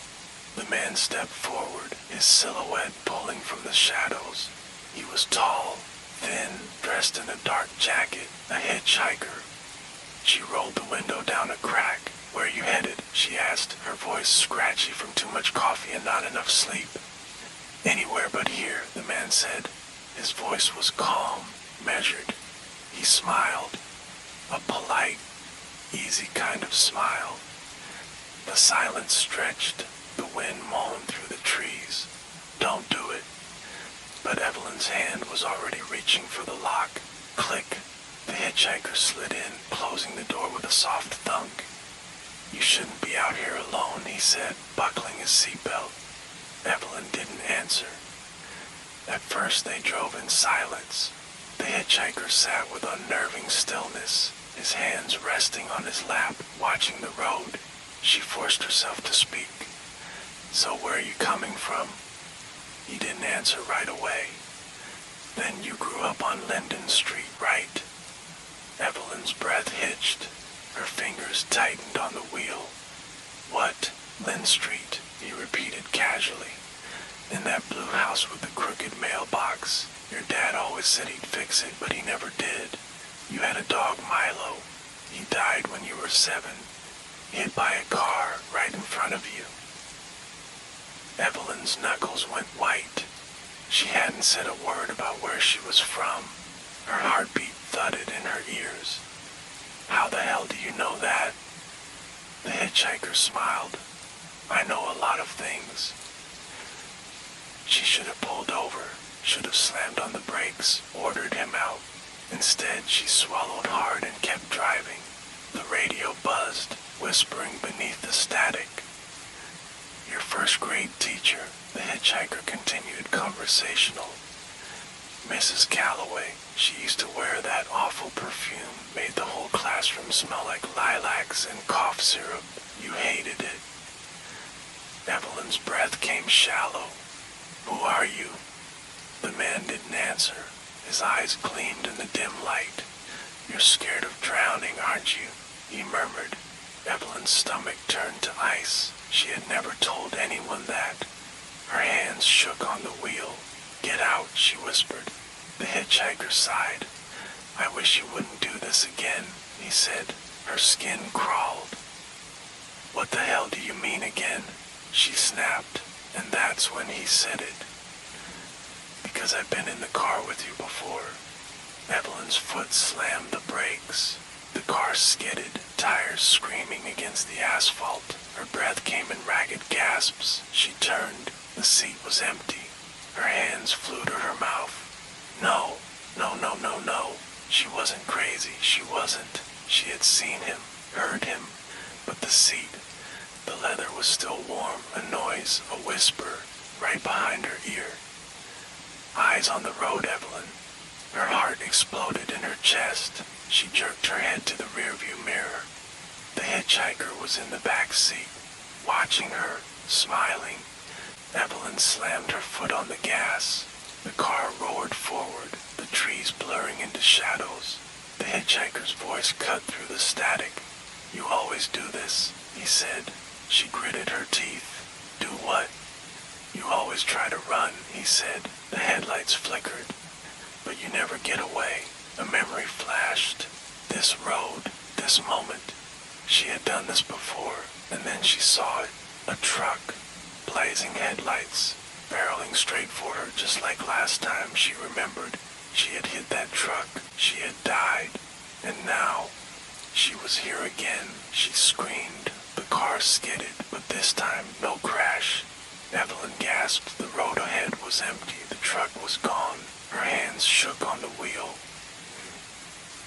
The man stepped forward, his silhouette pulling from the shadows. He was tall, thin, dressed in a dark jacket, a hitchhiker. She rolled the window down a crack. "Where you headed?" she asked, her voice scratchy from too much coffee and not enough sleep. "Anywhere but here," the man said. His voice was calm, measured. He smiled. A polite, easy kind of smile. The silence stretched. The wind moaned through the trees. "Don't do it." But Evelyn's hand was already reaching for the lock. Click. The hitchhiker slid in, closing the door with a soft thunk. "You shouldn't be out here alone," he said, buckling his seatbelt. Evelyn didn't answer. At first they drove in silence. The hitchhiker sat with unnerving stillness, his hands resting on his lap, watching the road. She forced herself to speak. "So where are you coming from?" He didn't answer right away. "Then you grew up on Linden Street, right?" Evelyn's breath hitched. Her fingers tightened on the wheel. "What? Lynn Street?" he repeated casually. "In that blue house with the crooked mailbox. Your dad always said he'd fix it, but he never did. You had a dog, Milo. He died when you were 7. Hit by a car right in front of you." Evelyn's knuckles went white. She hadn't said a word about where she was from. Her heartbeat thudded in her ears. "How the hell do you know that?" The hitchhiker smiled. "I know a lot of things." She should have pulled over, should have slammed on the brakes, ordered him out. Instead, she swallowed hard and kept driving. The radio buzzed, whispering beneath the static. "Your first grade teacher," the hitchhiker continued, conversational. "Mrs. Calloway. She used to wear that awful perfume, made the whole classroom smell like lilacs and cough syrup. You hated it." Evelyn's breath came shallow. "Who are you?" The man didn't answer. His eyes gleamed in the dim light. "You're scared of drowning, aren't you?" he murmured. Evelyn's stomach turned to ice. She had never told anyone that. Her hands shook on the wheel. "Get out," she whispered. The hitchhiker sighed. "I wish you wouldn't do this again," he said. Her skin crawled. "What the hell do you mean again?" she snapped, and that's when he said it. "Because I've been in the car with you before." Evelyn's foot slammed the brakes. The car skidded, tires screaming against the asphalt. Her breath came in ragged gasps. She turned. The seat was empty. Her hands flew to her mouth. No, no, no, no, no. She wasn't crazy. She wasn't. She had seen him, heard him. But the seat, The leather was still warm, a noise, a whisper, right behind her ear. Eyes on the road, Evelyn. Her heart exploded in her chest. She jerked her head to the rearview mirror. The hitchhiker was in the back seat, watching her, smiling. Evelyn slammed her foot on the gas. The car roared forward, the trees blurring into shadows. The hitchhiker's voice cut through the static. "You always do this," he said. She gritted her teeth. "Do what?" "You always try to run," he said. The headlights flickered. "But you never get away." A memory flashed. This road, this moment. She had done this before, and then she saw it. A truck, blazing headlights, barreling straight for her just like last time. She remembered. She had hit that truck. She had died. And now, she was here again. She screamed. The car skidded, but this time, no crash. Evelyn gasped. The road ahead was empty. The truck was gone. Her hands shook on the wheel.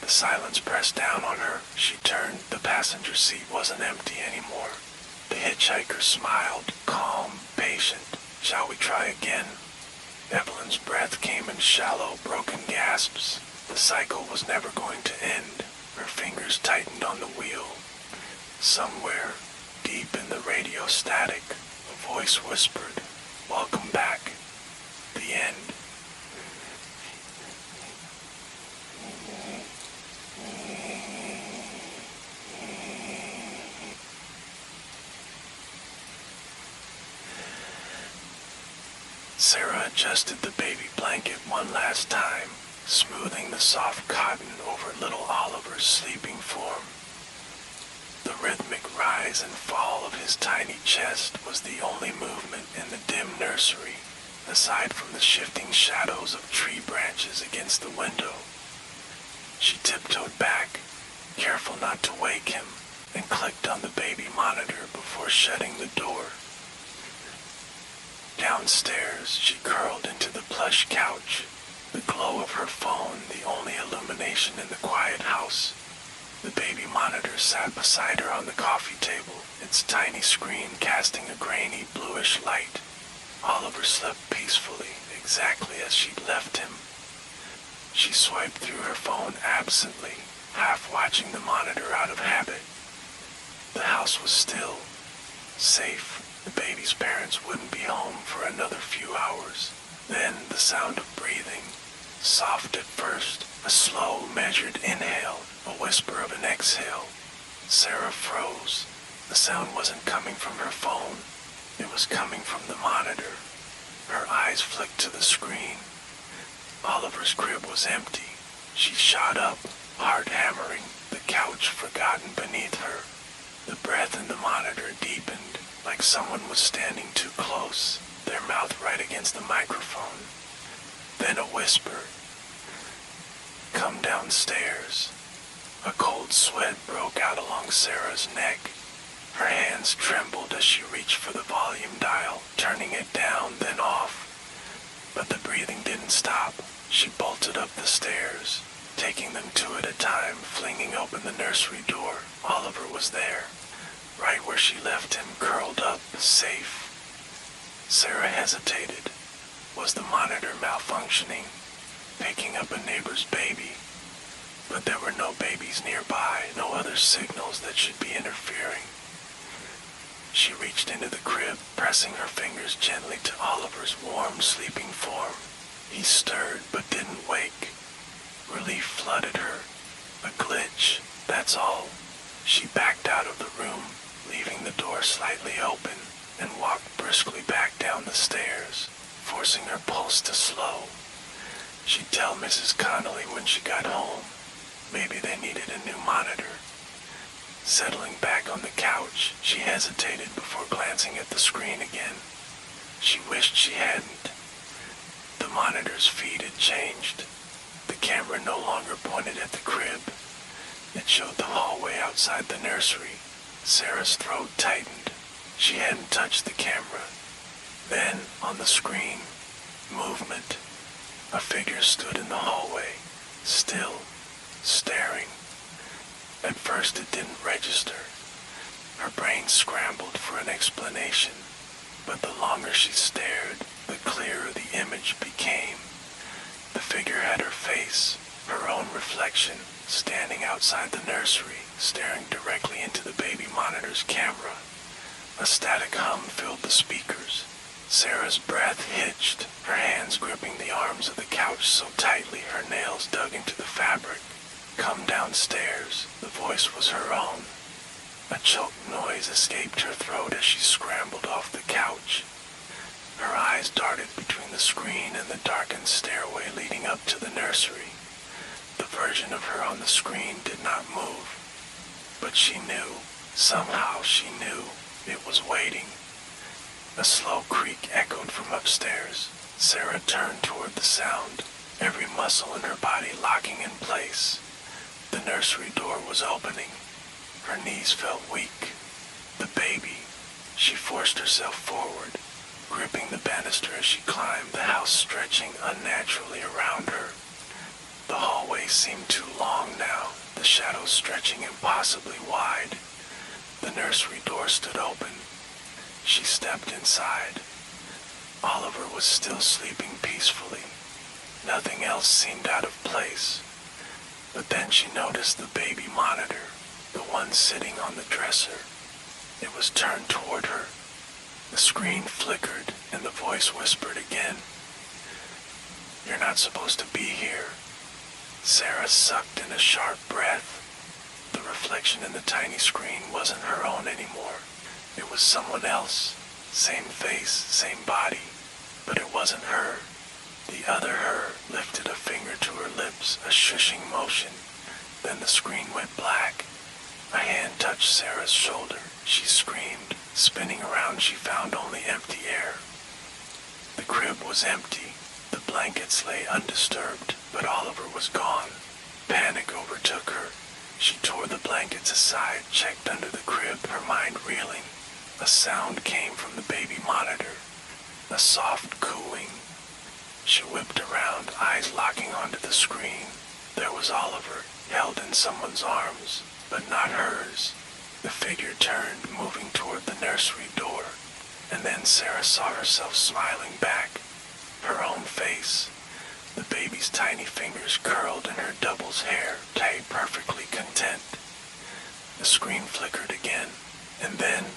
The silence pressed down on her. She turned. The passenger seat wasn't empty anymore. The hitchhiker smiled, calm, patient. "Shall we try again?" Evelyn's breath came in shallow, broken gasps. The cycle was never going to end. Her fingers tightened on the wheel. Somewhere, deep in the radio static, a voice whispered, "Welcome back." The end. Sarah adjusted the baby blanket one last time, smoothing the soft cotton over little Oliver's sleeping form. The rhythmic rise and fall of his tiny chest was the only movement in the dim nursery, aside from the shifting shadows of tree branches against the window. She tiptoed back, careful not to wake him, and clicked on the baby monitor before shutting the door. Downstairs, she curled into the plush couch, the glow of her phone the only illumination in the quiet house. The baby monitor sat beside her on the coffee table, its tiny screen casting a grainy bluish light. Oliver slept peacefully, exactly as she'd left him. She swiped through her phone absently, half watching the monitor out of habit. The house was still, safe. The baby's parents wouldn't be home for another few hours. Then the sound of breathing, soft at first, a slow, measured inhale, a whisper of an exhale. Sarah froze. The sound wasn't coming from her phone. It was coming from the monitor. Her eyes flicked to the screen. Oliver's crib was empty. She shot up, heart hammering, the couch forgotten beneath her. The breath in the monitor deepened, like someone was standing too close, their mouth right against the microphone. Then a whisper. "Come downstairs." A cold sweat broke out along Sarah's neck. Her hands trembled as she reached for the volume dial, turning it down, then off. But the breathing didn't stop. She bolted up the stairs, taking them two at a time, flinging open the nursery door. Oliver was there, right where she left him, curled up, safe. Sarah hesitated. Was the monitor malfunctioning, picking up a neighbor's baby? But there were no babies nearby, no other signals that should be interfering. She reached into the crib, pressing her fingers gently to Oliver's warm, sleeping form. He stirred, but didn't wake. Relief flooded her. A glitch, that's all. She backed out of the room, leaving the door slightly open, and walked briskly back down the stairs, forcing her pulse to slow. She'd tell Mrs. Connolly when she got home. Maybe they needed a new monitor. Settling back on the couch, she hesitated before glancing at the screen again. She wished she hadn't. The monitor's feed had changed. The camera no longer pointed at the crib. It showed the hallway outside the nursery. Sarah's throat tightened. She hadn't touched the camera. Then, on the screen, movement. A figure stood in the hallway, still, staring. At first it didn't register. Her brain scrambled for an explanation, but the longer she stared, the clearer the image became. The figure had her face, her own reflection, standing outside the nursery, staring directly into the baby monitor's camera. A static hum filled the speakers. Sarah's breath hitched, her hands gripping the arms of the couch so tightly her nails dug into the fabric. "Come downstairs." The voice was her own. A choked noise escaped her throat as she scrambled off the couch. Her eyes darted between the screen and the darkened stairway leading up to the nursery. The version of her on the screen did not move, but she knew, somehow she knew, it was waiting. A slow creak echoed from upstairs. Sarah turned toward the sound, every muscle in her body locking in place. The nursery door was opening. Her knees felt weak. The baby. She forced herself forward, gripping the banister as she climbed, the house stretching unnaturally around her. The hallway seemed too long now, the shadows stretching impossibly wide. The nursery door stood open. She stepped inside. Oliver was still sleeping peacefully. Nothing else seemed out of place. But then she noticed the baby monitor, the one sitting on the dresser. It was turned toward her. The screen flickered and the voice whispered again, "You're not supposed to be here." Sarah sucked in a sharp breath. The reflection in the tiny screen wasn't her own anymore. It was someone else. Same face, same body. But it wasn't her. The other her lifted a finger to her lips, a shushing motion. Then the screen went black. A hand touched Sarah's shoulder. She screamed. Spinning around, she found only empty air. The crib was empty. The blankets lay undisturbed, but Oliver was gone. Panic overtook her. She tore the blankets aside, checked under the crib, her mind reeling. A sound came from the baby monitor, a soft cooing. She whipped around, eyes locking onto the screen. There was Oliver, held in someone's arms, but not hers. The figure turned, moving toward the nursery door, and then Sarah saw herself smiling back. Her own face. The baby's tiny fingers curled in her double's hair, tied perfectly content. The screen flickered again, and then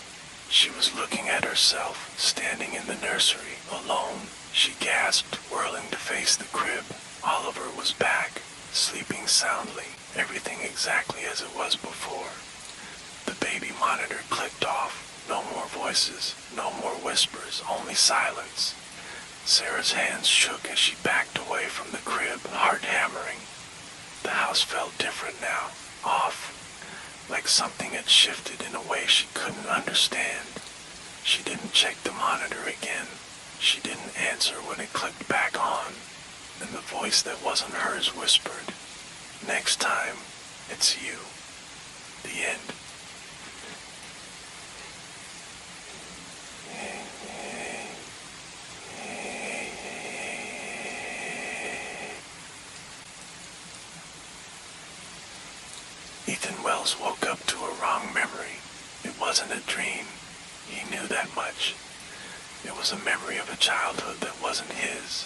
she was looking at herself, standing in the nursery, alone. She gasped, whirling to face the crib. Oliver was back, sleeping soundly, everything exactly as it was before. The baby monitor clicked off. No more voices, no more whispers, only silence. Sarah's hands shook as she backed away from the crib, heart hammering. The house felt different now, off, like something had shifted in a way she couldn't understand. She didn't check the monitor again. She didn't answer when it clicked back on. And the voice that wasn't hers whispered, "Next time, it's you." The end. Ethan Wells woke up to a wrong memory. It wasn't a dream. He knew that much. It was a memory of a childhood that wasn't his.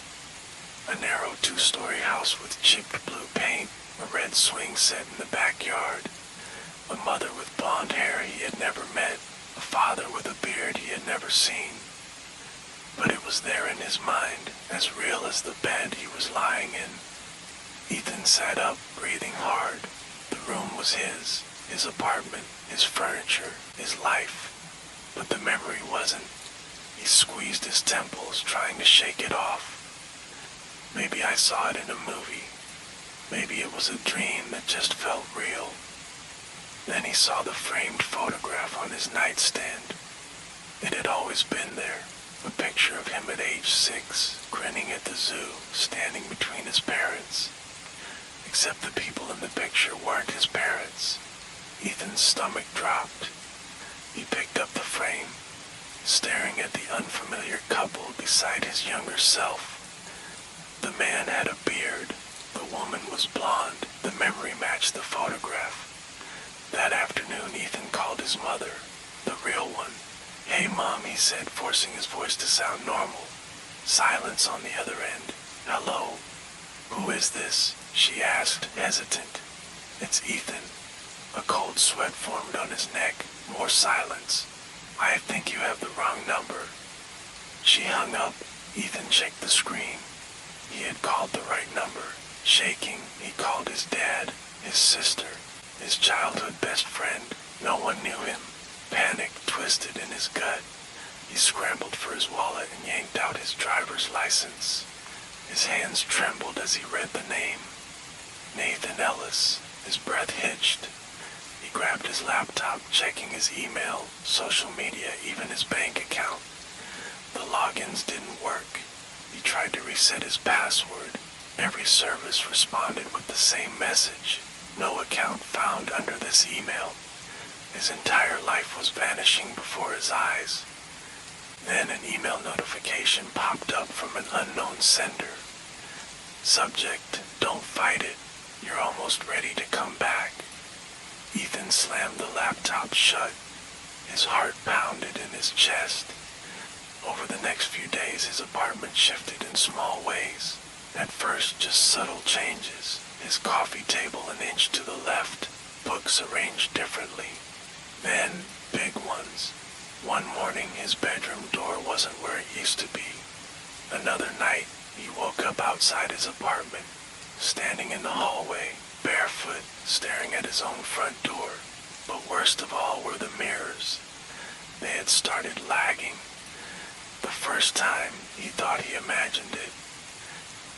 A narrow two-story house with chipped blue paint, a red swing set in the backyard, a mother with blonde hair he had never met, a father with a beard he had never seen. But it was there in his mind, as real as the bed he was lying in. Ethan sat up, breathing hard. The room was his apartment, his furniture, his life. But the memory wasn't. He squeezed his temples, trying to shake it off. Maybe I saw it in a movie. Maybe it was a dream that just felt real. Then he saw the framed photograph on his nightstand. It had always been there. A picture of him at age 6, grinning at the zoo, standing between his parents. Except the people in the picture weren't his parents. Ethan's stomach dropped. He picked up the frame, staring at the unfamiliar couple beside his younger self. The man had a beard. The woman was blonde. The memory matched the photograph. That afternoon, Ethan called his mother. Mom, he said, forcing his voice to sound normal. Silence on the other end. Hello? Who is this? She asked, hesitant. It's Ethan. A cold sweat formed on his neck. More silence. I think you have the wrong number. She hung up. Ethan checked the screen. He had called the right number. Shaking, he called his dad, his sister, his childhood best friend. No one knew him. Panic twisted in his gut. He scrambled for his wallet and yanked out his driver's license. His hands trembled as he read the name. Nathan Ellis. His breath hitched. He grabbed his laptop, checking his email, social media, even his bank account. The logins didn't work. He tried to reset his password. Every service responded with the same message. No account found under this email. His entire life was vanishing before his eyes. Then an email notification popped up from an unknown sender. Subject, don't fight it. You're almost ready to come back. Ethan slammed the laptop shut. His heart pounded in his chest. Over the next few days, his apartment shifted in small ways. At first, just subtle changes. His coffee table an inch to the left, books arranged differently. Then, big ones. One morning, his bedroom door wasn't where it used to be. Another night, he woke up outside his apartment, standing in the hallway, barefoot, staring at his own front door. But worst of all were the mirrors. They had started lagging. The first time, he thought he imagined it.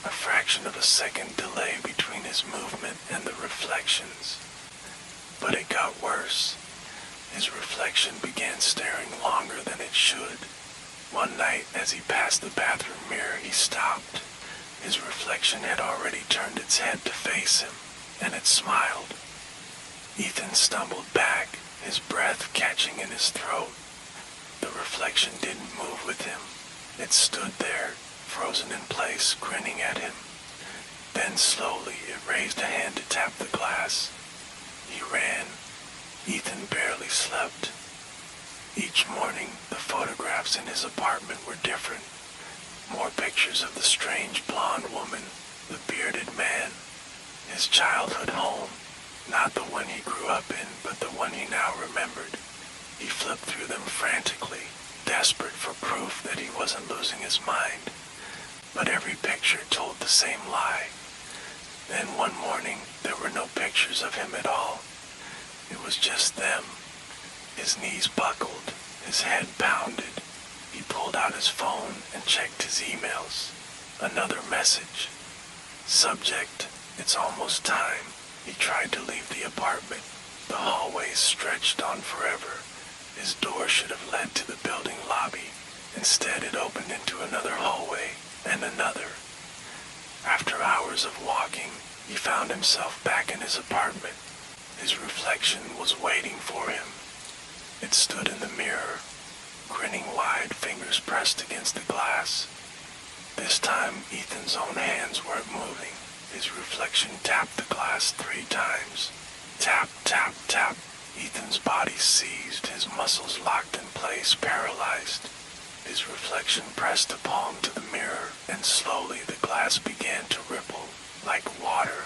A fraction of a second delay between his movement and the reflections. But it got worse. His reflection began staring longer than it should. One night, as he passed the bathroom mirror, he stopped. His reflection had already turned its head to face him, and it smiled. Ethan stumbled back, his breath catching in his throat. The reflection didn't move with him. It stood there, frozen in place, grinning at him. Then slowly it raised a hand to tap the glass. He ran. Ethan barely slept. Each morning, the photographs in his apartment were different. More pictures of the strange blonde woman, the bearded man, his childhood home, not the one he grew up in, but the one he now remembered. He flipped through them frantically, desperate for proof that he wasn't losing his mind. But every picture told the same lie. Then one morning, there were no pictures of him at all. It was just them. His knees buckled, his head pounded. He pulled out his phone and checked his emails. Another message. Subject, it's almost time. He tried to leave the apartment. The hallways stretched on forever. His door should have led to the building lobby. Instead, it opened into another hallway and another. After hours of walking, he found himself back in his apartment. His reflection was waiting for him. It stood in the mirror, grinning wide, fingers pressed against the glass. This time, Ethan's own hands weren't moving. His reflection tapped the glass 3 times. Tap, tap, tap. Ethan's body seized, his muscles locked in place, paralyzed. His reflection pressed a palm to the mirror, and slowly the glass began to ripple, like water.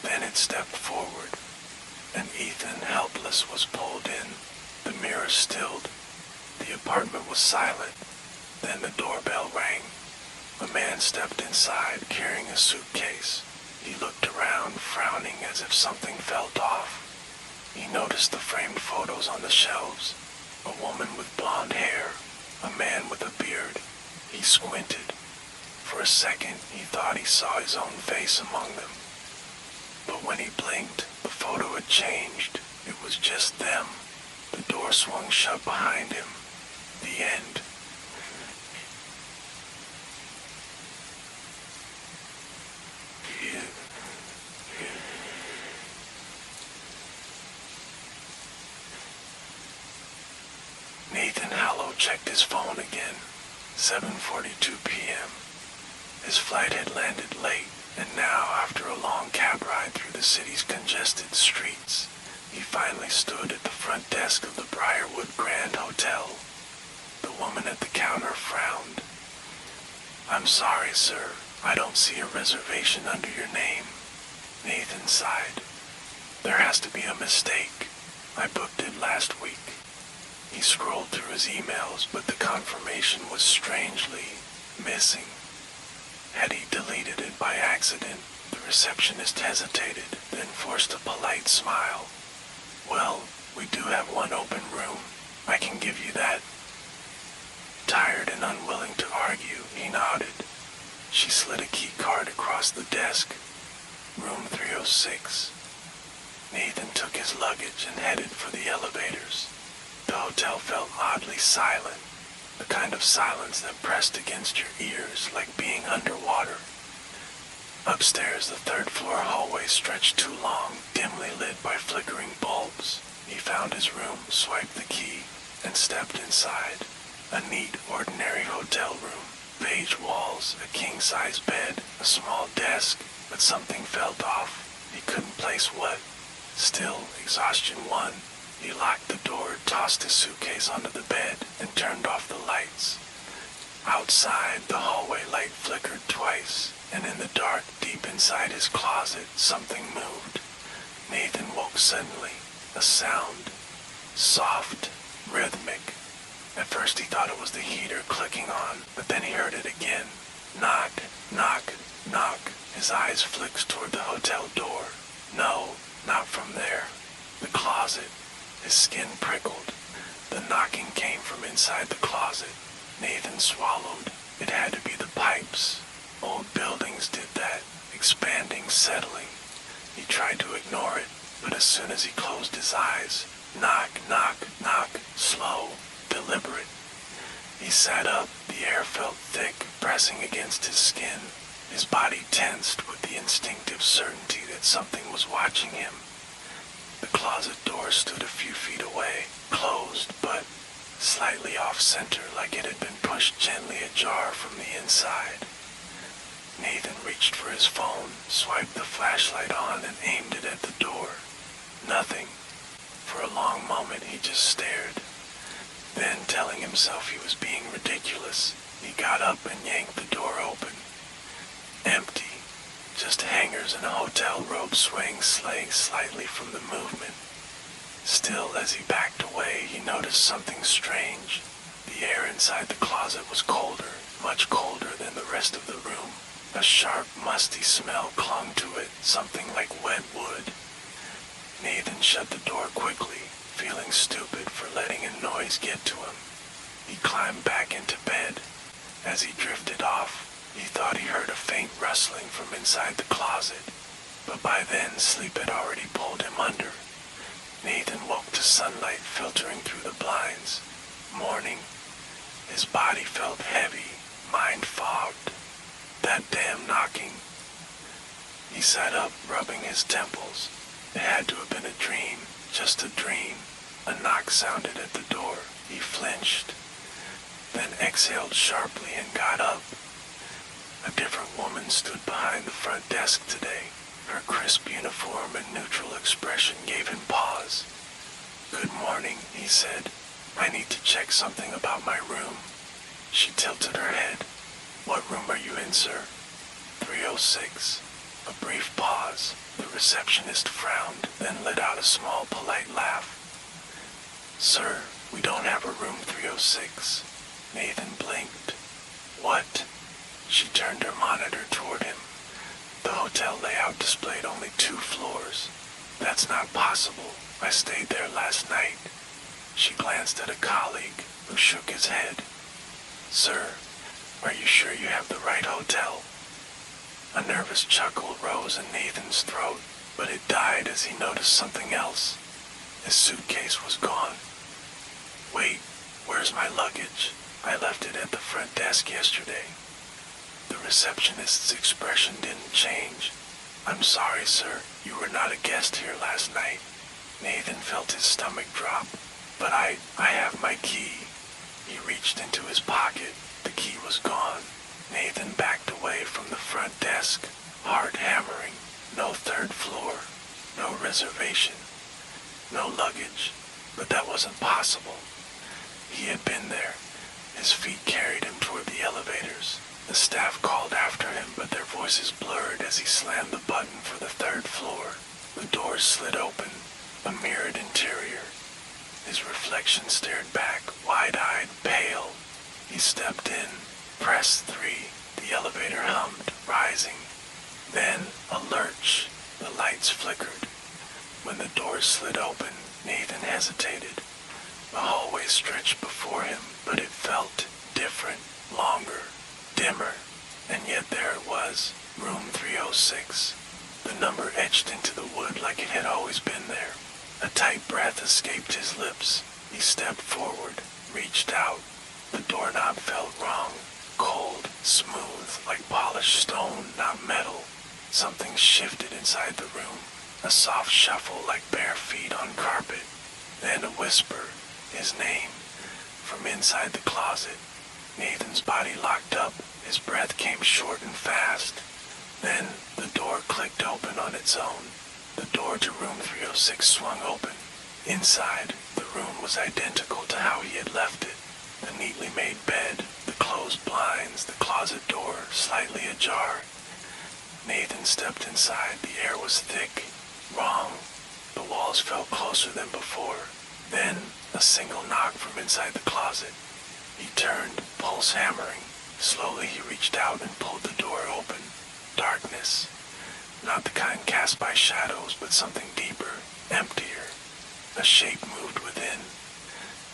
Then it stepped forward, and Ethan, helpless, was pulled in. The mirror stilled. The apartment was silent. Then the doorbell rang. A man stepped inside, carrying a suitcase. He looked around, frowning as if something felt off. He noticed the framed photos on the shelves. A woman with blonde hair, a man with a beard. He squinted. For a second, he thought he saw his own face among them. But when he blinked, the photo had changed. It was just them. The door swung shut behind him. The end. Nathan Hallow checked his phone again. 7:42 p.m. His flight had landed late, and now, after a long cab ride through the city's congested streets, he finally stood at the front desk of the Briarwood Grand Hotel. The woman at the counter frowned. "I'm sorry, sir. I don't see a reservation under your name." Nathan sighed. "There has to be a mistake. I booked it last week." He scrolled through his emails, but the confirmation was strangely missing. Had he deleted it by accident? The receptionist hesitated, then forced a polite smile. "Well, we do have one open room. I can give you that." Tired and unwilling to argue, he nodded. She slid a key card across the desk. "Room 306. Nathan took his luggage and headed for the elevators. The hotel felt oddly silent, the kind of silence that pressed against your ears like being underwater. Upstairs, the third-floor hallway stretched too long, dimly lit by flickering bulbs. He found his room, swiped the key, and stepped inside. A neat, ordinary hotel room. Beige walls, a king-size bed, a small desk, but something felt off. He couldn't place what. Still, exhaustion won. He locked the door, tossed his suitcase onto the bed, and turned off the lights. Outside, the hallway light flickered twice, and in the dark, deep inside his closet, something moved. Nathan woke suddenly. A sound. Soft, rhythmic. At first he thought it was the heater clicking on, but then he heard it again. Knock, knock, knock. His eyes flicked toward the hotel door. No, not from there. The closet. His skin prickled. The knocking came from inside the closet. Nathan swallowed. It had to be the pipes. Old buildings did that, expanding, settling. He tried to ignore it, but as soon as he closed his eyes, knock, knock, knock, slow, deliberate. He sat up. The air felt thick, pressing against his skin. His body tensed with the instinctive certainty that something was watching him. The closet door stood a few feet away, closed, but slightly off-center, like it had been pushed gently ajar from the inside. Nathan reached for his phone, swiped the flashlight on, and aimed it at the door. Nothing. For a long moment he just stared. Then, telling himself he was being ridiculous, he got up and yanked the door open. Empty. Just hangers in a hotel robe swaying slightly from the movement. Still, as he backed away, he noticed something strange. The air inside the closet was colder, much colder than the rest of the room. A sharp, musty smell clung to it, something like wet wood. Nathan shut the door quickly, feeling stupid for letting a noise get to him. He climbed back into bed. As he drifted off, he thought he heard a faint rustling from inside the closet, but by then sleep had already pulled him under. Nathan woke to sunlight filtering through the blinds. Morning. His body felt heavy, mind fogged. That damn knocking. He sat up, rubbing his temples. It had to have been a dream, just a dream. A knock sounded at the door. He flinched, then exhaled sharply and got up. A different woman stood behind the front desk today. Her crisp uniform and neutral expression gave him pause. "Good morning," he said. "I need to check something about my room." She tilted her head. "What room are you in, sir?" 306. A brief pause. The receptionist frowned, then let out a small, polite laugh. "Sir, we don't have a room 306. Nathan blinked. "What?" She turned her monitor toward him. The hotel layout displayed only 2 floors. "That's not possible. I stayed there last night." She glanced at a colleague, who shook his head. "Sir, are you sure you have the right hotel?" A nervous chuckle rose in Nathan's throat, but it died as he noticed something else. His suitcase was gone. "Wait, where's my luggage? I left it at the front desk yesterday." The receptionist's expression didn't change. "I'm sorry, sir. You were not a guest here last night." Nathan felt his stomach drop. "But I have my key." He reached into his pocket. The key was gone. Nathan backed away from the front desk, heart hammering. No 3rd floor. No reservation. No luggage. But that wasn't possible. He had been there. His feet carried him toward the elevators. The staff called after him, but their voices blurred as he slammed the button for the third floor. The doors slid open, a mirrored interior. His reflection stared back, wide-eyed, pale. He stepped in, pressed 3. The elevator hummed, rising. Then, a lurch. The lights flickered. When the doors slid open, Nathan hesitated. The hallway stretched before him, but it felt different, longer, dimmer. And yet there it was, room 306. The number etched into the wood like it had always been there. A tight breath escaped his lips. He stepped forward, reached out. The doorknob felt wrong, cold, smooth, like polished stone, not metal. Something shifted inside the room, a soft shuffle like bare feet on carpet. Then a whisper, his name, from inside the closet. Nathan's body locked up, his breath came short and fast. Then the door clicked open on its own. The door to room 306 swung open. Inside, the room was identical to how he had left it. The neatly made bed, the closed blinds, the closet door slightly ajar. Nathan stepped inside. The air was thick, wrong. The walls felt closer than before. Then, a single knock from inside the closet. He turned, pulse hammering. Slowly he reached out and pulled the door open. Darkness. Not the kind cast by shadows, but something deeper, emptier. A shape moved within.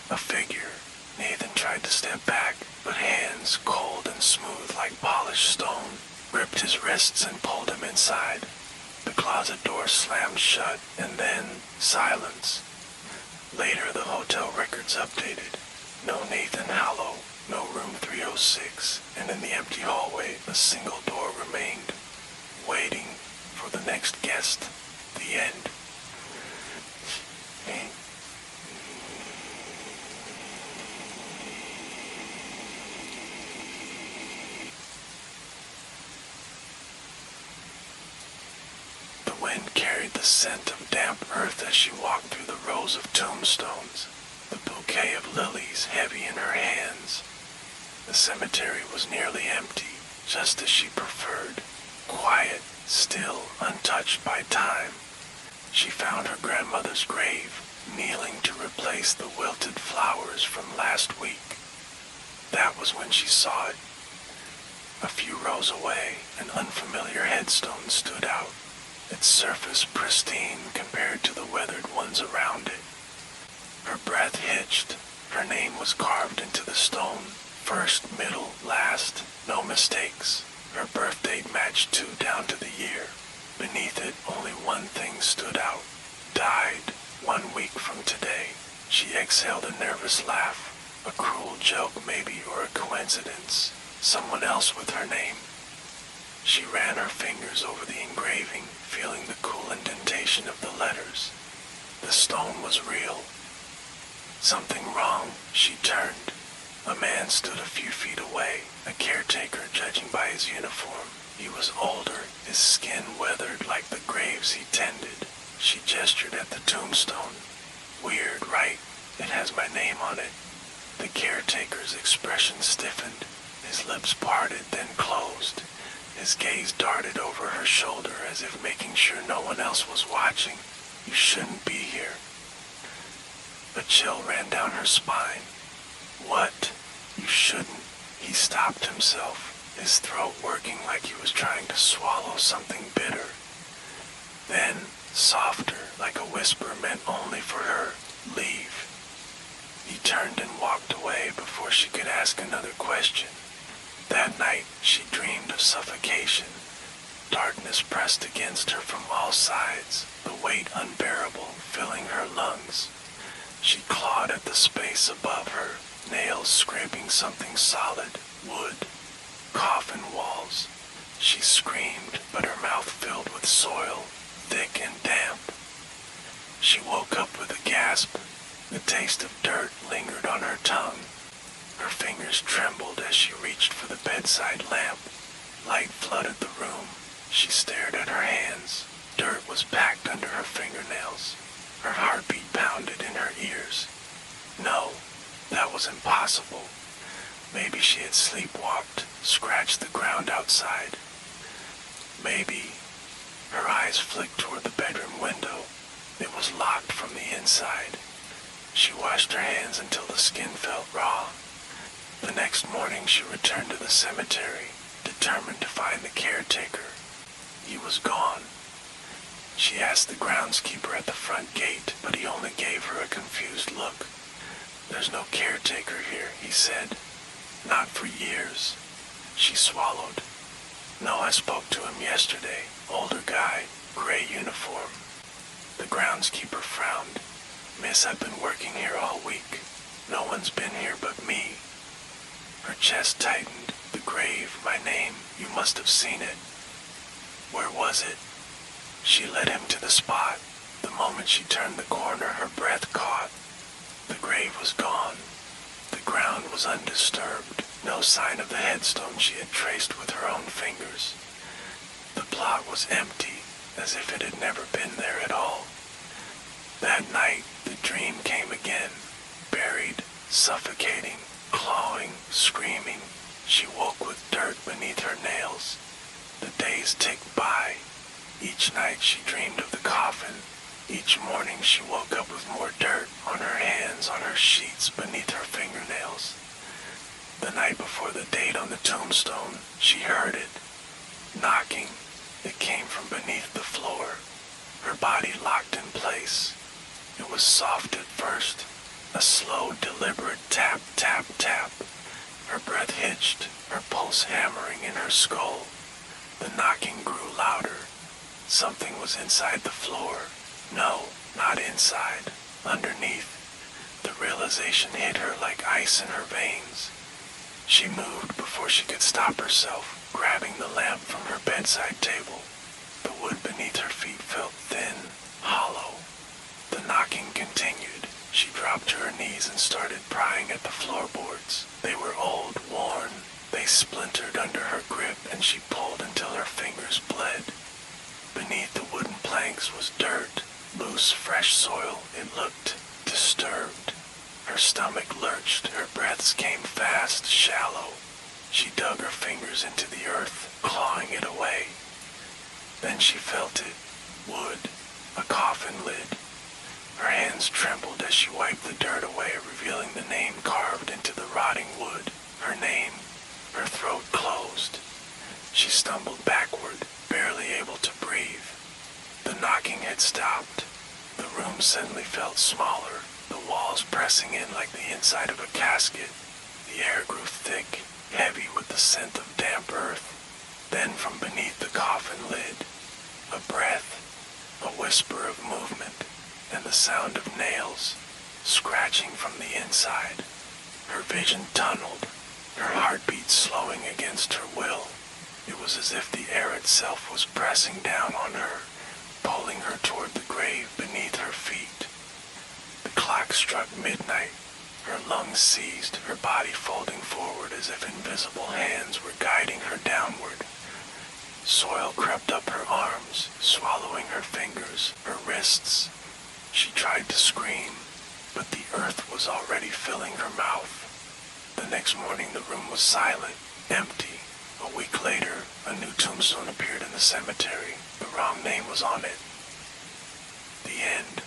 A figure. Nathan tried to step back, but hands, cold and smooth like polished stone, gripped his wrists and pulled him inside. The closet door slammed shut, and then silence. Later, the hotel records updated. No Nathan Hallow, no room 306, and in the empty hallway, a single door remained, waiting for the next guest. The end. The wind carried the scent of damp earth as she walked through the rows of tombstones, the bouquet of lilies heavy in her hands. The cemetery was nearly empty, just as she preferred, quiet, still, untouched by time. She found her grandmother's grave, kneeling to replace the wilted flowers from last week. That was when she saw it. A few rows away, an unfamiliar headstone stood out, its surface pristine compared to the weathered ones around it. Her breath hitched. Her name was carved into the stone. First, middle, last, no mistakes. Her birth date matched 2 down to the year. Beneath it, only one thing stood out. Died 1 week from today. She exhaled a nervous laugh. A cruel joke maybe, or a coincidence. Someone else with her name. She ran her fingers over the engraving, feeling the cool indentation of the letters. The stone was real. Something wrong. She turned. A man stood a few feet away, a caretaker judging by his uniform. He was older, his skin weathered like the graves he tended. She gestured at the tombstone. Weird, right? It has my name on it. The caretaker's expression stiffened. His lips parted, then closed. His gaze darted over her shoulder as if making sure no one else was watching. You shouldn't be here. A chill ran down her spine. What? You shouldn't. He stopped himself, his throat working like he was trying to swallow something bitter. Then, softer, like a whisper meant only for her, leave. He turned and walked away before she could ask another question. That night, she dreamed of suffocation. Darkness pressed against her from all sides, the weight unbearable, filling her lungs. She clawed at the space above her, nails scraping something solid, wood, coffin walls. She screamed, but her mouth filled with soil, thick and damp. She woke up with a gasp. The taste of dirt lingered on her tongue. Her fingers trembled as she reached for the bedside lamp. Light flooded the room. She stared at her hands. Dirt was packed under her fingernails. Her heartbeat pounded in her ears. No, that was impossible. Maybe she had sleepwalked, scratched the ground outside. Maybe her eyes flicked toward the bedroom window. It was locked from the inside. She washed her hands until the skin felt raw. The next morning she returned to the cemetery, determined to find the caretaker. He was gone. She asked the groundskeeper at the front gate, but he only gave her a confused look. "There's no caretaker here," he said. "Not for years." She swallowed. "No, I spoke to him yesterday. Older guy, gray uniform." The groundskeeper frowned. "Miss, I've been working here all week. No one's been here but me." Her chest tightened. "The grave, my name. You must have seen it." "Where was it?" She led him to the spot. The moment she turned the corner, her breath caught. The grave was gone. The ground was undisturbed. No sign of the headstone she had traced with her own fingers. The plot was empty, as if it had never been there at all. That night, the dream came again. Buried, suffocating, clawing, screaming. She woke with dirt beneath her nails. The days ticked by. Each night she dreamed of the coffin. Each morning she woke up with more dirt on her hands, on her sheets, beneath her fingernails. The night before the date on the tombstone, she heard it. Knocking. It came from beneath the floor. Her body locked in place. It was soft at first. A slow, deliberate tap, tap, tap. Her breath hitched, her pulse hammering in her skull. The knocking grew louder. Something was inside the floor. No, not inside. Underneath. The realization hit her like ice in her veins. She moved before she could stop herself, grabbing the lamp from her bedside table. The wood beneath her feet felt thin, hollow. The knocking continued. She dropped to her knees and started prying at the floorboards. They were old, worn. They splintered under her grip, and she pulled until her fingers bled. Beneath the wooden planks was dirt, loose, fresh soil. It looked disturbed. Her stomach lurched, her breaths came fast, shallow. She dug her fingers into the earth, clawing it away. Then she felt it. Wood. A coffin lid. Her hands trembled as she wiped the dirt away, revealing the name carved into the rotting wood. Her name. Her throat closed. She stumbled backward, barely able to breathe. The knocking had stopped. The room suddenly felt smaller, the walls pressing in like the inside of a casket. The air grew thick, heavy with the scent of damp earth. Then from beneath the coffin lid, a breath, a whisper of movement, and the sound of nails, scratching from the inside. Her vision tunneled, her heartbeat slowing against her will. It was as if the air itself was pressing down on her, pulling her toward the grave beneath her feet. The clock struck midnight. Her lungs seized, her body folding forward as if invisible hands were guiding her downward. Soil crept up her arms, swallowing her fingers, her wrists. She tried to scream, but the earth was already filling her mouth. The next morning the room was silent, empty. A week later, a new tombstone appeared in the cemetery. The wrong name was on it. The end.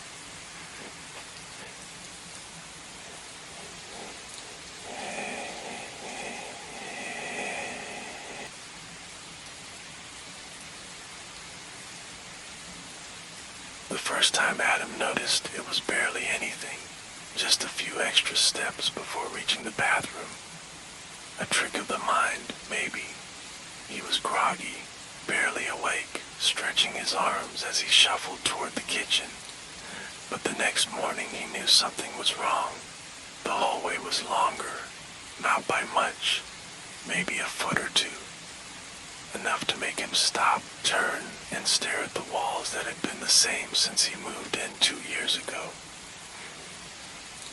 The first time Adam noticed, it was barely anything. Just a few extra steps before reaching the bathroom. A trick of the mind, maybe. He was groggy, barely awake, stretching his arms as he shuffled toward the kitchen. But the next morning he knew something was wrong. The hallway was longer, not by much, maybe a foot or two. Enough to make him stop, turn, and stare at the walls that had been the same since he moved in 2 years ago.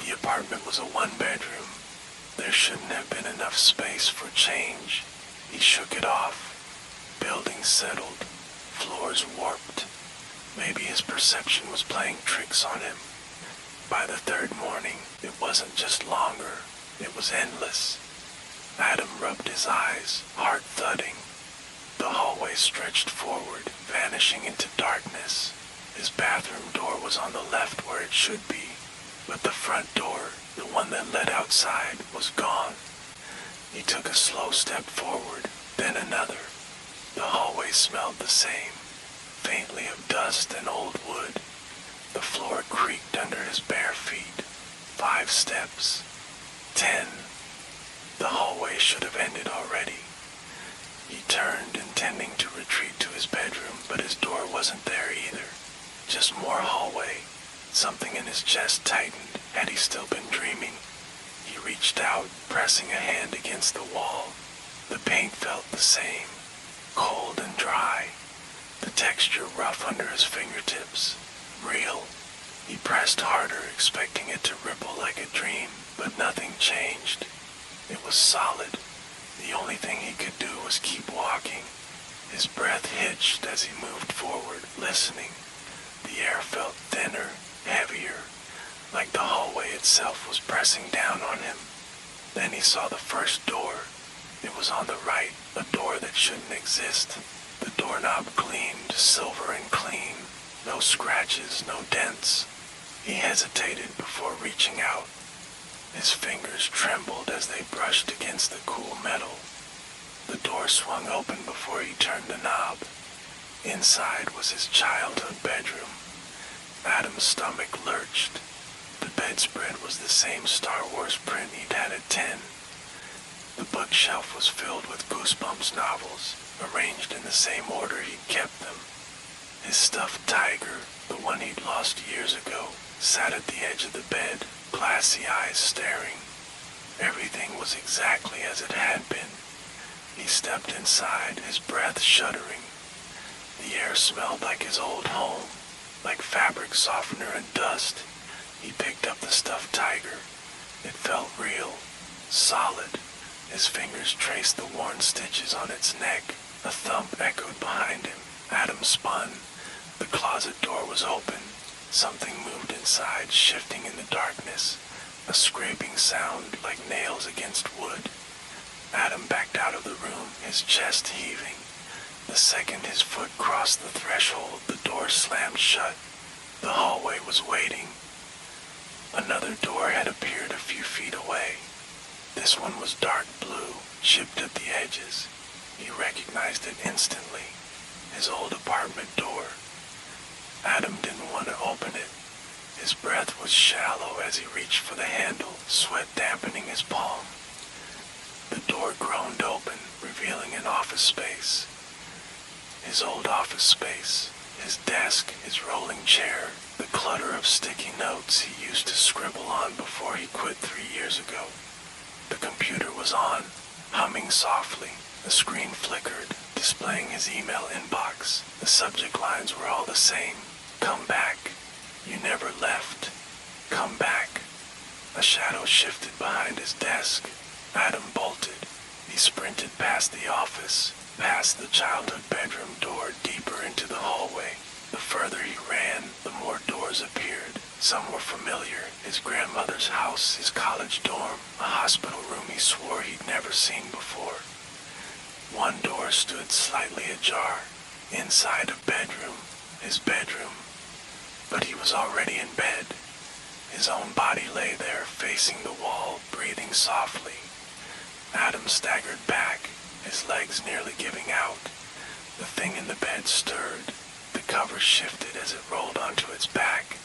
The apartment was a one-bedroom. There shouldn't have been enough space for change. He shook it off. Buildings settled, floors warped. Maybe his perception was playing tricks on him. By the third morning, it wasn't just longer, it was endless. Adam rubbed his eyes, heart thudding. The hallway stretched forward, vanishing into darkness. His bathroom door was on the left where it should be, but the front door, the one that led outside, was gone. He took a slow step forward, then another. The hallway smelled the same, faintly of dust and old wood. The floor creaked under his bare feet. 5 steps. 10. The hallway should have ended already. He turned, intending to retreat to his bedroom, but his door wasn't there either. Just more hallway. Something in his chest tightened. Had he still been dreaming? He reached out, pressing a hand against the wall. The paint felt the same, cold and dry. The texture rough under his fingertips. Real. He pressed harder, expecting it to ripple like a dream, but nothing changed. It was solid. The only thing he could do was keep walking. His breath hitched as he moved forward, listening. The air felt thinner, heavier, like the hallway itself was pressing down on him. Then he saw the first door. It was on the right, a door that shouldn't exist. The doorknob gleamed, silver and clean. No scratches, no dents. He hesitated before reaching out. His fingers trembled as they brushed against the cool metal. The door swung open before he turned the knob. Inside was his childhood bedroom. Adam's stomach lurched. The bedspread was the same Star Wars print he'd had at 10. The bookshelf was filled with Goosebumps novels, arranged in the same order he'd kept them. His stuffed tiger, the one he'd lost years ago, sat at the edge of the bed, glassy eyes staring. Everything was exactly as it had been. He stepped inside, his breath shuddering. The air smelled like his old home, like fabric softener and dust. He picked up the stuffed tiger. It felt real, solid. His fingers traced the worn stitches on its neck. A thump echoed behind him. Adam spun. The closet door was open. Something moved inside, shifting in the darkness. A scraping sound like nails against wood. Adam backed out of the room, his chest heaving. The second his foot crossed the threshold, the door slammed shut. The hallway was waiting. Another door had appeared a few feet away. This one was dark blue, chipped at the edges. He recognized it instantly. His old apartment door. Adam didn't want to open it. His breath was shallow as he reached for the handle, sweat dampening his palm. The door groaned open, revealing an office space. His old office space. His desk, his rolling chair, the clutter of sticky notes he used to scribble on before he quit 3 years ago. The computer was on, humming softly. The screen flickered, displaying his email inbox. The subject lines were all the same. Come back. You never left. Come back. A shadow shifted behind his desk. Adam bolted. He sprinted past the office, past the childhood bedroom door, deeper into the hallway. The further he ran, the more doors appeared. Some were familiar. His grandmother's house, his college dorm, a hospital room he swore he'd never seen before. One door stood slightly ajar. Inside a bedroom, his bedroom. But he was already in bed. His own body lay there, facing the wall, breathing softly. Adam staggered back, his legs nearly giving out. The thing in the bed stirred. The cover shifted as it rolled onto its back.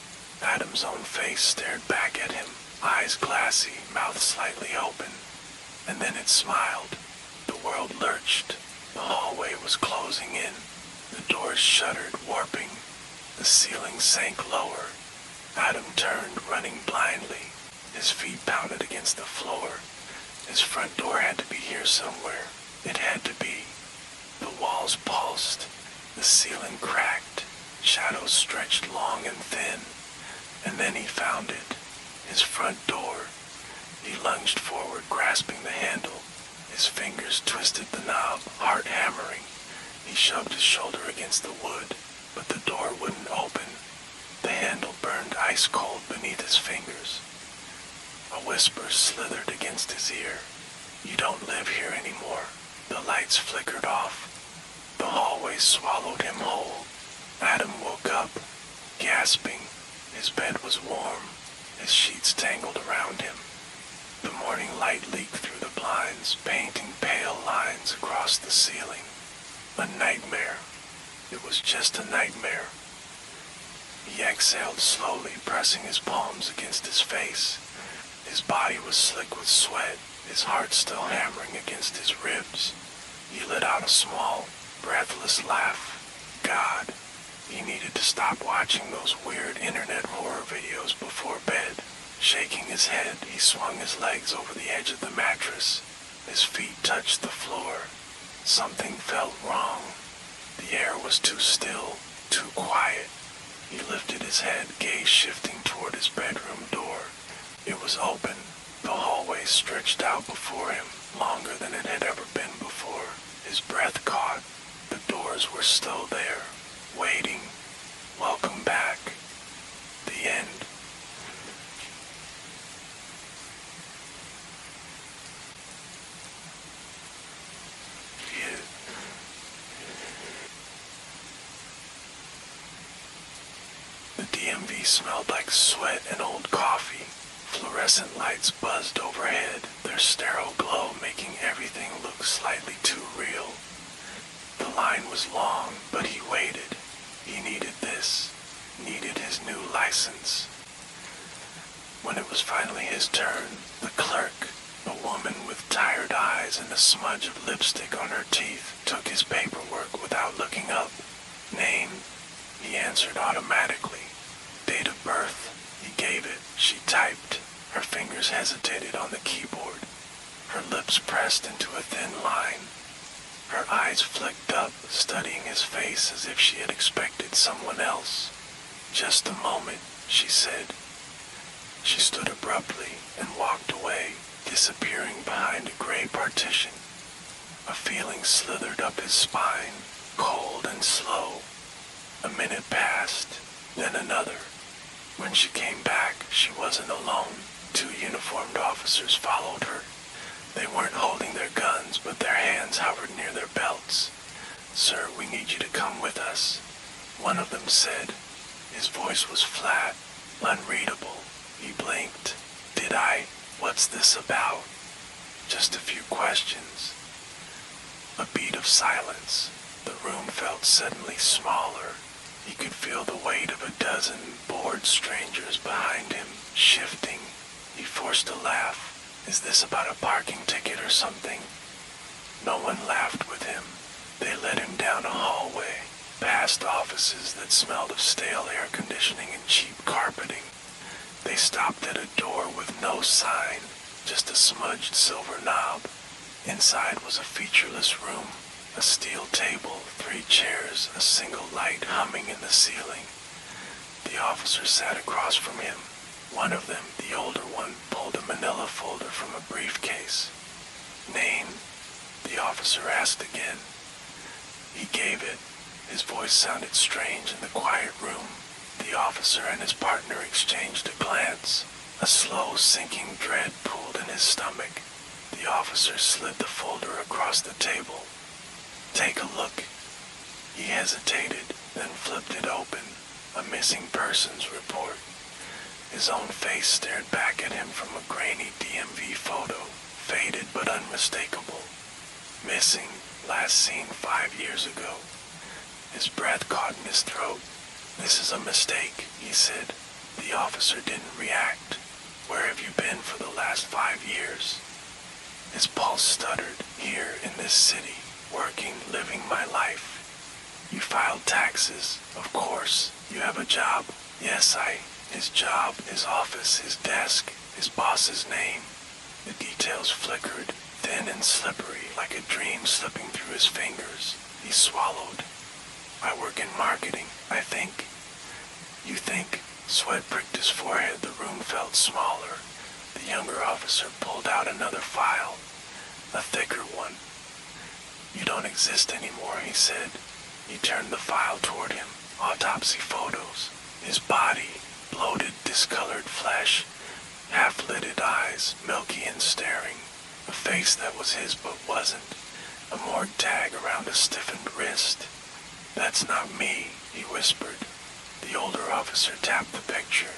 Adam's own face stared back at him, eyes glassy, mouth slightly open. And then it smiled. The world lurched. The hallway was closing in. The doors shuddered, warping. The ceiling sank lower. Adam turned, running blindly. His feet pounded against the floor. His front door had to be here somewhere. It had to be. The walls pulsed. The ceiling cracked. Shadows stretched long and thin. And then he found it. His front door. He lunged forward, grasping the handle. His fingers twisted the knob, heart hammering. He shoved his shoulder against the wood, but the door wouldn't open. The handle burned ice cold beneath his fingers. A whisper slithered against his ear. You don't live here anymore. The lights flickered off. The hallway swallowed him whole. Adam woke up, gasping. His bed was warm, his sheets tangled around him. The morning light leaked through the blinds, painting pale lines across the ceiling. A nightmare. It was just a nightmare. He exhaled slowly, pressing his palms against his face. His body was slick with sweat, his heart still hammering against his ribs. He let out a small, breathless laugh. God, he needed to stop watching those weird internet horror videos before bed. Shaking his head, he swung his legs over the edge of the mattress. His feet touched the floor. Something felt wrong. The air was too still, too quiet. He lifted his head, gaze shifting toward his bedroom door. It was open. The hallway stretched out before him, longer than it had ever been before. His breath caught. The doors were still there, waiting. Welcome back. The end. The DMV smelled like sweat and old coffee. Fluorescent lights buzzed overhead, their sterile glow making everything look slightly too real. The line was long, but he waited. He needed this, needed his new license. When it was finally his turn, the clerk, a woman with tired eyes and a smudge of lipstick on her teeth, took his paperwork without looking up. Name, he answered automatically. Date of birth, he gave it. She typed. Her fingers hesitated on the keyboard. Her lips pressed into a thin line. Her eyes flicked up, studying his face as if she had expected someone else. Just a moment, she said. She stood abruptly and walked away, disappearing behind a gray partition. A feeling slithered up his spine, cold and slow. A minute passed, then another. When she came back, she wasn't alone. 2 uniformed officers followed her. They weren't holding their guns, but their hands hovered near their belts. "Sir, we need you to come with us," one of them said. His voice was flat, unreadable. He blinked. "Did I? What's this about?" "Just a few questions." A beat of silence. The room felt suddenly smaller. He could feel the weight of a dozen bored strangers behind him, shifting. He forced a laugh. "Is this about a parking ticket or something?" No one laughed with him. They led him down a hallway, past offices that smelled of stale air conditioning and cheap carpeting. They stopped at a door with no sign, just a smudged silver knob. Inside was a featureless room, a steel table, 3 chairs, a single light humming in the ceiling. The officer sat across from him. One of them, the older one, pulled a manila folder from a briefcase. "Name?" the officer asked again. He gave it. His voice sounded strange in the quiet room. The officer and his partner exchanged a glance. A slow, sinking dread pooled in his stomach. The officer slid the folder across the table. "Take a look." He hesitated, then flipped it open. A missing persons report. His own face stared back at him from a grainy DMV photo, faded but unmistakable. Missing, last seen 5 years ago. His breath caught in his throat. "This is a mistake," he said. The officer didn't react. "Where have you been for the last 5 years?" His pulse stuttered. "Here in this city, working, living my life." "You filed taxes, of course. You have a job." "Yes, His job, his office, his desk, his boss's name." The details flickered, thin and slippery, like a dream slipping through his fingers. He swallowed. "I work in marketing, I think." "You think?" Sweat pricked his forehead. The room felt smaller. The younger officer pulled out another file, a thicker one. "You don't exist anymore," he said. He turned the file toward him. Autopsy photos. His body, bloated, discolored flesh, half-lidded eyes, milky and staring. A face that was his but wasn't. A morgue tag around a stiffened wrist. "That's not me," he whispered. The older officer tapped the picture.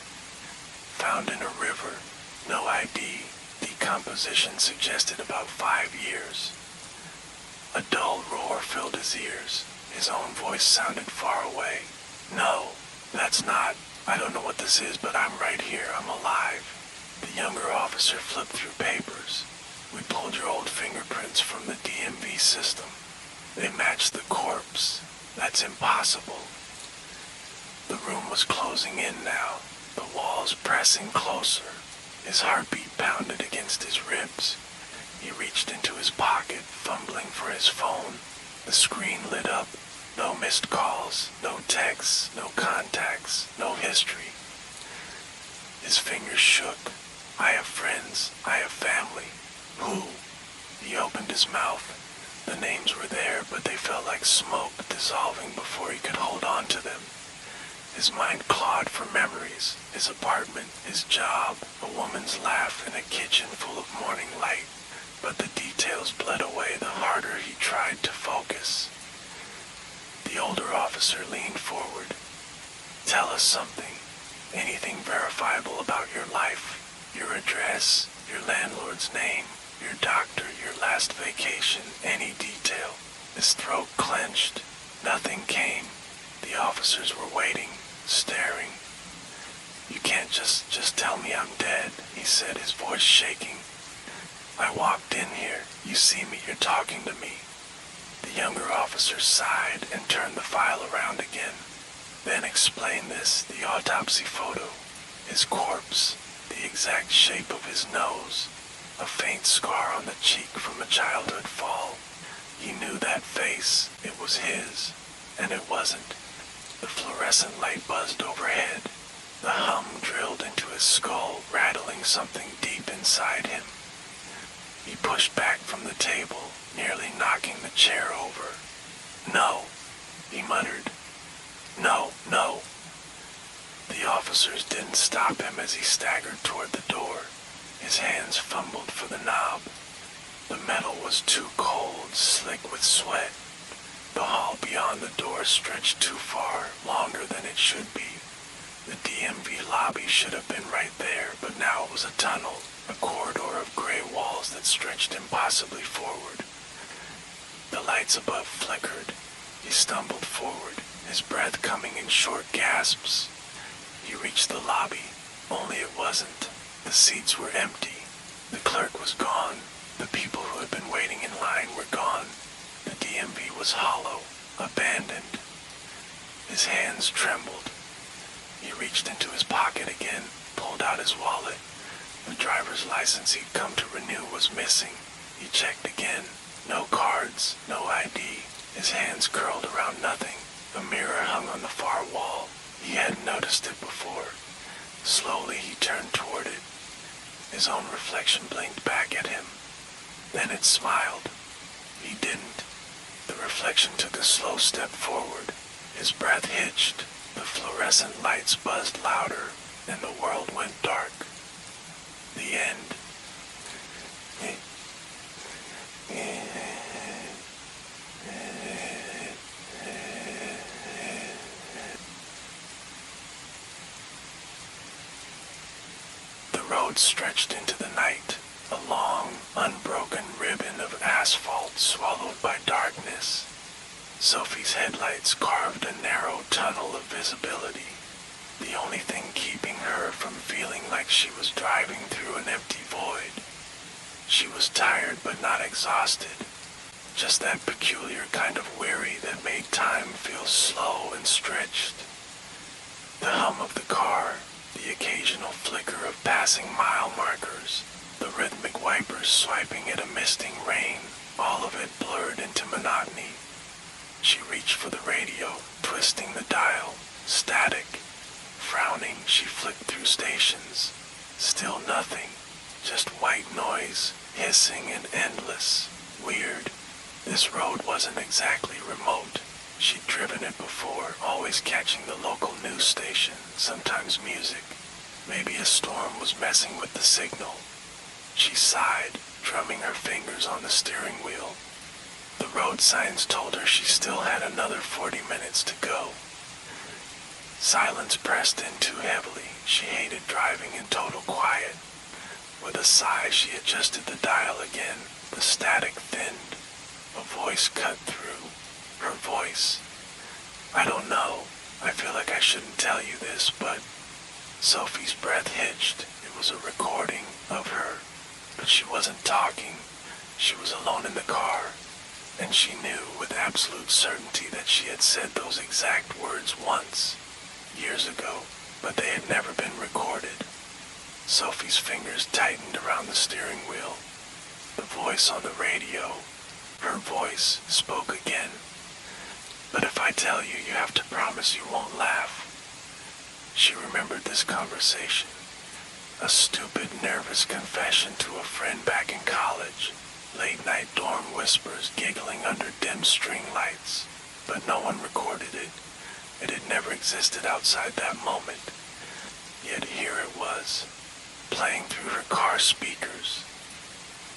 "Found in a river. No ID. Decomposition suggested about 5 years." A dull roar filled his ears. His own voice sounded far away. "No, that's not. I don't know what this is, but I'm right here. I'm alive." The younger officer flipped through papers. "We pulled your old fingerprints from the DMV system. They matched the corpse. That's impossible." The room was closing in now, the walls pressing closer. His heartbeat pounded against his ribs. He reached into his pocket, fumbling for his phone. The screen lit up. No missed calls, no texts, no contacts, no history. His fingers shook. "I have friends. I have family." "Who?" He opened his mouth. The names were there, but they felt like smoke dissolving before he could hold on to them. His mind clawed for memories. His apartment, his job, a woman's laugh in a kitchen full of morning light. But the details bled away the harder he tried to focus. The older officer leaned forward. "Tell us something. Anything verifiable about your life. Your address, your landlord's name, your doctor, your last vacation, any detail." His throat clenched. Nothing came. The officers were waiting, staring. "You can't just tell me I'm dead," he said, his voice shaking. "I walked in here. You see me, you're talking to me." The younger officer sighed and turned the file around again. "Then explain this, the autopsy photo. His corpse, the exact shape of his nose, a faint scar on the cheek from a childhood fall. He knew that face. It was his, and it wasn't." The fluorescent light buzzed overhead. The hum drilled into his skull, rattling something deep inside him. He pushed back from the table, nearly knocking the chair over. "No," he muttered. "No, no." The officers didn't stop him as he staggered toward the door. His hands fumbled for the knob. The metal was too cold, slick with sweat. The hall beyond the door stretched too far, longer than it should be. The DMV lobby should have been right there, but now it was a tunnel, a corridor of gray walls that stretched impossibly forward. The lights above flickered. He stumbled forward, his breath coming in short gasps. He reached the lobby, only it wasn't. The seats were empty. The clerk was gone. The people who had been waiting in line were gone. The DMV was hollow, abandoned. His hands trembled. He reached into his pocket again, pulled out his wallet. The driver's license he'd come to renew was missing. He checked again. No cards, no ID. His hands curled around nothing. A mirror hung on the far wall. He hadn't noticed it before. Slowly he turned toward it. His own reflection blinked back at him. Then it smiled. He didn't. The reflection took a slow step forward. His breath hitched. The fluorescent lights buzzed louder, and the world went dark. The end. The road stretched into the night, a long, unbroken ribbon of asphalt swallowed by darkness. Sophie's headlights carved a narrow tunnel of visibility, the only thing keeping her from feeling like she was driving through an empty void. She was tired but not exhausted, just that peculiar kind of weary that made time feel slow and stretched. The hum of the car, the occasional flicker of passing mile markers, the rhythmic wipers swiping at a misting rain, all of it blurred into monotony. She reached for the radio, twisting the dial. Static. Frowning, she flicked through stations. Still nothing. Just white noise, hissing and endless. Weird. This road wasn't exactly remote. She'd driven it before, always catching the local news station, sometimes music. Maybe a storm was messing with the signal. She sighed. drumming her fingers on the steering wheel. The road signs told her she still had another 40 minutes to go. Silence pressed in too heavily. She hated driving in total quiet. With a sigh, she adjusted the dial again. The static thinned. A voice cut through. Her voice. I don't know. I feel like I shouldn't tell you this, but Sophie's breath hitched. It was a recording of her, but she wasn't talking. She was alone in the car, and she knew with absolute certainty that she had said those exact words once, years ago, but they had never been recorded. Sophie's fingers tightened around the steering wheel. The voice on the radio, her voice, spoke again. But if I tell you, you have to promise you won't laugh. She remembered this conversation. A stupid, nervous confession to a friend back in college. Late-night dorm whispers giggling under dim string lights. But no one recorded it. It had never existed outside that moment. Yet here it was, playing through her car speakers.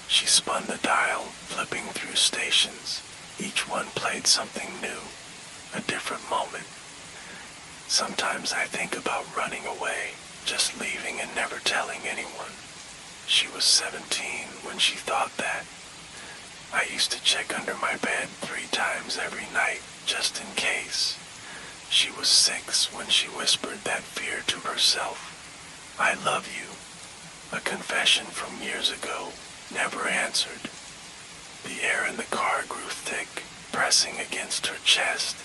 She spun the dial, flipping through stations. Each one played something new, a different moment. Sometimes I think about running away, just leaving and never telling anyone. She was 17 when she thought that. I used to check under my bed 3 times every night, just in case. She was 6 when she whispered that fear to herself. I love you. A confession from years ago, never answered. The air in the car grew thick, pressing against her chest.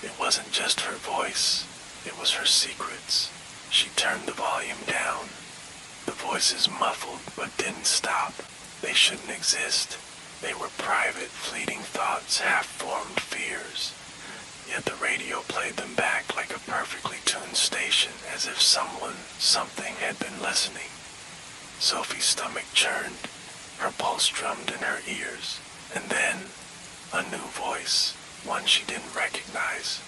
It wasn't just her voice, it was her secrets. She turned the volume down. The voices muffled but didn't stop. They shouldn't exist. They were private, fleeting thoughts, half-formed fears. Yet the radio played them back like a perfectly tuned station, as if someone, something had been listening. Sophie's stomach churned. Her pulse drummed in her ears. And then, a new voice, one she didn't recognize.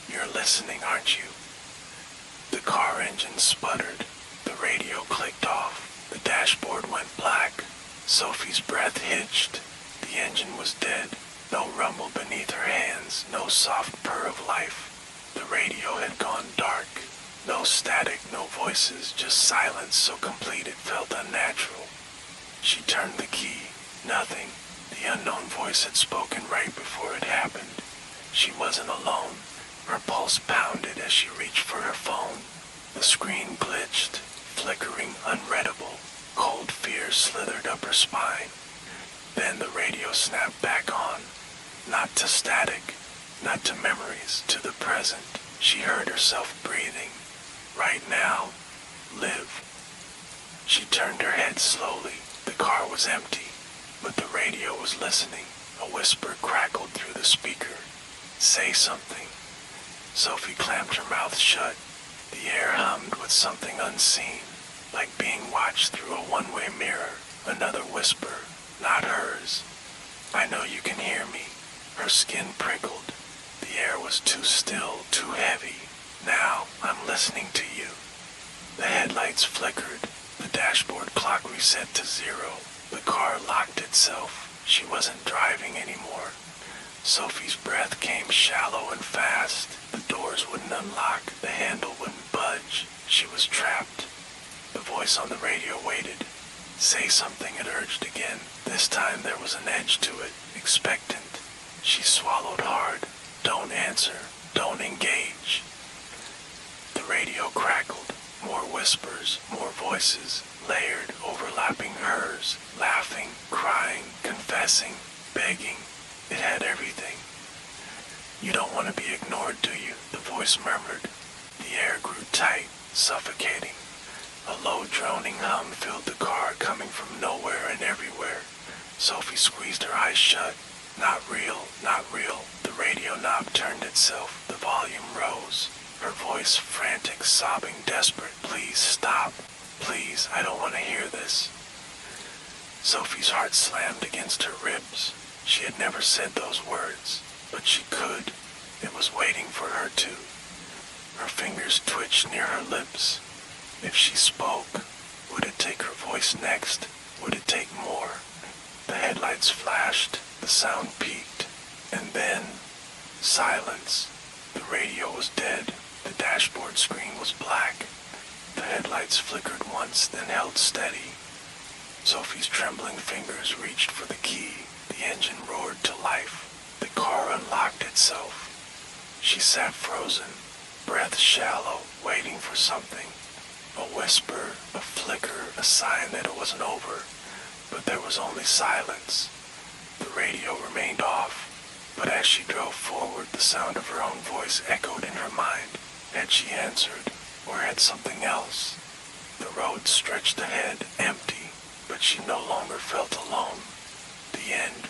You're listening, aren't you? The car engine sputtered. The radio clicked off. The dashboard went black. Sophie's breath hitched. The engine was dead. No rumble beneath her hands. No soft purr of life. The radio had gone dark. No static, no voices, just silence so complete it felt unnatural. She turned the key. Nothing. The unknown voice had spoken right before it happened. She wasn't alone. Her pulse pounded as she reached for her phone. The screen glitched, flickering, unreadable. Cold fear slithered up her spine. Then the radio snapped back on. Not to static, not to memories, to the present. She heard herself breathing. Right now, live. She turned her head slowly. The car was empty, but the radio was listening. A whisper crackled through the speaker. Say something. Sophie clamped her mouth shut. The air hummed with something unseen, like being watched through a one-way mirror. Another whisper, not hers. I know you can hear me. Her skin prickled. The air was too still, too heavy. Now, I'm listening to you. The headlights flickered. The dashboard clock reset to 0. The car locked itself. She wasn't driving anymore. Sophie's breath came shallow and fast. The doors wouldn't unlock. The handle wouldn't budge. She was trapped. The voice on the radio waited. Say something, it urged again. This time there was an edge to it, expectant. She swallowed hard. Don't answer. Don't engage. The radio crackled. More whispers, more voices, layered, overlapping hers, laughing, crying, confessing, begging. It had everything. You don't want to be ignored, do you? The voice murmured. The air grew tight, suffocating. A low droning hum filled the car, coming from nowhere and everywhere. Sophie squeezed her eyes shut. Not real, not real. The radio knob turned itself. The volume rose. Her voice frantic, sobbing, desperate. Please stop. Please, I don't want to hear this. Sophie's heart slammed against her ribs. She had never said those words, but she could. It was waiting for her to. Her fingers twitched near her lips. If she spoke, would it take her voice next? Would it take more? The headlights flashed, the sound peaked, and then silence. The radio was dead, the dashboard screen was black. The headlights flickered once, then held steady. Sophie's trembling fingers reached for the key. The engine roared to life. The car unlocked itself. She sat frozen, breath shallow, waiting for something. A whisper, a flicker, a sign that it wasn't over. But there was only silence. The radio remained off, but as she drove forward, the sound of her own voice echoed in her mind. Had she answered, or had something else? The road stretched ahead, empty, but she no longer felt alone. The end.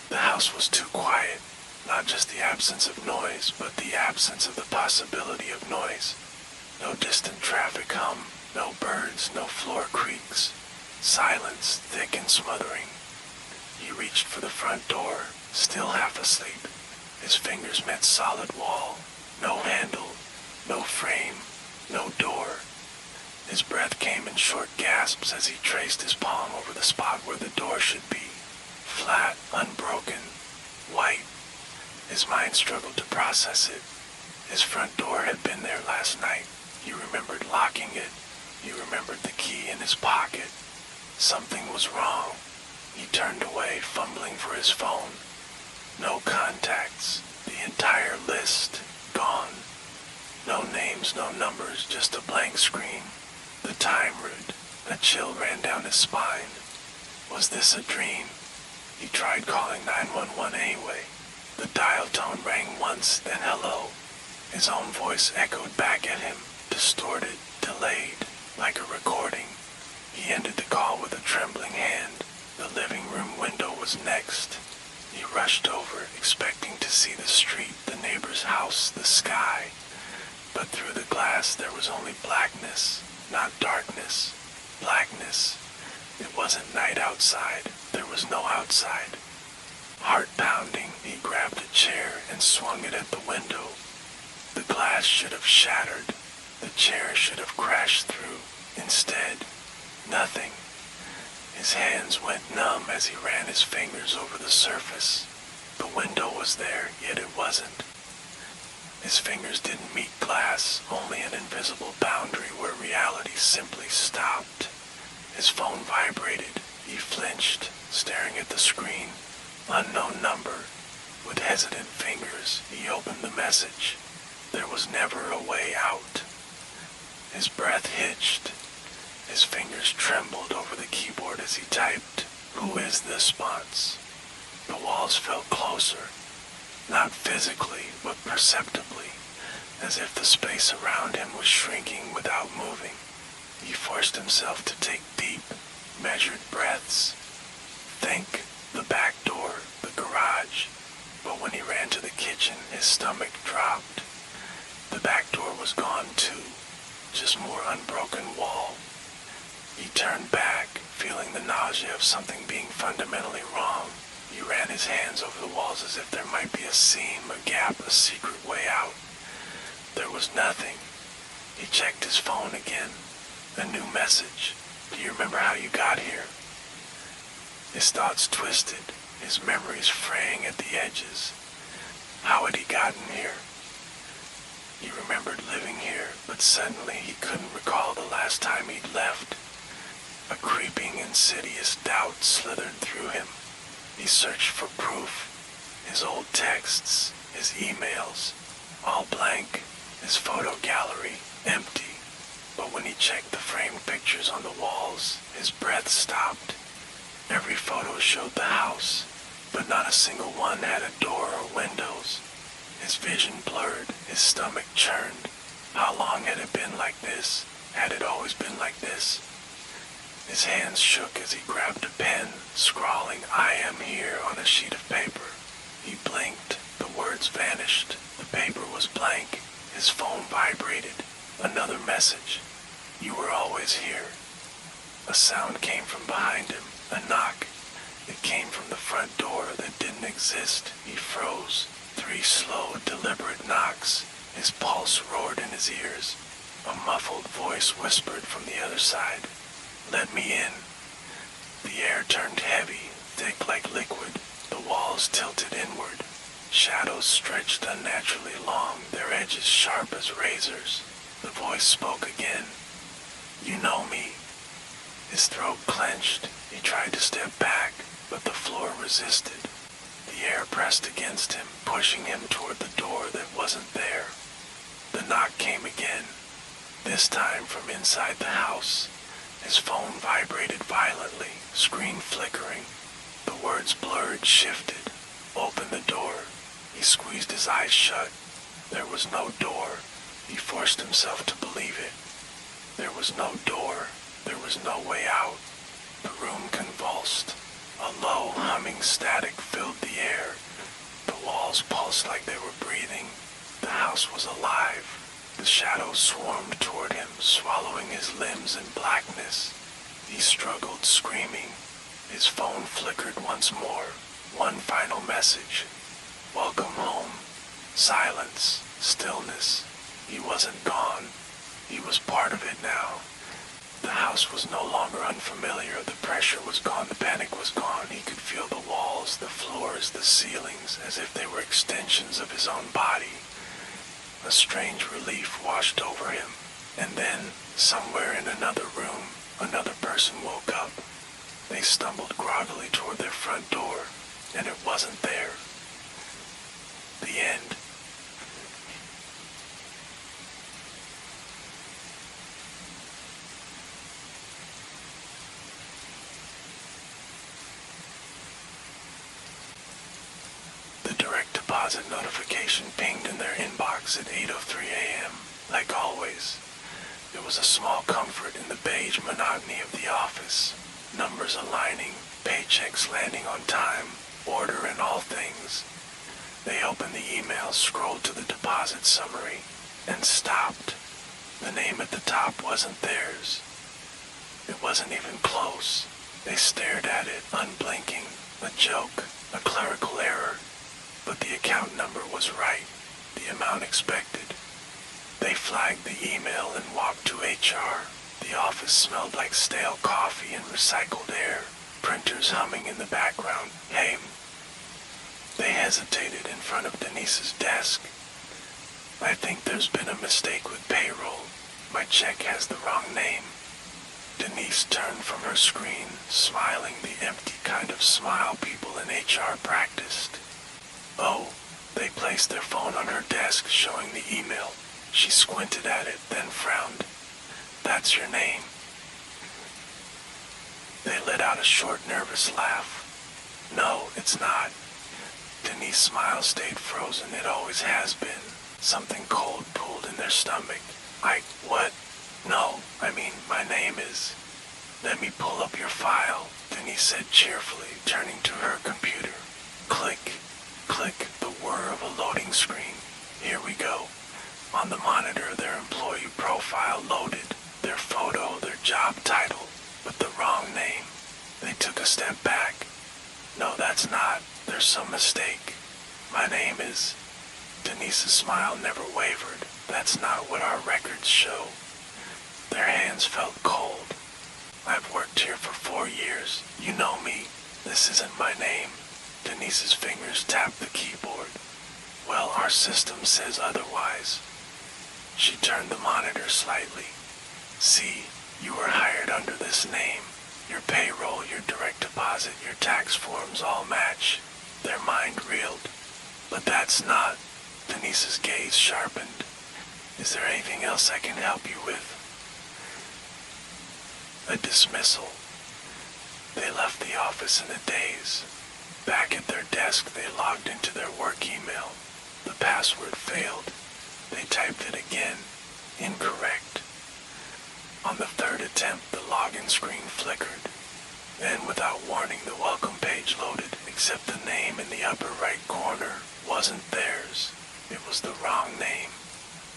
The house was too quiet. Not just the absence of noise, but the absence of the possibility of noise. No distant traffic hum, no birds, no floor creaks. Silence, thick and smothering. He reached for the front door, still half asleep. His fingers met solid wall. No handle, no frame, no door. His breath came in short gasps as he traced his palm over the spot where the door should be. Flat, unbroken, white. His mind struggled to process it. His front door had been there last night. He remembered locking it. He remembered the key in his pocket. Something was wrong. He turned away, fumbling for his phone. No contacts. The entire list gone. No names, no numbers, just a blank screen. The time read. A chill ran down his spine. Was this a dream? He tried calling 911 anyway. The dial tone rang once, then hello. His own voice echoed back at him, distorted, delayed, like a recording. He ended the call with a trembling hand. The living room window was next. He rushed over, expecting to see the street, the neighbor's house, the sky. But through the glass there was only blackness, not darkness. Blackness. It wasn't night outside. There was no outside. Heart pounding, he grabbed a chair and swung it at the window. The glass should have shattered. The chair should have crashed through. Instead, nothing. His hands went numb as he ran his fingers over the surface. The window was there, yet it wasn't. His fingers didn't meet glass, only an invisible boundary where reality simply stopped. His phone vibrated. He flinched, staring at the screen. Unknown number. With hesitant fingers, he opened the message. There was never a way out. His breath hitched. His fingers trembled over the keyboard as he typed, "Who is this response?" The walls felt closer. Not physically, but perceptibly, as if the space around him was shrinking without moving. He forced himself to take deep, measured breaths. Think, the back door, the garage. But when he ran to the kitchen, his stomach dropped. The back door was gone too, just more unbroken wall. He turned back, feeling the nausea of something being fundamentally wrong. He ran his hands over the walls as if there might be a seam, a gap, a secret way out. There was nothing. He checked his phone again. A new message. "Do you remember how you got here?" His thoughts twisted, his memories fraying at the edges. How had he gotten here? He remembered living here, but suddenly he couldn't recall the last time he'd left. A creeping, insidious doubt slithered through him. He searched for proof. His old texts, his emails, all blank. His photo gallery, empty. But when he checked the framed pictures on the walls, his breath stopped. Every photo showed the house, but not a single one had a door or windows. His vision blurred, his stomach churned. How long had it been like this? Had it always been like this? His hands shook as he grabbed a pen, scrawling "I am here" on a sheet of paper. He blinked. The words vanished. The paper was blank. His phone vibrated. Another message. "You were always here." A sound came from behind him. A knock. It came from the front door that didn't exist. He froze. 3 slow, deliberate knocks. His pulse roared in his ears. A muffled voice whispered from the other side, "Let me in." The air turned heavy, thick like liquid. The walls tilted inward. Shadows stretched unnaturally long, their edges sharp as razors. The voice spoke again. "You know me." His throat clenched. He tried to step back, but the floor resisted. The air pressed against him, pushing him toward the door that wasn't there. The knock came again, this time from inside the house. His phone vibrated violently, screen flickering. The words blurred, shifted. "Open the door." He squeezed his eyes shut. There was no door. He forced himself to believe it. There was no door. There was no way out. The room convulsed. A low, humming static filled the air. The walls pulsed like they were breathing. The house was alive. The shadows swarmed toward him, swallowing his limbs in blackness. He struggled, screaming. His phone flickered once more. One final message. "Welcome home." Silence. Stillness. He wasn't gone. He was part of it now. The house was no longer unfamiliar. The pressure was gone. The panic was gone. He could feel the walls, the floors, the ceilings, as if they were extensions of his own body. A strange relief washed over him. And then, somewhere in another room, another person woke up. They stumbled groggily toward their front door, and it wasn't there. The end. The direct deposit notification pinged in their inbox at 8:03 a.m. Like always, it was a small comfort in the beige monotony of the office. Numbers aligning, paychecks landing on time, order in all things. They opened the email, scrolled to the deposit summary, and stopped. The name at the top wasn't theirs. It wasn't even close. They stared at it, unblinking. A joke, a clerical error. But the account number was right, the amount expected. They flagged the email and walked to HR. The office smelled like stale coffee and recycled air, printers humming in the background. "Hey." They hesitated in front of Denise's desk. "I think there's been a mistake with payroll. My check has the wrong name." Denise turned from her screen, smiling the empty kind of smile people in HR practiced. "Oh." They placed their phone on her desk, showing the email. She squinted at it, then frowned. "That's your name." They let out a short, nervous laugh. "No, it's not." Denise's smile stayed frozen. It always has been. Something cold pooled in their stomach. What? "No, I mean, my name is." "Let me pull up your file," Denise said cheerfully, turning to her computer. Click, click, the whir of a loading screen. Here we go. On the monitor, their employee profile loaded. Their photo, their job title, but the wrong name. They took a step back. "No, that's not. There's some mistake. My name is..." Denise's smile never wavered. "That's not what our records show." Their hands felt cold. "I've worked here for 4 years. You know me. This isn't my name." Denise's fingers tapped the keyboard. "Well, our system says otherwise." She turned the monitor slightly. "See, you were hired under this name. Your payroll, your direct deposit, your tax forms all match." Their mind reeled. "But that's not..." Denise's gaze sharpened. "Is there anything else I can help you with?" A dismissal. They left the office in a daze. Back at their desk, they logged into their work email. The password failed. They typed it again. Incorrect. On the third attempt, the login screen flickered. Then, without warning, the welcome page loaded, except the name in the upper right corner wasn't theirs. It was the wrong name.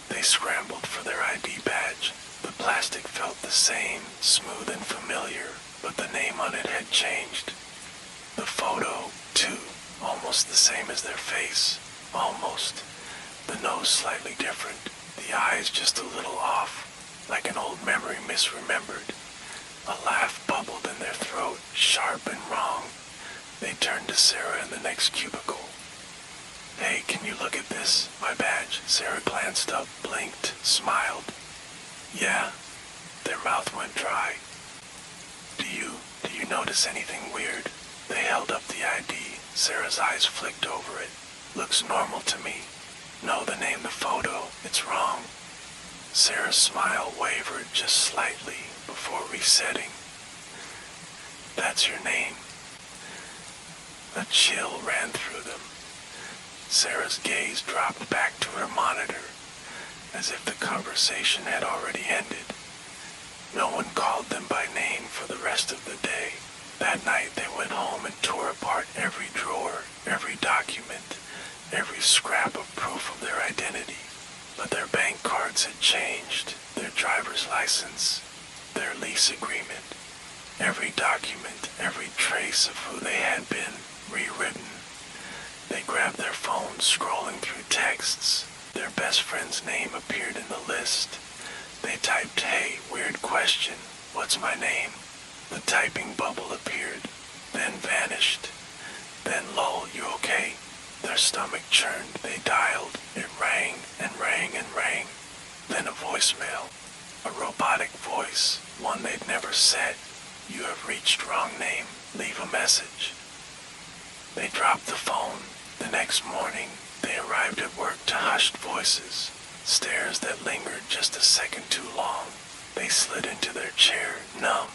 They scrambled for their ID badge. The plastic felt the same, smooth and familiar, but the name on it had changed. The almost the same as their face. Almost. The nose slightly different, the eyes just a little off, like an old memory misremembered. A laugh bubbled in their throat, sharp and wrong. They turned to Sarah in the next cubicle. "Hey, can you look at this? My badge." Sarah glanced up, blinked, smiled. "Yeah." Their mouth went dry. Do you notice anything weird?" They held up the ID. Sarah's eyes flicked over it. "Looks normal to me." "No, the name, the photo, it's wrong." Sarah's smile wavered just slightly before resetting. "That's your name." A chill ran through them. Sarah's gaze dropped back to her monitor, as if the conversation had already ended. No one called them by name for the rest of the day. That night they went home and tore apart every drawer, every document, every scrap of proof of their identity. But their bank cards had changed, their driver's license, their lease agreement. Every document, every trace of who they had been, rewritten. They grabbed their phones, scrolling through texts. Their best friend's name appeared in the list. They typed, "Hey, weird question, what's my name?" The typing bubble appeared, then vanished. Then, "Lull, you okay?" Their stomach churned. They dialed. It rang and rang and rang. Then a voicemail. A robotic voice, one they'd never said. "You have reached wrong name. Leave a message." They dropped the phone. The next morning, they arrived at work to hushed voices. Stares that lingered just a second too long. They slid into their chair, numb.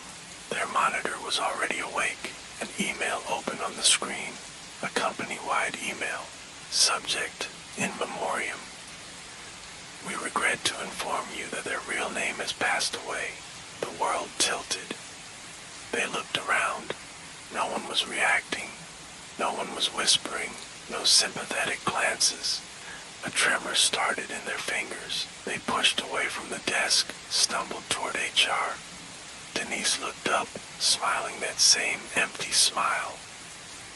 Their monitor was already awake. An email opened on the screen. A company-wide email. Subject, in memoriam. "We regret to inform you that their real name has passed away." The world tilted. They looked around. No one was reacting. No one was whispering. No sympathetic glances. A tremor started in their fingers. They pushed away from the desk, stumbled toward HR. Denise looked up, smiling that same empty smile.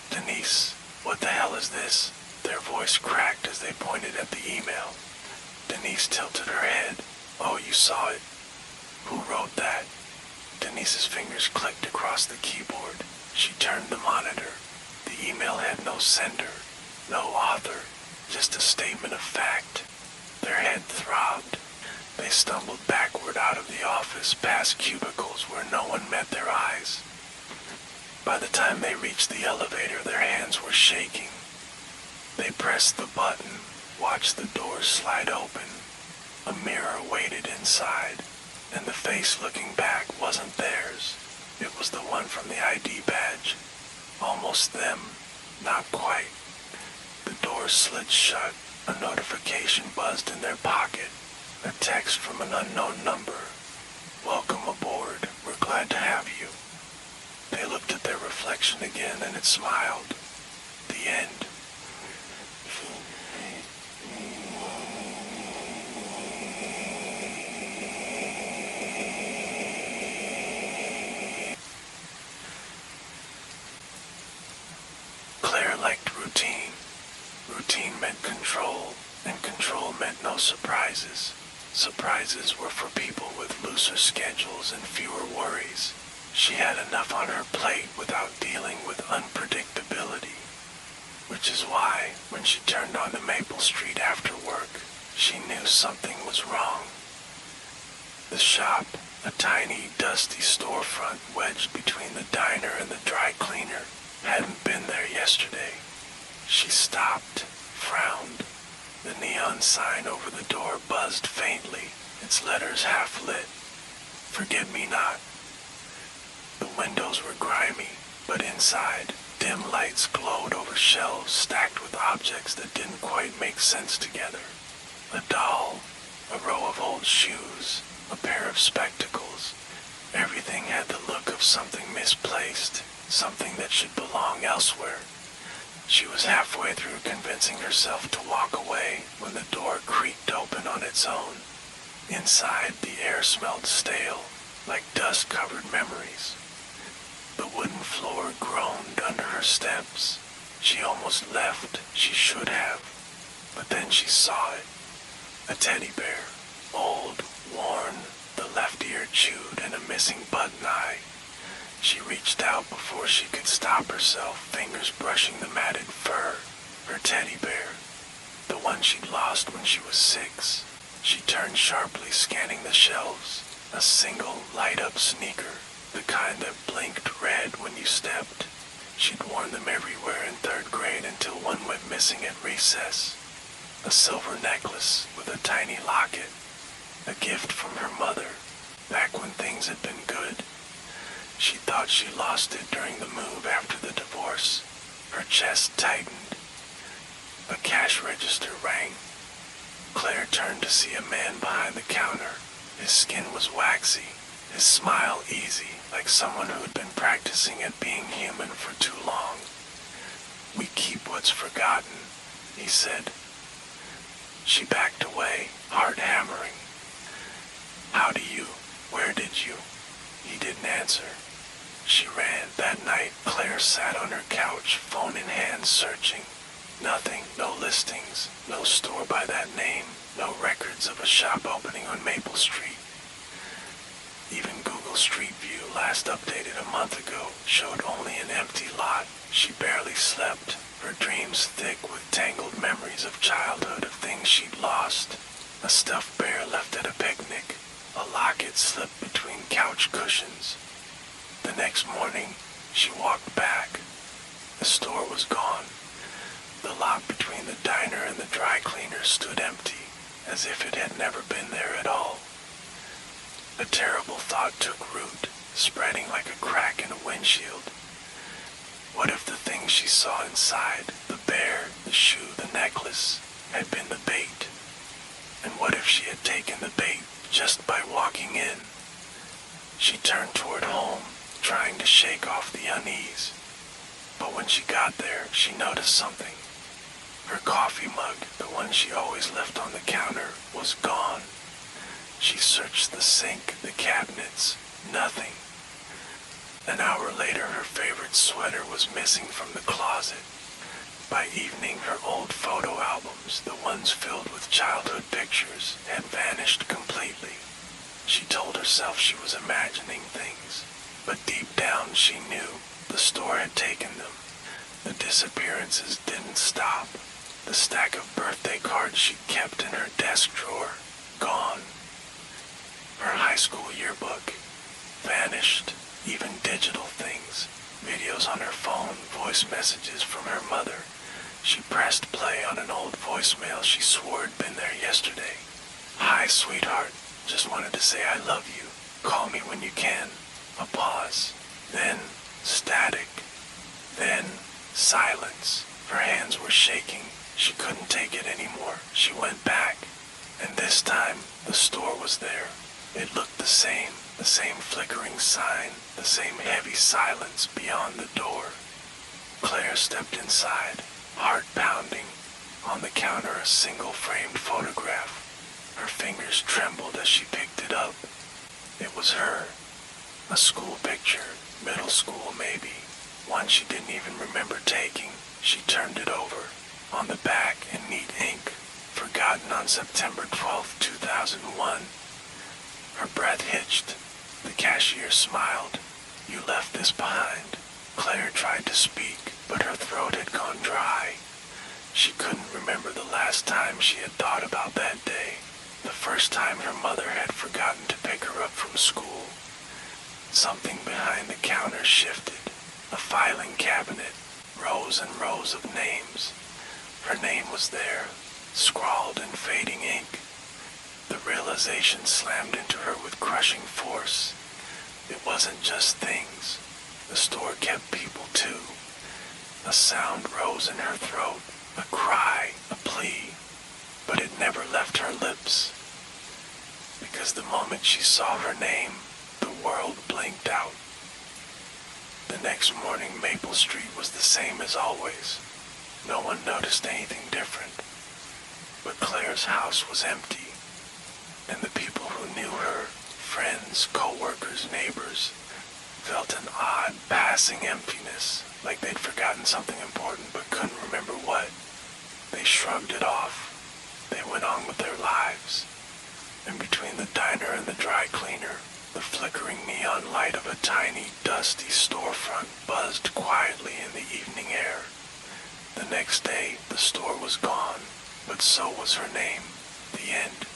"Denise, what the hell is this?" Their voice cracked as they pointed at the email. Denise tilted her head. "Oh, you saw it. Who wrote that?" Denise's fingers clicked across the keyboard. She turned the monitor. The email had no sender, no author. Just a statement of fact. Their head throbbed. They stumbled backward out of the office, past cubicles where no one met their eyes. By the time they reached the elevator, their hands were shaking. They pressed the button, watched the doors slide open. A mirror waited inside, and the face looking back wasn't theirs. It was the one from the ID badge. Almost them, not quite. The door slid shut. A notification buzzed in their pocket. A text from an unknown number. "Welcome aboard. We're glad to have you." They looked at their reflection again and it smiled. The end. Claire liked routine. Routine meant control, and control meant no surprises. Surprises were for people with looser schedules and fewer worries. She had enough on her plate without dealing with unpredictability. Which is why, when she turned onto Maple Street after work, she knew something was wrong. The shop, a tiny, dusty storefront wedged between the diner and the dry cleaner, hadn't been there yesterday. She stopped, frowned. The neon sign over the door buzzed faintly, its letters half lit. "Forget-me-not." The windows were grimy, but inside, dim lights glowed over shelves stacked with objects that didn't quite make sense together. A doll, a row of old shoes, a pair of spectacles. Everything had the look of something misplaced, something that should belong elsewhere. She was halfway through convincing herself to walk away when the door creaked open on its own. Inside, the air smelled stale, like dust-covered memories. The wooden floor groaned under her steps. She almost left. She should have. But then she saw it. A teddy bear. Old, worn, the left ear chewed, and a missing button eye. She reached out before she could stop herself, fingers brushing the matted fur. Her teddy bear. The one she'd lost when she was 6. She turned sharply, scanning the shelves. A single light-up sneaker, the kind that blinked red when you stepped. She'd worn them everywhere in 3rd grade until one went missing at recess. A silver necklace with a tiny locket. A gift from her mother, back when things had been good. She thought she lost it during the move after the divorce. Her chest tightened. A cash register rang. Claire turned to see a man behind the counter. His skin was waxy, his smile easy, like someone who had been practicing at being human for too long. "We keep what's forgotten," he said. She backed away, heart hammering. Where did you?" He didn't answer. She ran. That night, Claire sat on her couch, phone in hand, searching. Nothing, no listings, no store by that name, no records of a shop opening on Maple Street. Even Google Street View, last updated a month ago, showed only an empty lot. She barely slept, her dreams thick with tangled memories of childhood, of things she'd lost. A stuffed bear left at a picnic, a locket slipped between couch cushions. The next morning, she walked back. The store was gone. The lot between the diner and the dry cleaner stood empty, as if it had never been there at all. A terrible thought took root, spreading like a crack in a windshield. What if the things she saw inside, the bear, the shoe, the necklace, had been the bait? And what if she had taken the bait just by walking in? She turned toward home, trying to shake off the unease. But when she got there, she noticed something. Her coffee mug, the one she always left on the counter, was gone. She searched the sink, the cabinets, nothing. An hour later, her favorite sweater was missing from the closet. By evening, her old photo albums, the ones filled with childhood pictures, had vanished completely. She told herself she was imagining things, but deep down she knew the store had taken them. The disappearances didn't stop. The stack of birthday cards she kept in her desk drawer, gone. Her high school yearbook, vanished. Even digital things, videos on her phone, voice messages from her mother. She pressed play on an old voicemail she swore had been there yesterday. "Hi, sweetheart. Just wanted to say I love you. Call me when you can." A pause. Then static. Then silence. Her hands were shaking. She couldn't take it anymore. She went back. And this time, the store was there. It looked the same flickering sign, the same heavy silence beyond the door. Claire stepped inside, heart pounding. On the counter, a single framed photograph. Her fingers trembled as she picked it up. It was her. A school picture, middle school maybe, one she didn't even remember taking. She turned it over. On the back, in neat ink, forgotten on September 12, 2001. Her breath hitched. The cashier smiled. "You left this behind." Claire tried to speak, but her throat had gone dry. She couldn't remember the last time she had thought about that day, the first time her mother had forgotten to pick her up from school. Something behind the counter shifted. A filing cabinet, rows and rows of names. Her name was there, scrawled in fading ink. The realization slammed into her with crushing force. It wasn't just things. The store kept people too. A sound rose in her throat, a cry, a plea, but it never left her lips. Because the moment she saw her name, the world blinked out. The next morning, Maple Street was the same as always. No one noticed anything different. But Claire's house was empty. And the people who knew her, friends, co-workers, neighbors, felt an odd, passing emptiness, like they'd forgotten something important but couldn't remember what. They shrugged it off. They went on with their lives. And between the diner and the dry cleaner, the flickering neon light of a tiny, dusty storefront buzzed quietly in the evening air. The next day, the store was gone, but so was her name. The end.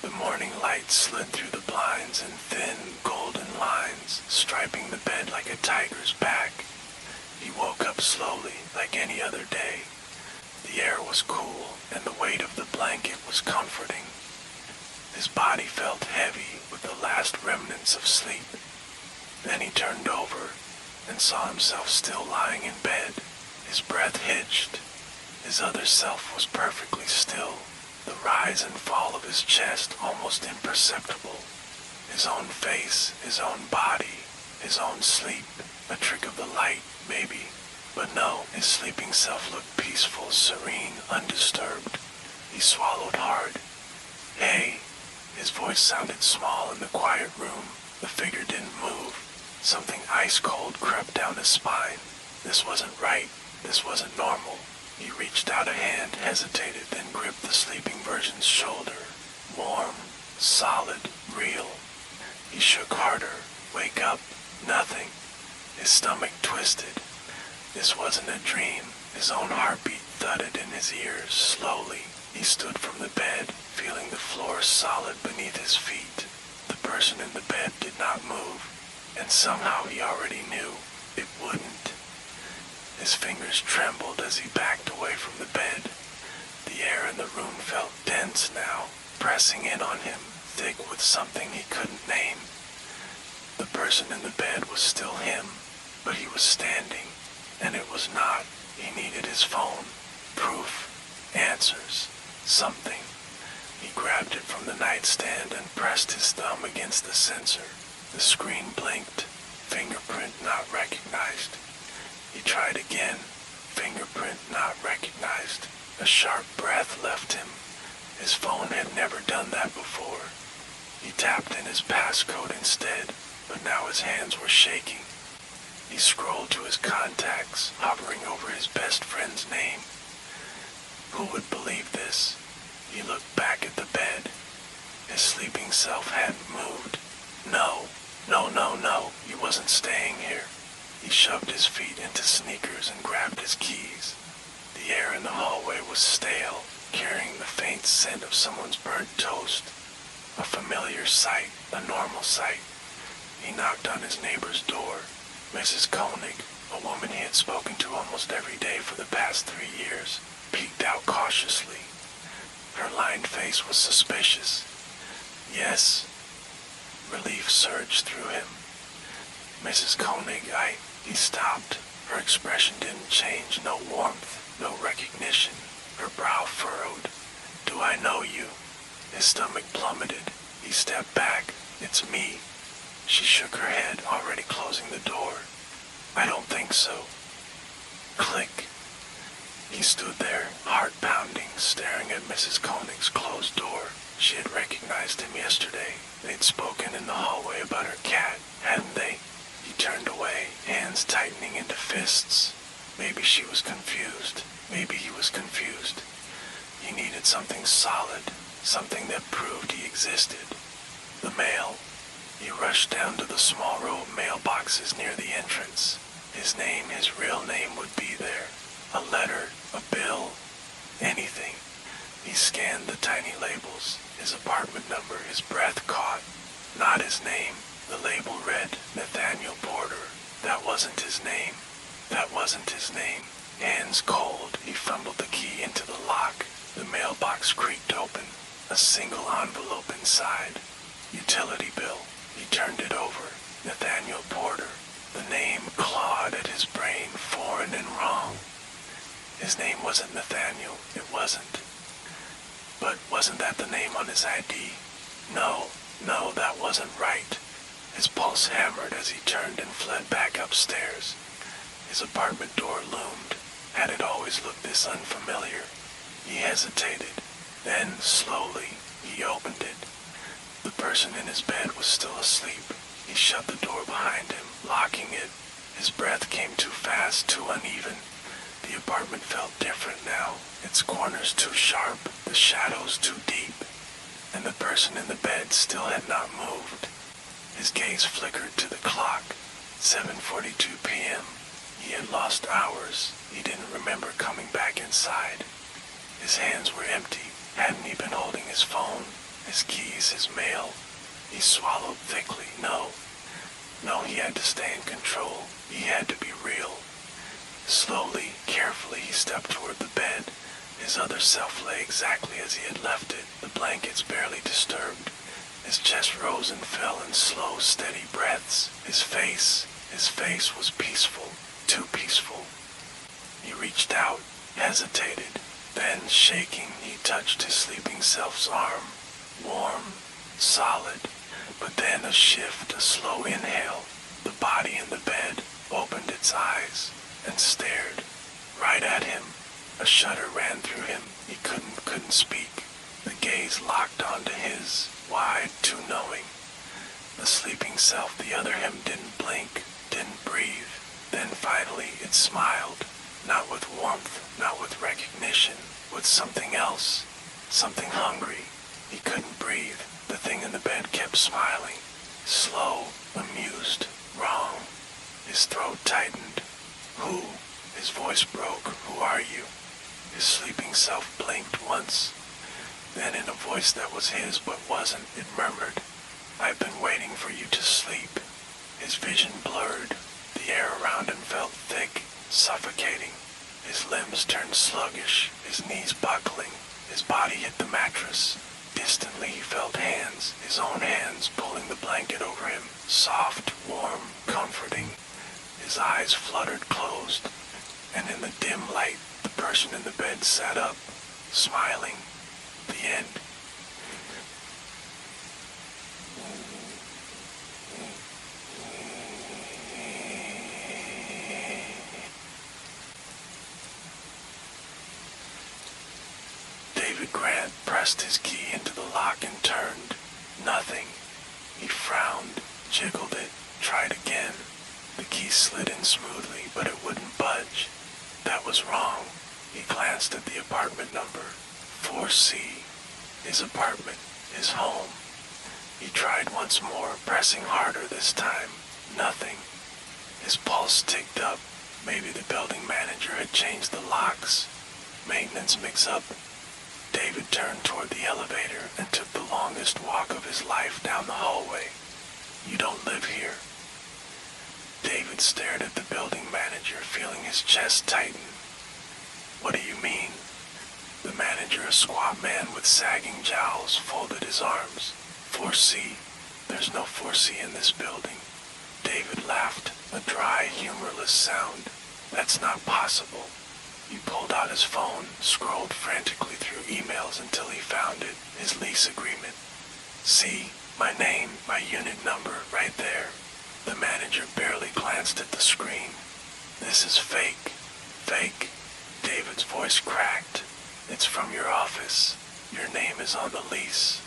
The morning light slid through the blinds in thin, golden lines, striping the bed like a tiger's back. He woke up slowly, like any other day. The air was cool, and the weight of the blanket was comforting. His body felt heavy with the last remnants of sleep. Then he turned over and saw himself still lying in bed. His breath hitched. His other self was perfectly still, the rise and fall of his chest almost imperceptible. His own face, his own body, his own sleep, a trick of the light, maybe. But no, his sleeping self looked peaceful, serene, undisturbed. He swallowed hard. "Hey." His voice sounded small in the quiet room. The figure didn't move. Something ice cold crept down his spine. This wasn't right. This wasn't normal. He reached out a hand, hesitated, then gripped the sleeping version's shoulder. Warm, solid, real. He shook harder. "Wake up." Nothing. His stomach twisted. This wasn't a dream. His own heartbeat thudded in his ears. Slowly, he stood from the bed, feeling the floor solid beneath his feet. The person in the bed did not move, and somehow he already knew it wouldn't. His fingers trembled as he backed away from the bed. The air in the room felt dense now, pressing in on him, thick with something he couldn't name. The person in the bed was still him, but he was standing, and it was not. He needed his phone. Proof. Answers. Something. He grabbed it from the nightstand and pressed his thumb against the sensor. The screen blinked. Fingerprint not recognized. He tried again. Fingerprint not recognized. A sharp breath left him. His phone had never done that before. He tapped in his passcode instead, but now his hands were shaking. He scrolled to his contacts, hovering over his best friend's name. Who would believe this? He looked back at the bed. His sleeping self hadn't moved. No, he wasn't staying here. He shoved his feet into sneakers and grabbed his keys. The air in the hallway was stale, carrying the faint scent of someone's burnt toast. A familiar sight, a normal sight. He knocked on his neighbor's door. Mrs. Koenig, a woman he had spoken to almost every day for the past 3 years, peeked out cautiously. Her lined face was suspicious. Yes. Relief surged through him. "Mrs. Koenig, He stopped. Her expression didn't change. No warmth, no recognition. Her brow furrowed. "Do I know you?" His stomach plummeted. He stepped back. "It's me." She shook her head, already closing the door. "I don't think so." Click. He stood there, heart pounding, staring at Mrs. Koenig's closed door. She had recognized him yesterday. They'd spoken in the hallway about her cat, hadn't they? He turned away, hands tightening into fists. Maybe she was confused. Maybe he was confused. He needed something solid, something that proved he existed. The mail. He rushed down to the small row of mailboxes near the entrance. His name, his real name would be there. A letter, a bill, anything. He scanned the tiny labels, his apartment number, his breath caught. Not his name. The label read, Nathaniel Porter. That wasn't his name. That wasn't his name. Hands cold, he fumbled the key into the lock. The mailbox creaked open. A single envelope inside. Utility bill. He turned it over. Nathaniel Porter. The name clawed at his brain, foreign and wrong. His name wasn't Nathaniel. It wasn't. But wasn't that the name on his ID? No, that wasn't right. His pulse hammered as he turned and fled back upstairs. His apartment door loomed. Had it always looked this unfamiliar? He hesitated. Then, slowly, he opened it. The person in his bed was still asleep. He shut the door behind him, locking it. His breath came too fast, too uneven. The apartment felt different now, its corners too sharp, the shadows too deep. And the person in the bed still had not moved. His gaze flickered to the clock. 7:42 p.m. He had lost hours. He didn't remember coming back inside. His hands were empty. Hadn't he been holding his phone, his keys, his mail? He swallowed thickly. No, he had to stay in control. He had to be real. Slowly, carefully, he stepped toward the bed. His other self lay exactly as he had left it, the blankets barely disturbed. His chest rose and fell in slow, steady breaths. His face was peaceful, too peaceful. He reached out, hesitated. Then, shaking, he touched his sleeping self's arm. Warm, solid, but then a shift, a slow inhale. The body in the bed opened its eyes and stared right at him. A shudder ran through him. He couldn't speak. The gaze locked onto his, wide, too knowing. The sleeping self, the other him, didn't blink, didn't breathe. Then finally it smiled, not with warmth, not with recognition, with something else, something hungry. He couldn't breathe. The thing in the bed kept smiling, slow, amused, wrong. His throat tightened. Who? His voice broke. Who are you? His sleeping self blinked once. Then in a voice that was his but wasn't, it murmured, I've been waiting for you to sleep. His vision blurred. The air around him felt thick, suffocating. His limbs turned sluggish, his knees buckling. His body hit the mattress. Distantly he felt hands, his own hands pulling the blanket over him, soft, warm, comforting. His eyes fluttered closed, and in the dim light, the person in the bed sat up, smiling. The end. David Grant pressed his key into the lock and turned. Nothing. He frowned, jiggled it, tried again. The key slid in smoothly, but it wouldn't budge. That was wrong. He glanced at the apartment number. 4C. His apartment. His home. He tried once more, pressing harder this time. Nothing. His pulse ticked up. Maybe the building manager had changed the locks. Maintenance mix-up. David turned toward the elevator and took the longest walk of his life down the hallway. You don't live here. David stared at the building manager, feeling his chest tighten. What do you mean? The manager, a squat man with sagging jowls, folded his arms. 4C. There's no 4C in this building. David laughed, a dry, humorless sound. That's not possible. He pulled out his phone, scrolled frantically through emails until he found it, his lease agreement. See, my name, my unit number, right there. The manager barely glanced at the screen. This is fake. Fake. David's voice cracked. It's from your office. Your name is on the lease.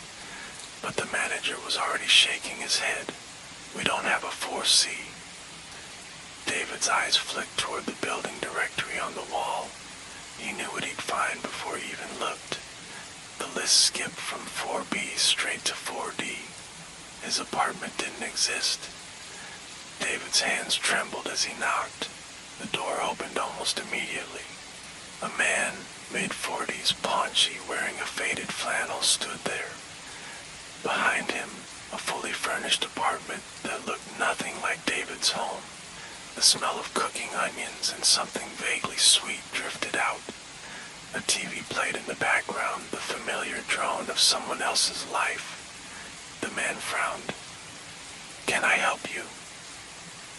But the manager was already shaking his head. We don't have a 4C. David's eyes flicked toward the building directory on the wall. He knew what he'd find before he even looked. The list skipped from 4B straight to 4D. His apartment didn't exist. David's hands trembled as he knocked. The door opened almost immediately. A man, mid-40s, paunchy, wearing a faded flannel, stood there. Behind him, a fully furnished apartment that looked nothing like David's home. The smell of cooking onions and something vaguely sweet drifted out. A TV played in the background, the familiar drone of someone else's life. The man frowned. Can I help you?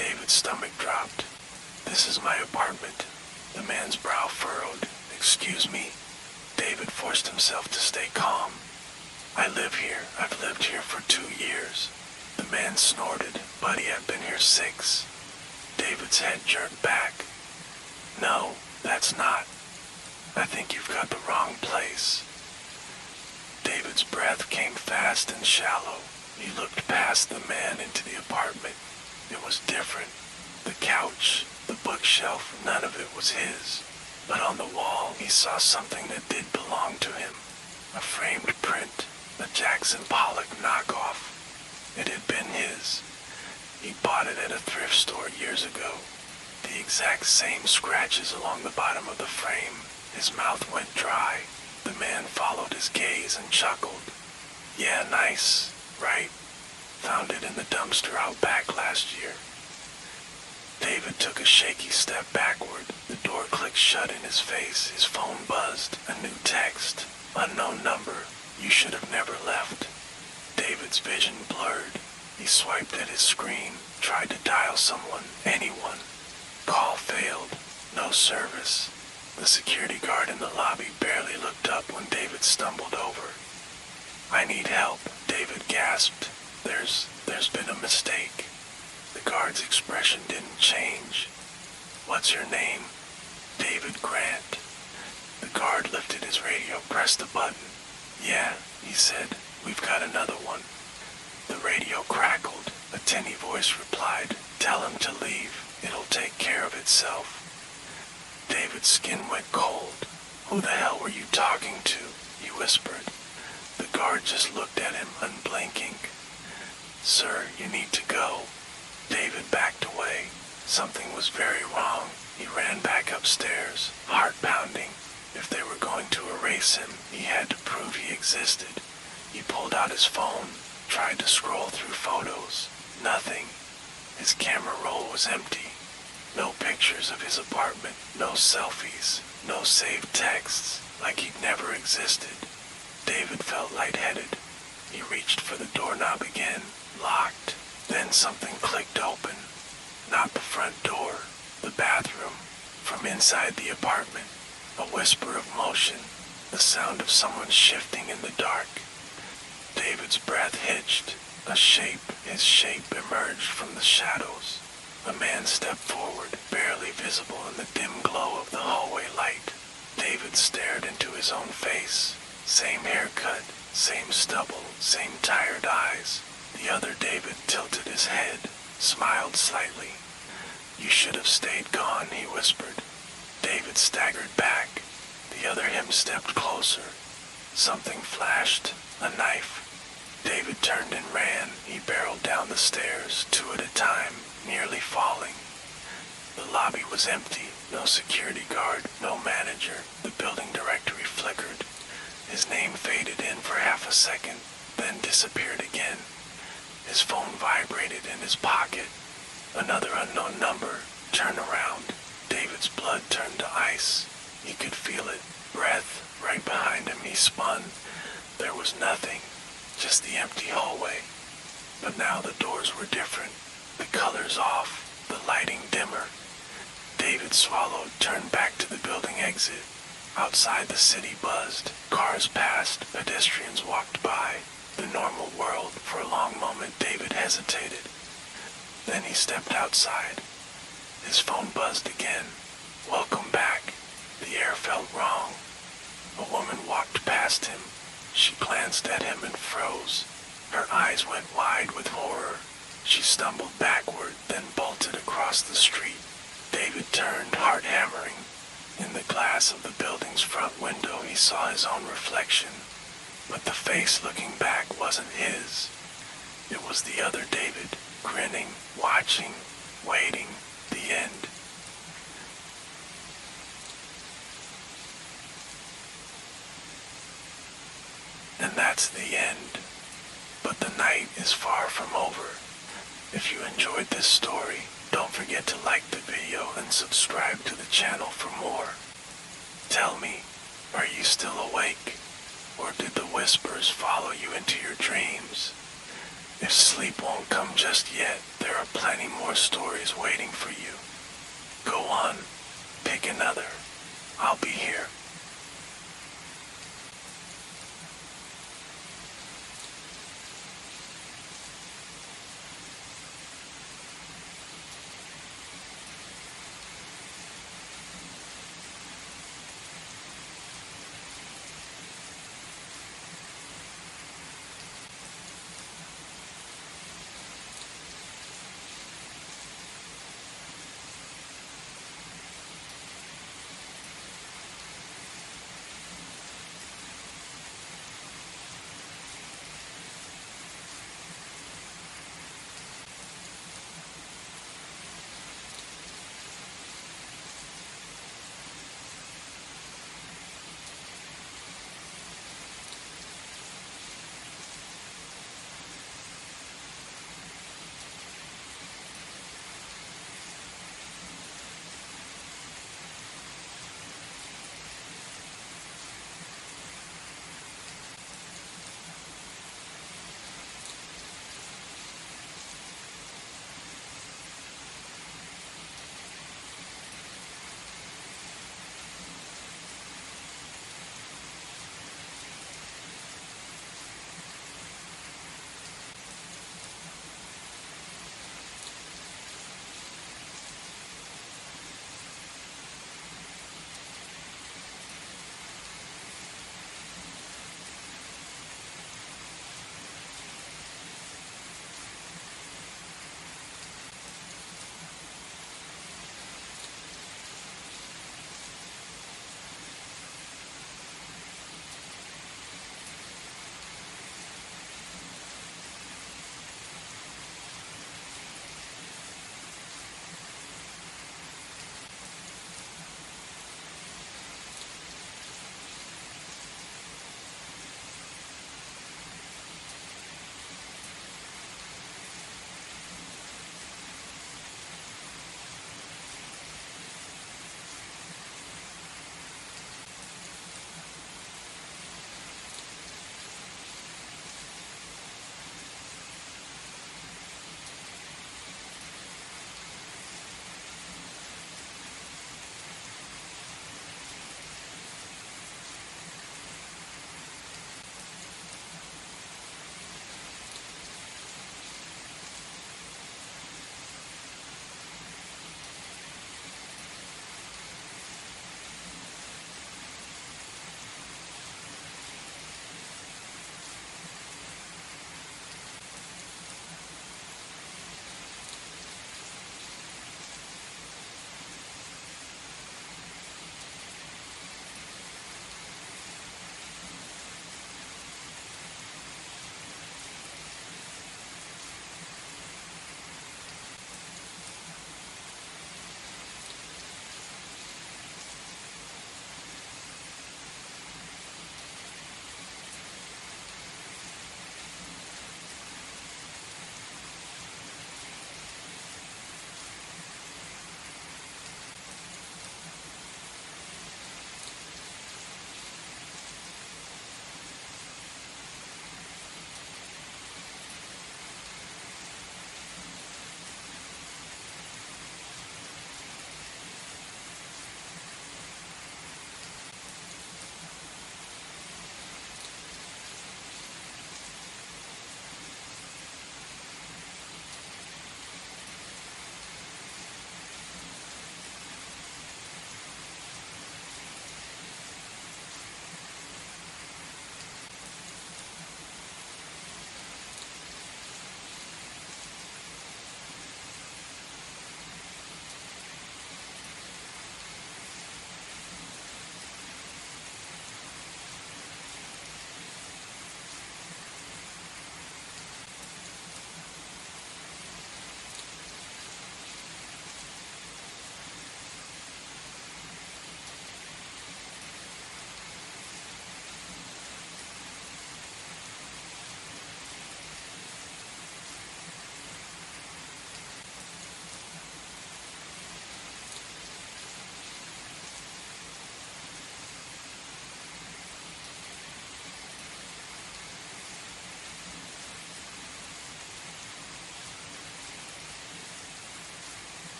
David's stomach dropped. This is my apartment. The man's brow furrowed. Excuse me? David forced himself to stay calm. I live here. I've lived here for 2 years. The man snorted. Buddy, I've been here 6. David's head jerked back. No, that's not. I think you've got the wrong place. David's breath came fast and shallow. He looked past the man into the apartment. It was different. The couch, the bookshelf, none of it was his. But on the wall, he saw something that did belong to him. A framed print, a Jackson Pollock knockoff. It had been his. He bought it at a thrift store years ago. The exact same scratches along the bottom of the frame. His mouth went dry. The man followed his gaze and chuckled. Yeah, nice, right? Found it in the dumpster out back last year. David took a shaky step backward. The door clicked shut in his face. His phone buzzed. A new text. Unknown number. You should have never left. David's vision blurred. He swiped at his screen, tried to dial someone, anyone. Call failed. No service. The security guard in the lobby barely looked up when David stumbled over. I need help, David gasped. There's been a mistake. The guard's expression didn't change. What's your name? David Grant. The guard lifted his radio, pressed a button. Yeah, he said, we've got another one. The radio crackled. A tinny voice replied, tell him to leave. It'll take care of itself. David's skin went cold. Who the hell were you talking to? He whispered. The guard just looked at him, unblinking. Sir, you need to go. David backed away. Something was very wrong. He ran back upstairs, heart pounding. If they were going to erase him, he had to prove he existed. He pulled out his phone, tried to scroll through photos. Nothing. His camera roll was empty. No pictures of his apartment, no selfies, no saved texts, like he'd never existed. David felt lightheaded. He reached for the doorknob again, locked. Then something clicked open. Not the front door, the bathroom. From inside the apartment, a whisper of motion, the sound of someone shifting in the dark. David's breath hitched. A shape, his shape emerged from the shadows. A man stepped forward, barely visible in the dim glow of the hallway light. David stared into his own face. Same haircut, same stubble, same tired eyes. The other David tilted his head, smiled slightly. You should have stayed gone, he whispered. David staggered back. The other him stepped closer. Something flashed, a knife. David turned and ran. He barreled down the stairs, 2 at a time, nearly falling. The lobby was empty. No security guard, no manager. The building directory flickered. His name faded in for half a second, then disappeared again. His phone vibrated in his pocket. Another unknown number. Turn around. David's blood turned to ice. He could feel it. Breath. Right behind him, he spun. There was nothing. Just the empty hallway. But now the doors were different. The colors off. The lighting dimmer. David swallowed, turned back to the building exit. Outside the city buzzed. Cars passed. Pedestrians walked by. The normal world. For a long moment, David hesitated. Then he stepped outside. His phone buzzed again. Welcome back. The air felt wrong. A woman walked past him. She glanced at him and froze. Her eyes went wide with horror. She stumbled backward, then bolted across the street. David turned, heart hammering. In the glass of the building's front window, he saw his own reflection. But the face looking back wasn't his. It was the other David, grinning, watching, waiting. The end. And that's the end. But the night is far from over. If you enjoyed this story, don't forget to like the video and subscribe to the channel for more. Tell me, are you still awake? Or did the whispers follow you into your dreams? If sleep won't come just yet, there are plenty more stories waiting for you. Go on, pick another. I'll be here.